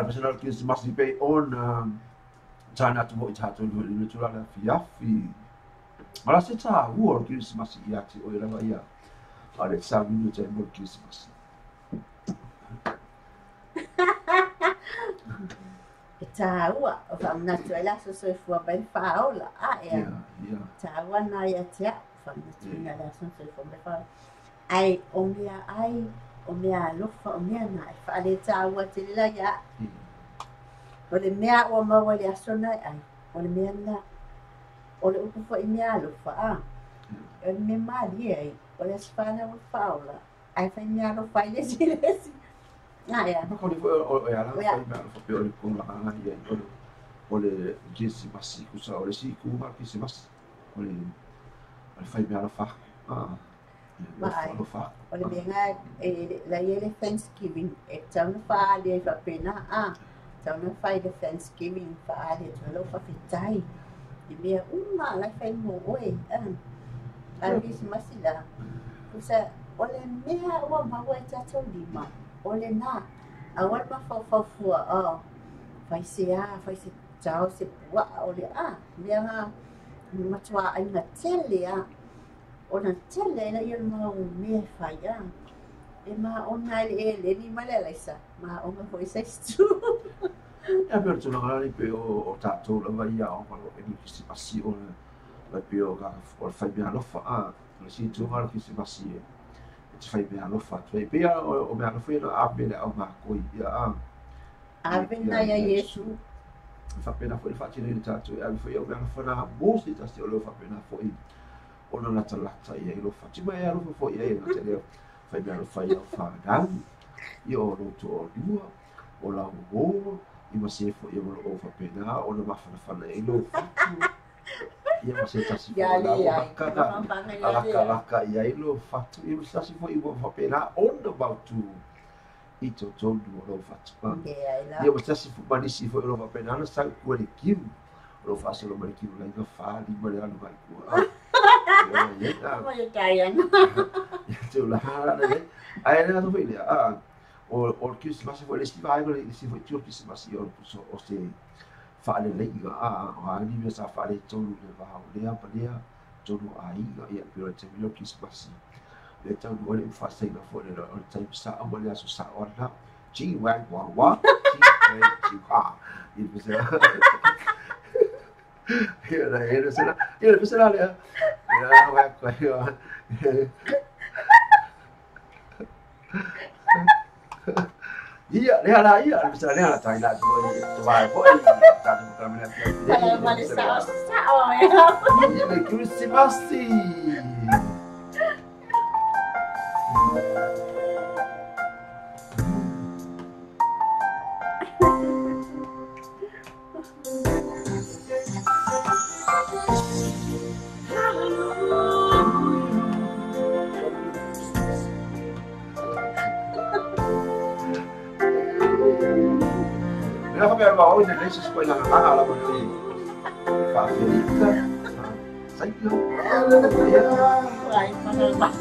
Personal kids must be on China to watch how to do it in the Fiafi. But I said, war Christmas yet or Ravaya. Or it's some new time for Christmas. Tawa from Natural so for Ben Paula. Yeah. Tawa Naya from the lesson from the fall. I only look for me and knife. I did what it like that. But the mare or my way, I saw night. Or the men that or the for me, I look for me Maria, olha as falhas o Paula. Aí foi minha no pai desse esse. Ah, é. Mas quando foi ela foi minha foi com lá e aí olha que se passa com só olha se com uma que se passa olha foi minha fa vai olha bem lá ele Thanksgiving então não faz ele vai pena então não faz de Thanksgiving faz ele não faz fitai e minha uma lá faz oi ali se mas lá você olha minha uma vai já lima olha na awal mafafafua vai ser tchau se pua olha dia nga matua ai na tele ona tele na ia mau me fai e ma ona ele ni malelesa ma ona foi sexto é perto não era nem o tato lá vai ao quando ele se passou vai pio ga fai bem a fa se tu mal que se passou fai bem a fa fai bem o me a foi a bem a ma coi a bem na Yesu fa pena foi facile il tato e foi o me fa na bolsa ta se lo fa pena foi ona la talata e lo fa ti mai lo foi e na tele fai bem fa ia fa dan io lo to dua o la o i ma se foi o lo fa pena ona ma fa e lo fa ia ma se ta si la kada ala ia lo fa i ma se foi o fa pena onda about to ito tolu lo fa ia ma se foi ma si foi lo fa pena na sa ko le kim lo fa se lo ma kim la ga fa di ma le ba ko Como eu caia, não? Tu lá, né? Aí ela não foi o que se passa foi esse vai agora se foi tudo que se passa eu o se fale leiga ali me sa fale todo de va olhar para dia todo aí e pelo tempo que se passa então olha eu faço aí na fora o tempo sa a mulher só olha ji wang wa ji e você ele pensou olha vai correr iya misalnya tai nak tu vai foi tak bukan mana kalau balik sao ya ini Christmas Ela vai levar hoje deixa as coisas na ala para ele facilita sai não vai para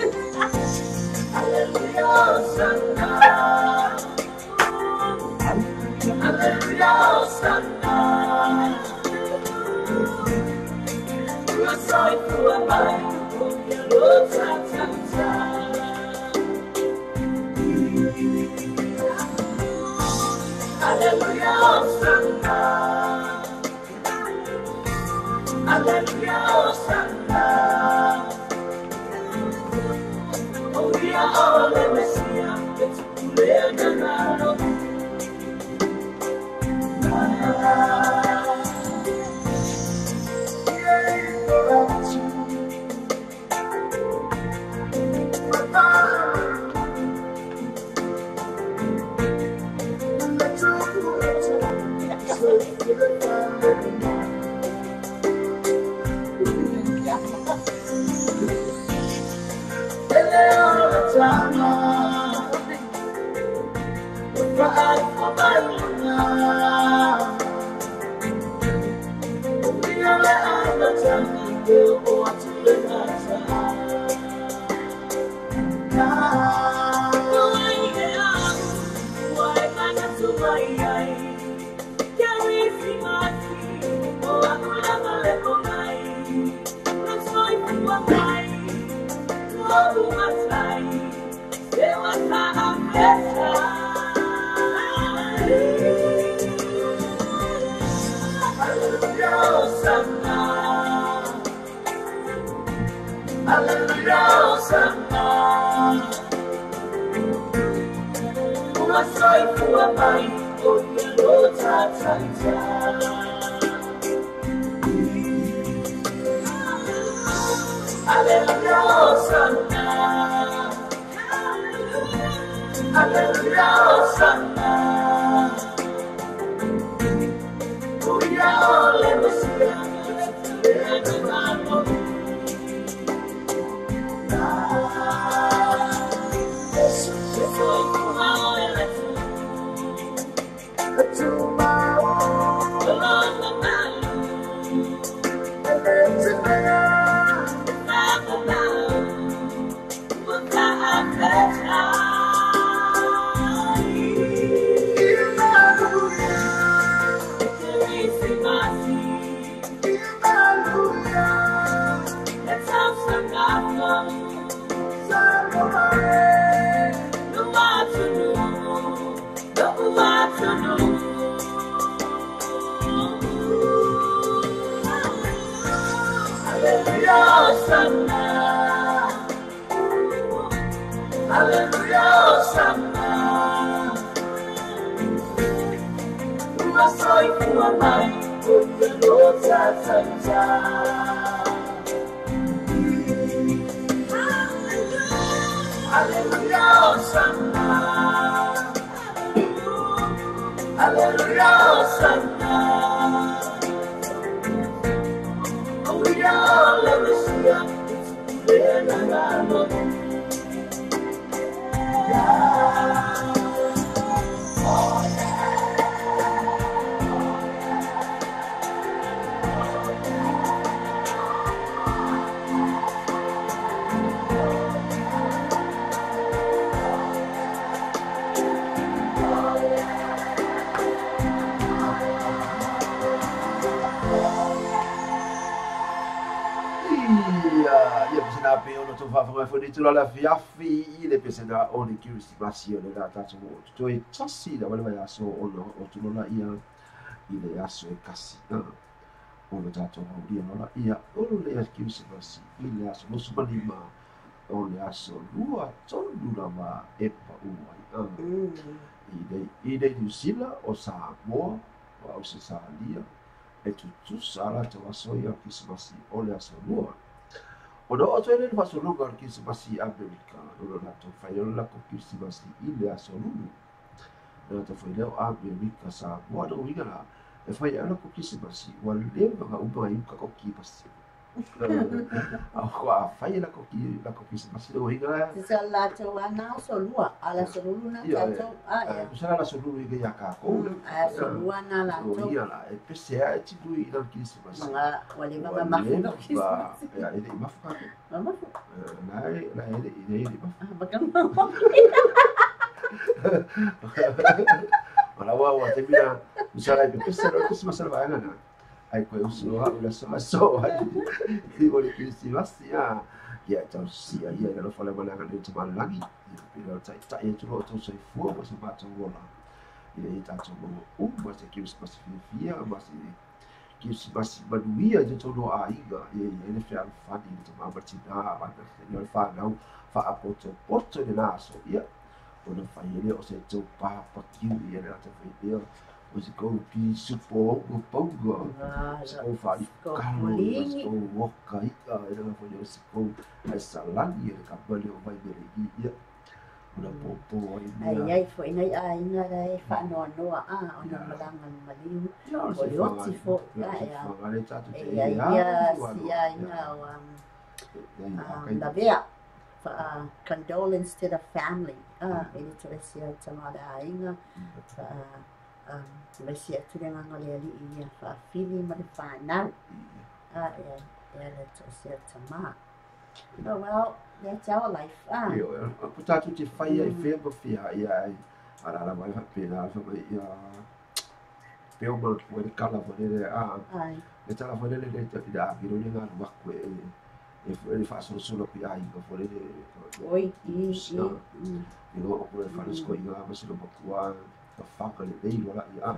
Aleluia Santa Aleluia Santa eu sou tua mãe eu sou Aleluia Santa Aleluia Santa Oh yeah, oh let me see ya it's clear now Hallelujah, Hosanna. Hallelujah, Hosanna. We are all in the Hallelujah, Hosanna. We are sorry for our mind, but the Lord's Hallelujah, Hosanna. Hallelujah, Hosanna. We are all in the Foi tu la fiafi i le pesena o le kiusi masi o le la tatu o tu e tasi da wale vai aso o tu la ia i le aso e kasi o le tatu o dia la ia o le kiusi masi i le aso no sumalima o le aso lua tonu la ma e pa uai i le New o sa mo o se sa lia e tu sala te waso ia kisimasi o le aso lua. O no o tele fa so lugar ki se pasi America o la to fa yo la ko ki se pasi ile a so lulu no to fa yo America sa mo do wiga la e fa yo la ko ki se pasi wa le ga u ba yu ka ko ki pasi a kwa fa yo la ko ki se pasi do wiga se la to wana so lua ala so lulu na to sa la so lulu ge ya ka ko a so lua na la to wiga la e pese a ti du i la ki se pasi ma wale ma ma ki se pasi ya ile mafuka Mama, la ele Ora wa te mira, usara pe pesa ro kisima salva ngana. Ai ko uso ha ula sama so. Ki vole ki si vasia. Ya ta si ya lo fala bana ngana te mal lagi. Pero ta e tu to so fu mo se ba to wola. Ile ta to mo mo se ki spesifia ma se que se basi baduia de todo a iga e ele fez fadi de uma batida a ele fa não fa a porto de naso ia quando fa ele o se tu pa patiu e ele até veio o se com pi supo o pongo o fa di caloli o woka ia ele não foi o se com essa lani ele acabou o vai dele ia una popo ai foi nei ai na dai fa no ona malangan maliu o loti fo ia la vea condolence to the family ele tresia tamada inga mesia tulenga ngale ia fa fili ma fa na ele tresia tama oh well that's our life portanto te fai e ferro fia ia ara vai pena fa ia peo mal puede cala volere e tala volere le te da che non era ma e fa solo qui ai go volere oi no puede fare scoiga ma se lo può fa che le dei wala ia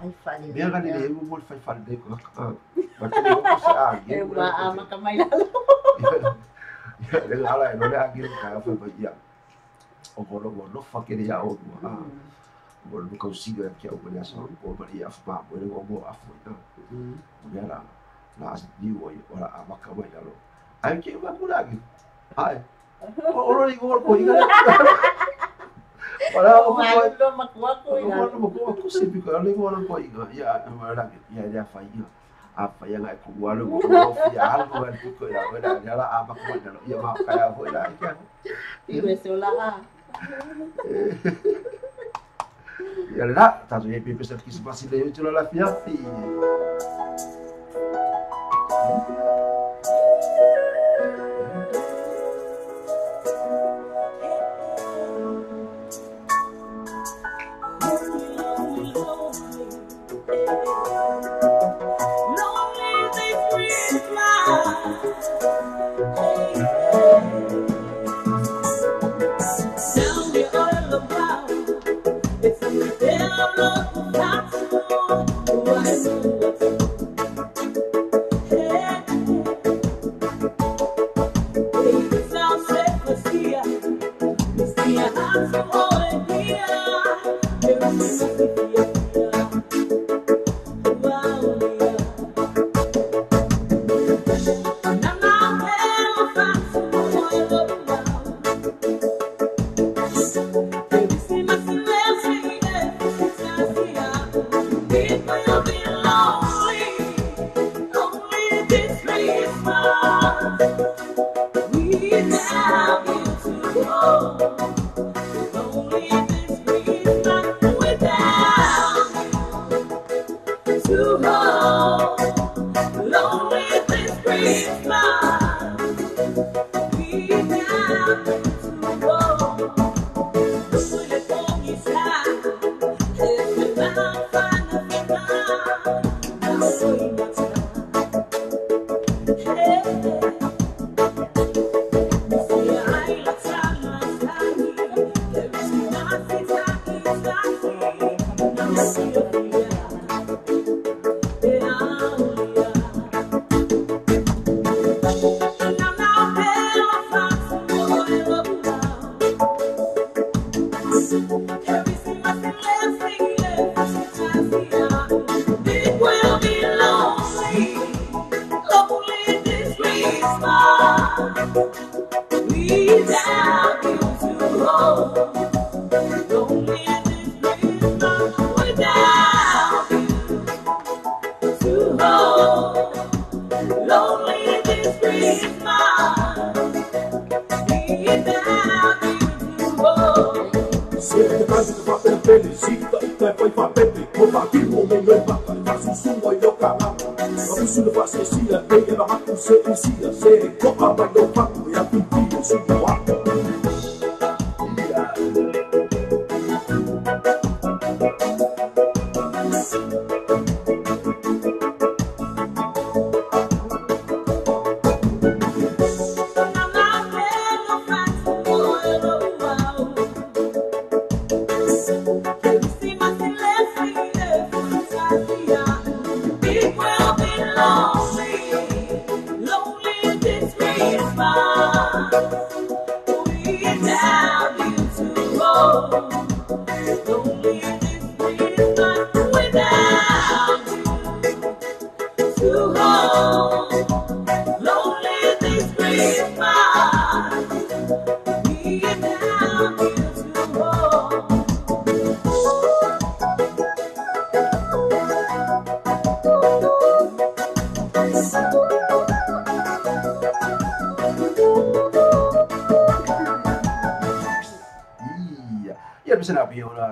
bia ga le mo fa dei ko ma che non sa ma kamai la le ala no le agi ka fa ia o no fa che ya o o no consigo que o podia só o podia fa o mo afu era la as diu ora a vaca vai alo Ai ke ma kula ki. Ai. Ora ni ko ko inga. Para o lo makuaku ina. Ora makuaku si piko ale ko ora ko inga. Ya mara ya fa inga. Apa yang aku buat lu ya algo kan piko ya ya la apa ko ina. Ya ma kaya ko ina kan. Ibe sola. E allora, tanto che per questo che si passi le io la fiaffi.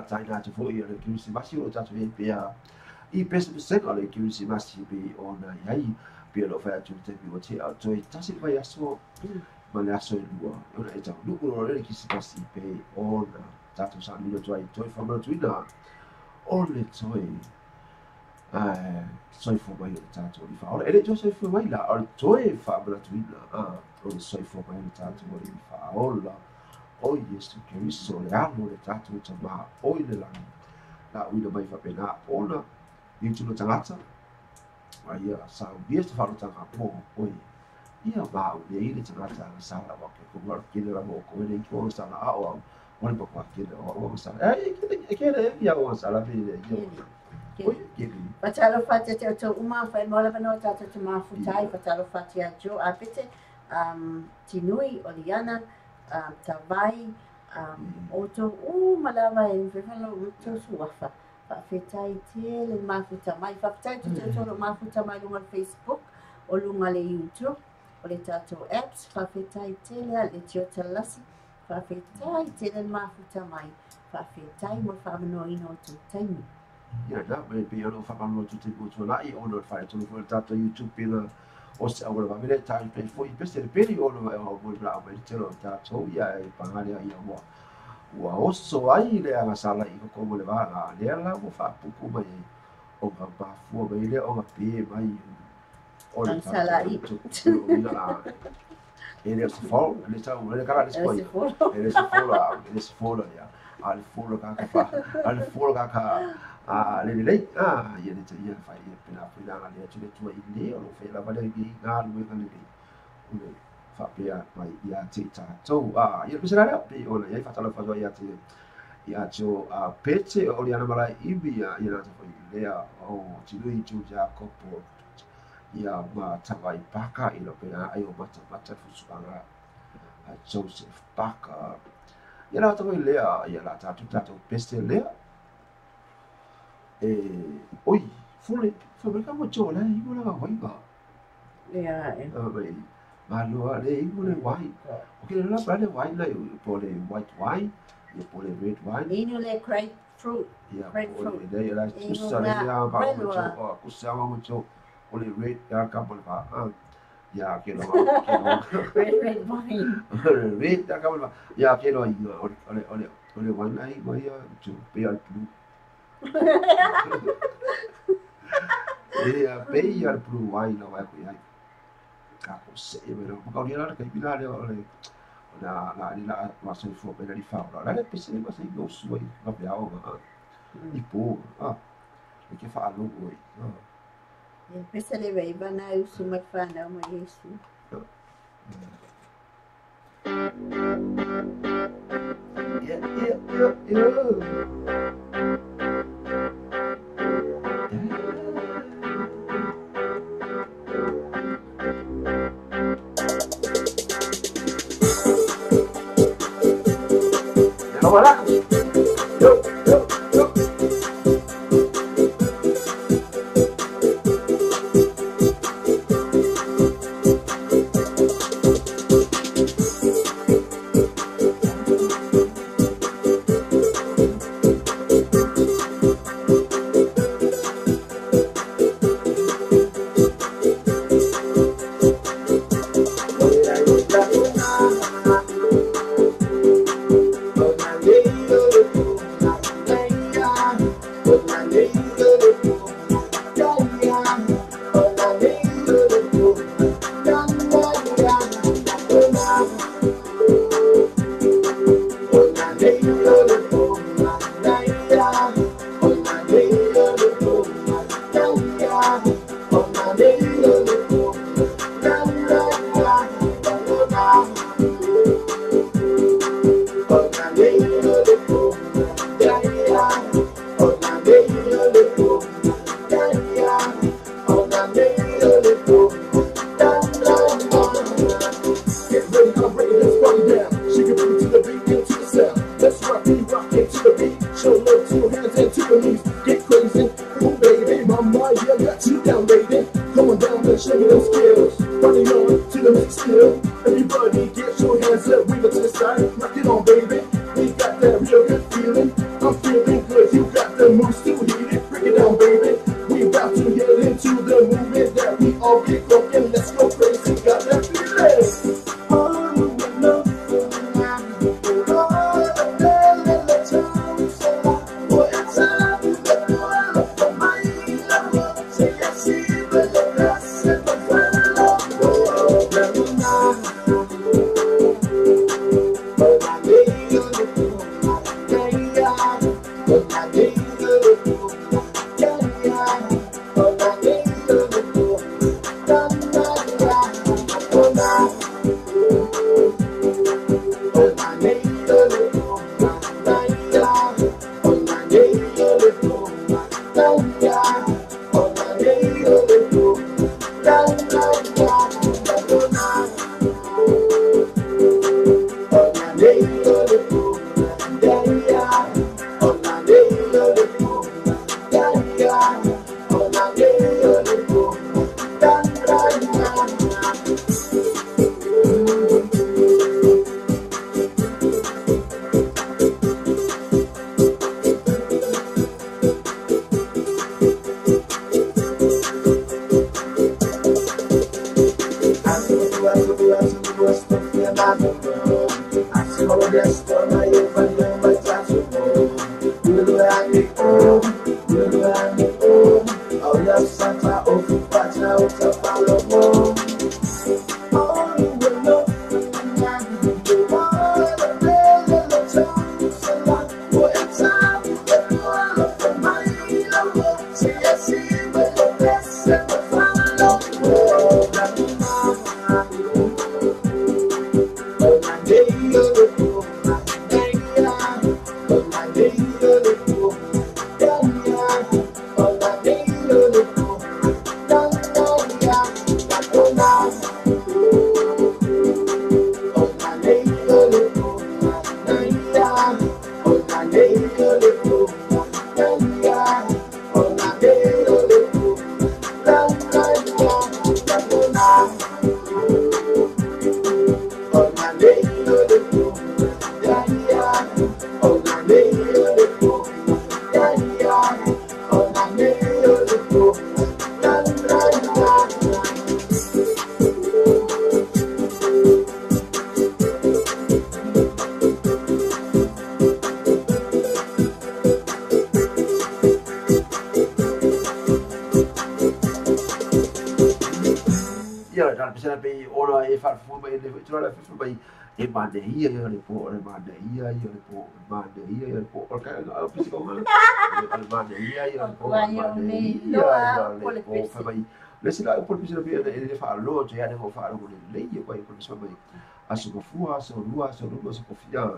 Taina te foi ole kiusi masi o tatu e pea I pesa pesega ole kiusi masi be ona iai pe lo fa tu te bi o te a toi tasi vai aso ma le aso lua ona e tau luku ole kisi masi pe ona tatu sa mino toi fa ma tuina ole toi soi fo mai o tatu o fa ole ele toi soi fo mai la ole toi fa ma tuina ole soi fo mai o tatu o fa ola oi Yesu Keriso le amo le tatu tama oi le lani la uina mai whapena ona i tunu tangata ai a sa bia te wharu tanga po oi ia mau le i le tangata na sala wake kumar kile la mo ko le ko sala a o wani pa kwa kile o sala kile ia o sala pe le oi kile Patalo fate te o uma fa mola bano tatu te mafutai patalo fate a jo a pete Tinui, Oliana, Tawai, Oto, Malawa, and Vivalo, Suafa. Whawhetai te le mafuta mai. Whawhetai te tōro mafuta mai lunga Facebook o lunga le YouTube o le tātou apps. Whawhetai te lea le tio talasi. Whawhetai te le mafuta mai. Whawhetai mo whamano ino tō taimi. Ia na, mai pe ono whamano tō te kōtua lai ono whae tōno kua le tātou YouTube pila o se awara wamere tāi pei fo i peste le peri ono mai o mui bra o mai tero tātou ia e pangarea ia moa. Ua oso ai le anga sala i ko mo le wanga le la mo fa puku mai o ka pafua mai le o ka pe mai o le sala i ele se fo le sa le kara le spoi ele se fo ya al fo ka fa al fo ka le ia le ia fa ia pena le tu i le o fe la vale ki ga lu ka le Fapia mai ia te tātou. Ia pese rara pe ona ia whatala whatua ia te ia tio pete o li ana marai iwi ia nā te whai lea o Tinui tu Jacopo ia ma tawai paka i lo pe ai o mata fusuanga Joseph Paka. Ia nā te whai lea ia la tātou peste lea. Oi, fule, whamerika mo tō lea i mona wainga. Ia, Malua le ingo le wine. Ok, le la brand wine la po le white wine, e po le red wine. Inu le grapefruit. Ia, po le le la kusa le ia ba mo kusa mo cho. O le red ya ka po ba. Ya ke lo. Red wine. Red ya ka po ba. Ya ke lo o le wine ai mo ia to pe al blue. Ia pe al blue wine no vai ku ia. Kako se e vero ko ni la ka pila le ole la ni la ma so fo pe li fa la le pese ni ma se go su ai va bia o i po e ke fa lo oi e pese le vai ba na usu ma fa na mo yesu Voilà. Yo. le sila upol pisina pia ele fa lo je ane mo fa lo le ye kwa upol pisina mai asu ko fua so lua so fia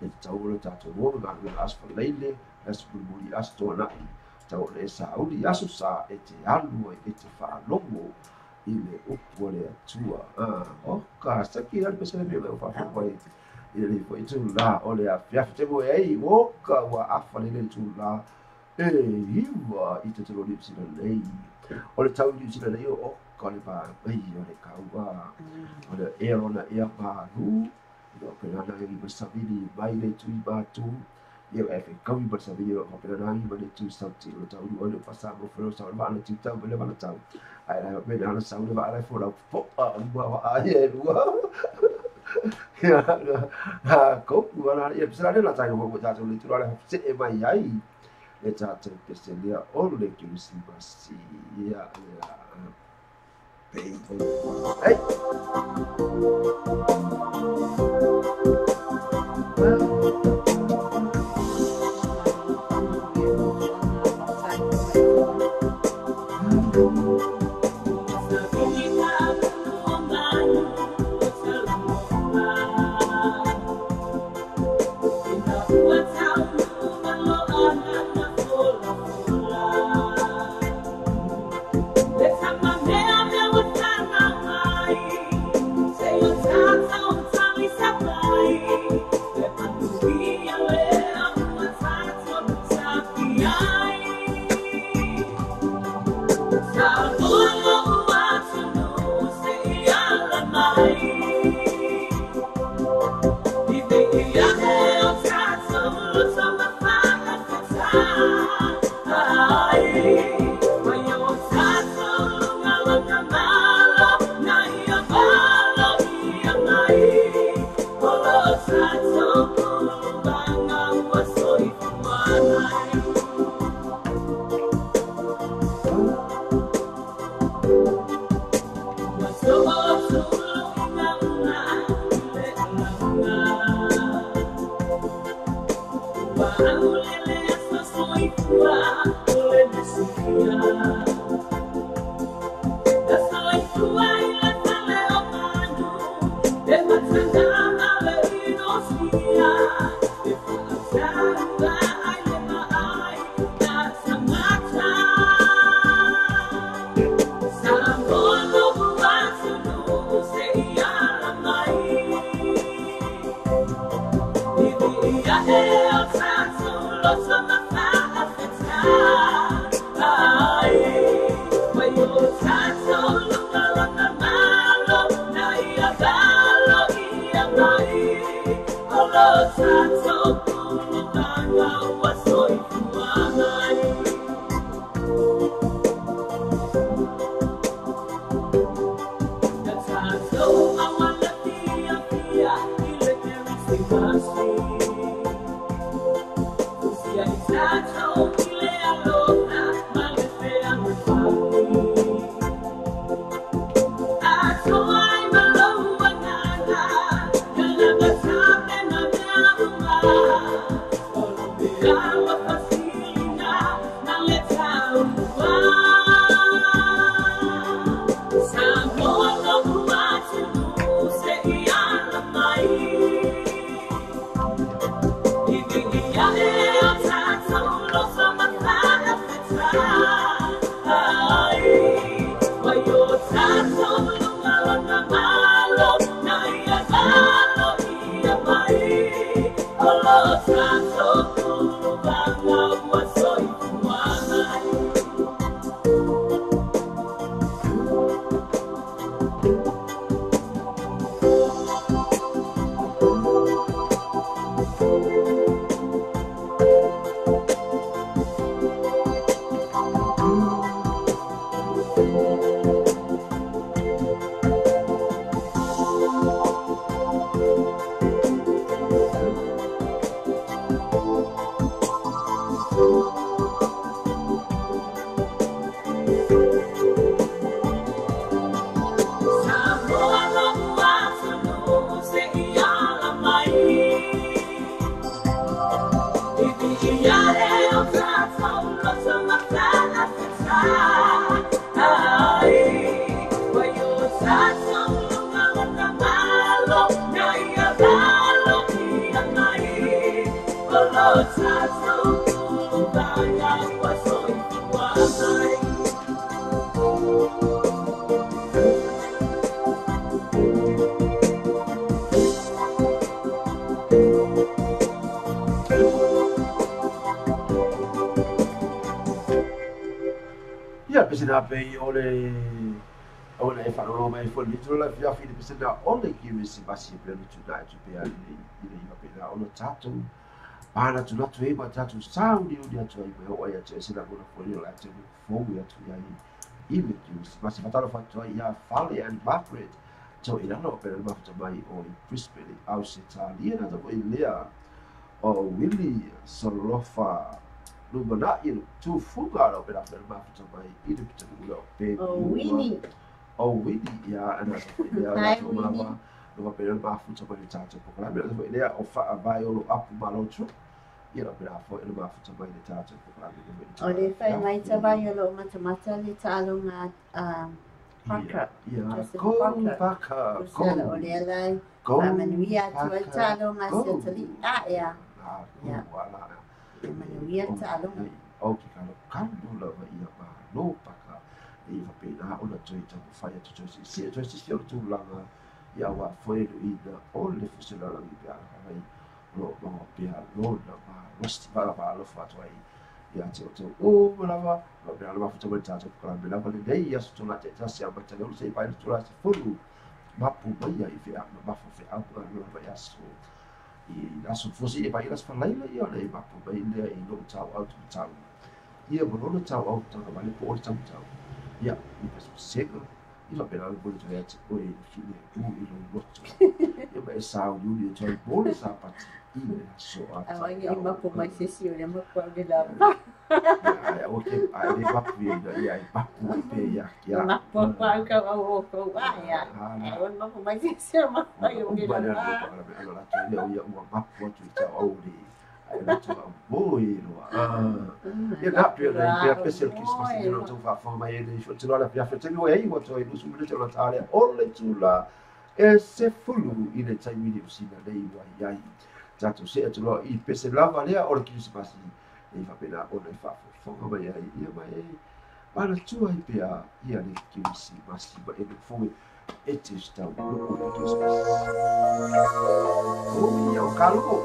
e tau lo tatu mo ga ga as fa leile as pu muri as to na tau le sa uli asu sa e te alu e te fa lo mo ile upole tua o ka sa ki al pisina pia lo fa foi ile foi tu la ole a fia te mo e o ka wa afa le tu la e iwa i te tero li pisina lei o le tau ni sila leo o ka le pa ai o le kaua o le e ona e pa nu o pe na ngi ba sabili mai le tu ba tu e e fe ka ba sabili o pe na ngi ba le tu sa ti o tau o le pasa mo fo sa ba na tu tau le ba na tau ai la pe na sa le ba la fo la fo a ba ai e lua ya ha ko ba na e sila le la tai mo ta tu le tu la se e mai ai le tātou pese lea o le kiusimasi ia pei hei Pesina pe ole e whanoro mai fo litro la fia fili pesina ole ki wisi basi pe no tuna tu pe ali ile iwa pe na ono tatu pana tu natu e ma tatu saudi udi atu ai me o ia tu sina bona fo ile atu fo ia tu ia ile ki wisi basi fatalo fatto ia fale and Margaret so ina no pe ma fatto mai o in Brisbane au se Italia na do ilea o Willie Solofa Lumana il tu fuga lo per la fatto mai ile tu lo pe o Winnie ia ana ia tu mama lo per ma fatto mai tanto per la do ilea o fa vai o apu malotro ia lo per fo il ma fatto mai tanto per la o le fai mai vai lo mata le talo na Paka. Paka. O le lai. Manuia tu talo na setali. Ya. Ya. Manuia talo. O ki kalo la ia ba no paka. I va pe na ona toi ta fai tu si tu langa ia wa foi ida o le fusela la bia ai lo bia lo na ba rosti ba lo fa tu ai ia tu o lava lo bia lo fa tu ta tu kala bela va le dei ia tu na te ta sia ba te lo sei pa tu la fulu ma pu ba ia I fe ma fa fe a ba lo va ia so I aso fosi e pa ia fa lai ia le ma pu ba ile I lo tau au tu tau ia bo lo tau au tu ba le po tau tau ia I pas sego I va bela bo tu ia tu o I fine tu I lo botto ia ba sa u ni tu bo le sa pa I so a ai ma po mai se si o ma po de la ai o ke ai le pa vi ia I pa pu pe ia ma po pa ka o ko ia o ma po mai se si ma pa o de la allora tu ia o ma po tu ta o di ai la tu voi lo ia da più da special Christmas di non tu fa forma e di tu la più fette lo ai o tu I su mi la tale o le tu la e se fulu I le tai mi usina dei wa ai Zato se tu lo I pese lava lea o ki se pasi I fa pena o le fa fo ma ia ia mai ana tu ai pea ia le ki se pasi ba e fo e te sta o ki se pasi o ia o calco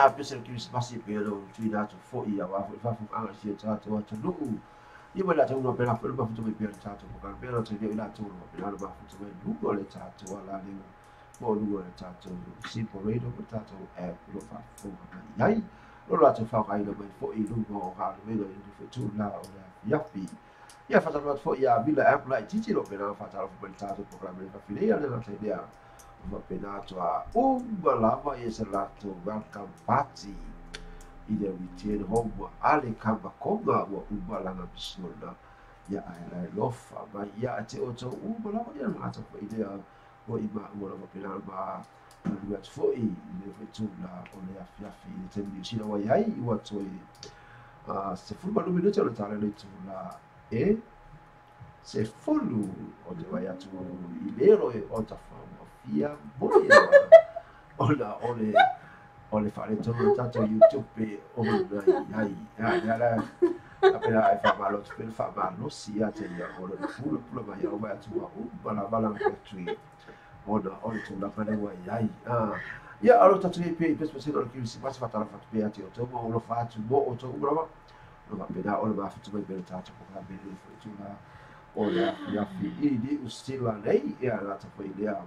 ia pese le Krismasi pe lo tuina to fo ia wa fa fu anga si tato wa tunu ia wala tau no pela pela fu to pe tato ko ka pela to ia to no pela ba fu to lu ko le tato wala le mo lu le tato simple radio ko tato e lo fa fu ai lo la to fa kai lo mai fo i lu ko ha le lo i fu tu la o la yapi ia fa tato fo ia bila apply titi lo pela fa tato fu tato ko ka me fa filia le la idea ma penato a lava e se lato welcome party i le weekend home ale kamba konga wa langa pisona ya ai lofa ma ya te o to lava ya na to idea o i ma o lava penal ba lu at foi le fetula o le afiafi te mi sina wa ai wa to se fulma no minuto le tale le tula e se fulu o te vai atu i lero e o ta ia boia ole fare todo tanto YouTube o ai appena ai fa malo per fa malo sia te ia ora pure vai o vai tu bala factory ona tu la fare ai ia alo ta tre pe se lo che si passa fatta la fatto pe ati o to mo lo faccio o to brava lo va appena o va fatto per tanto per bene tu la ora ya fi di ustila lei e la ta poi dia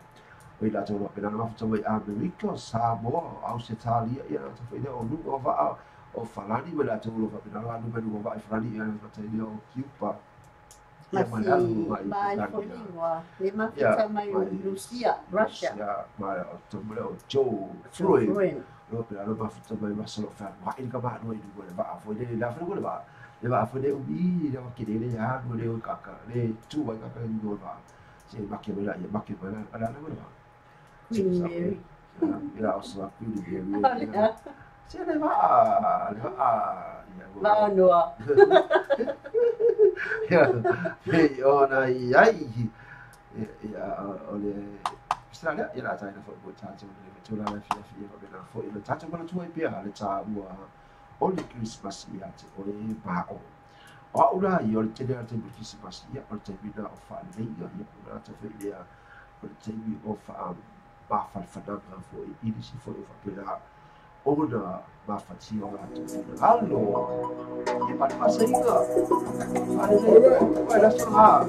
Oi la tau pena ma fatu ai America Samoa Australia ia ta foi o lu o va o falani me la tau lo pena la nu me lu va falani ia ta tei o Cuba ma mai le ma fata mai o Russia ma o to me o Joe Freud lo pena ma fatu mai ma solo fa ma in ka ba no i du va foi le la fa va le va foi le ubi le va che le ya no le o kaka le tu va ka ni do va se ma che me la ala na va Queen Mary. Ia o sa Queen Mary. Se le va noa. Hei ona ai. Ia ole Australia ia la taina fo bo tato le tu la fia o bena fo ile tato bona tu ai pia le ta ua ole Christmas ia te ole ba o. O ura i ole te le te Christmas ia ole te vida o fa le ia ura te fe ia ole te vi o fa ba falfananga foi ili si foi fa pela ona ba fati o la allo e pa paseinga ale la soha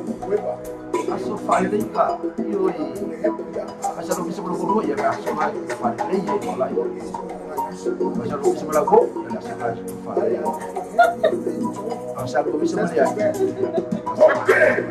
aso fa le ka io asa no bisa bolo ya ka so ha fa le ye ko la yo asa no bisa bolo ko la sa fa le asa no bisa bolo ya okay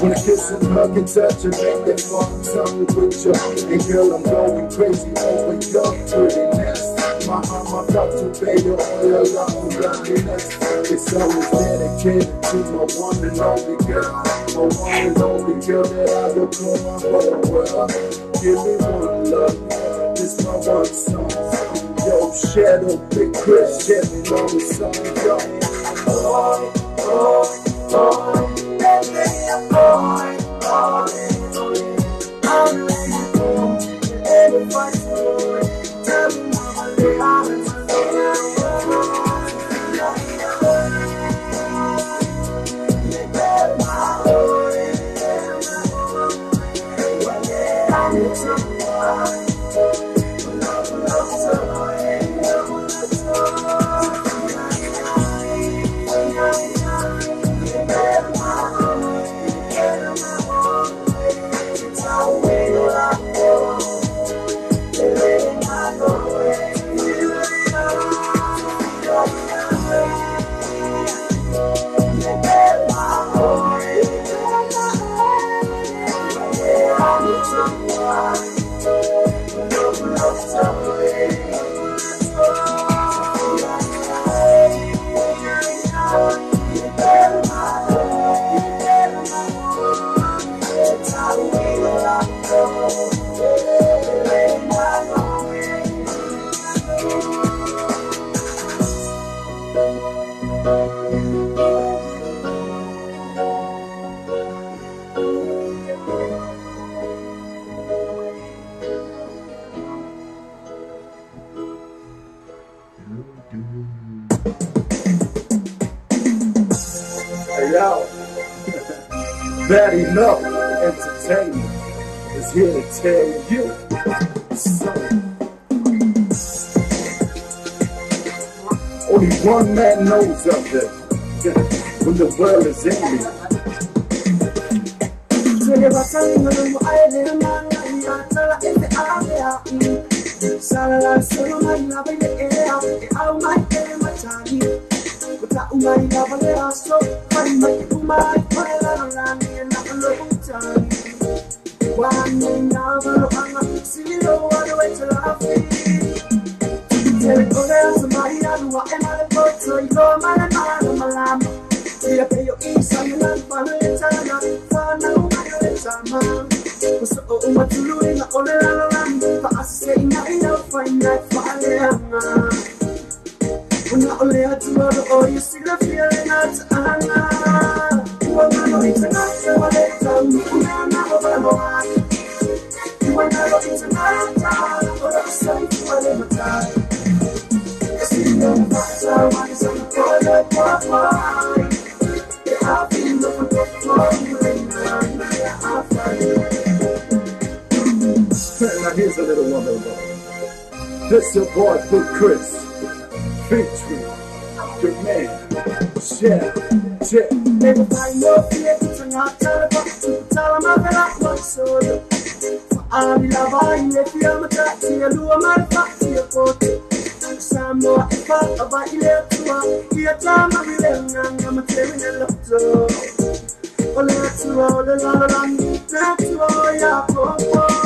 When I kiss and hug and touch and make that fun tongue with you. And girl, I'm going crazy over your prettiness. My got to pay your oil up and loveliness. It's always dedicated to my one and only girl. My one and only girl that I look for my whole world. Give me one love, this my one song. Yo, Shadow, Big Chris, share me on the song, yo. Bad Enough Entertainment is here to tell you. So, only one man knows of this when the world is ending. Now here's a little one of them. This your boy Big Chris, featuring your man, Chef. Everybody know it's not tell them I'm not solo. I'm loving if you're not to do my party photo. Some more about you to your time I'm telling you love. Oh, let's roll the land, let's roll your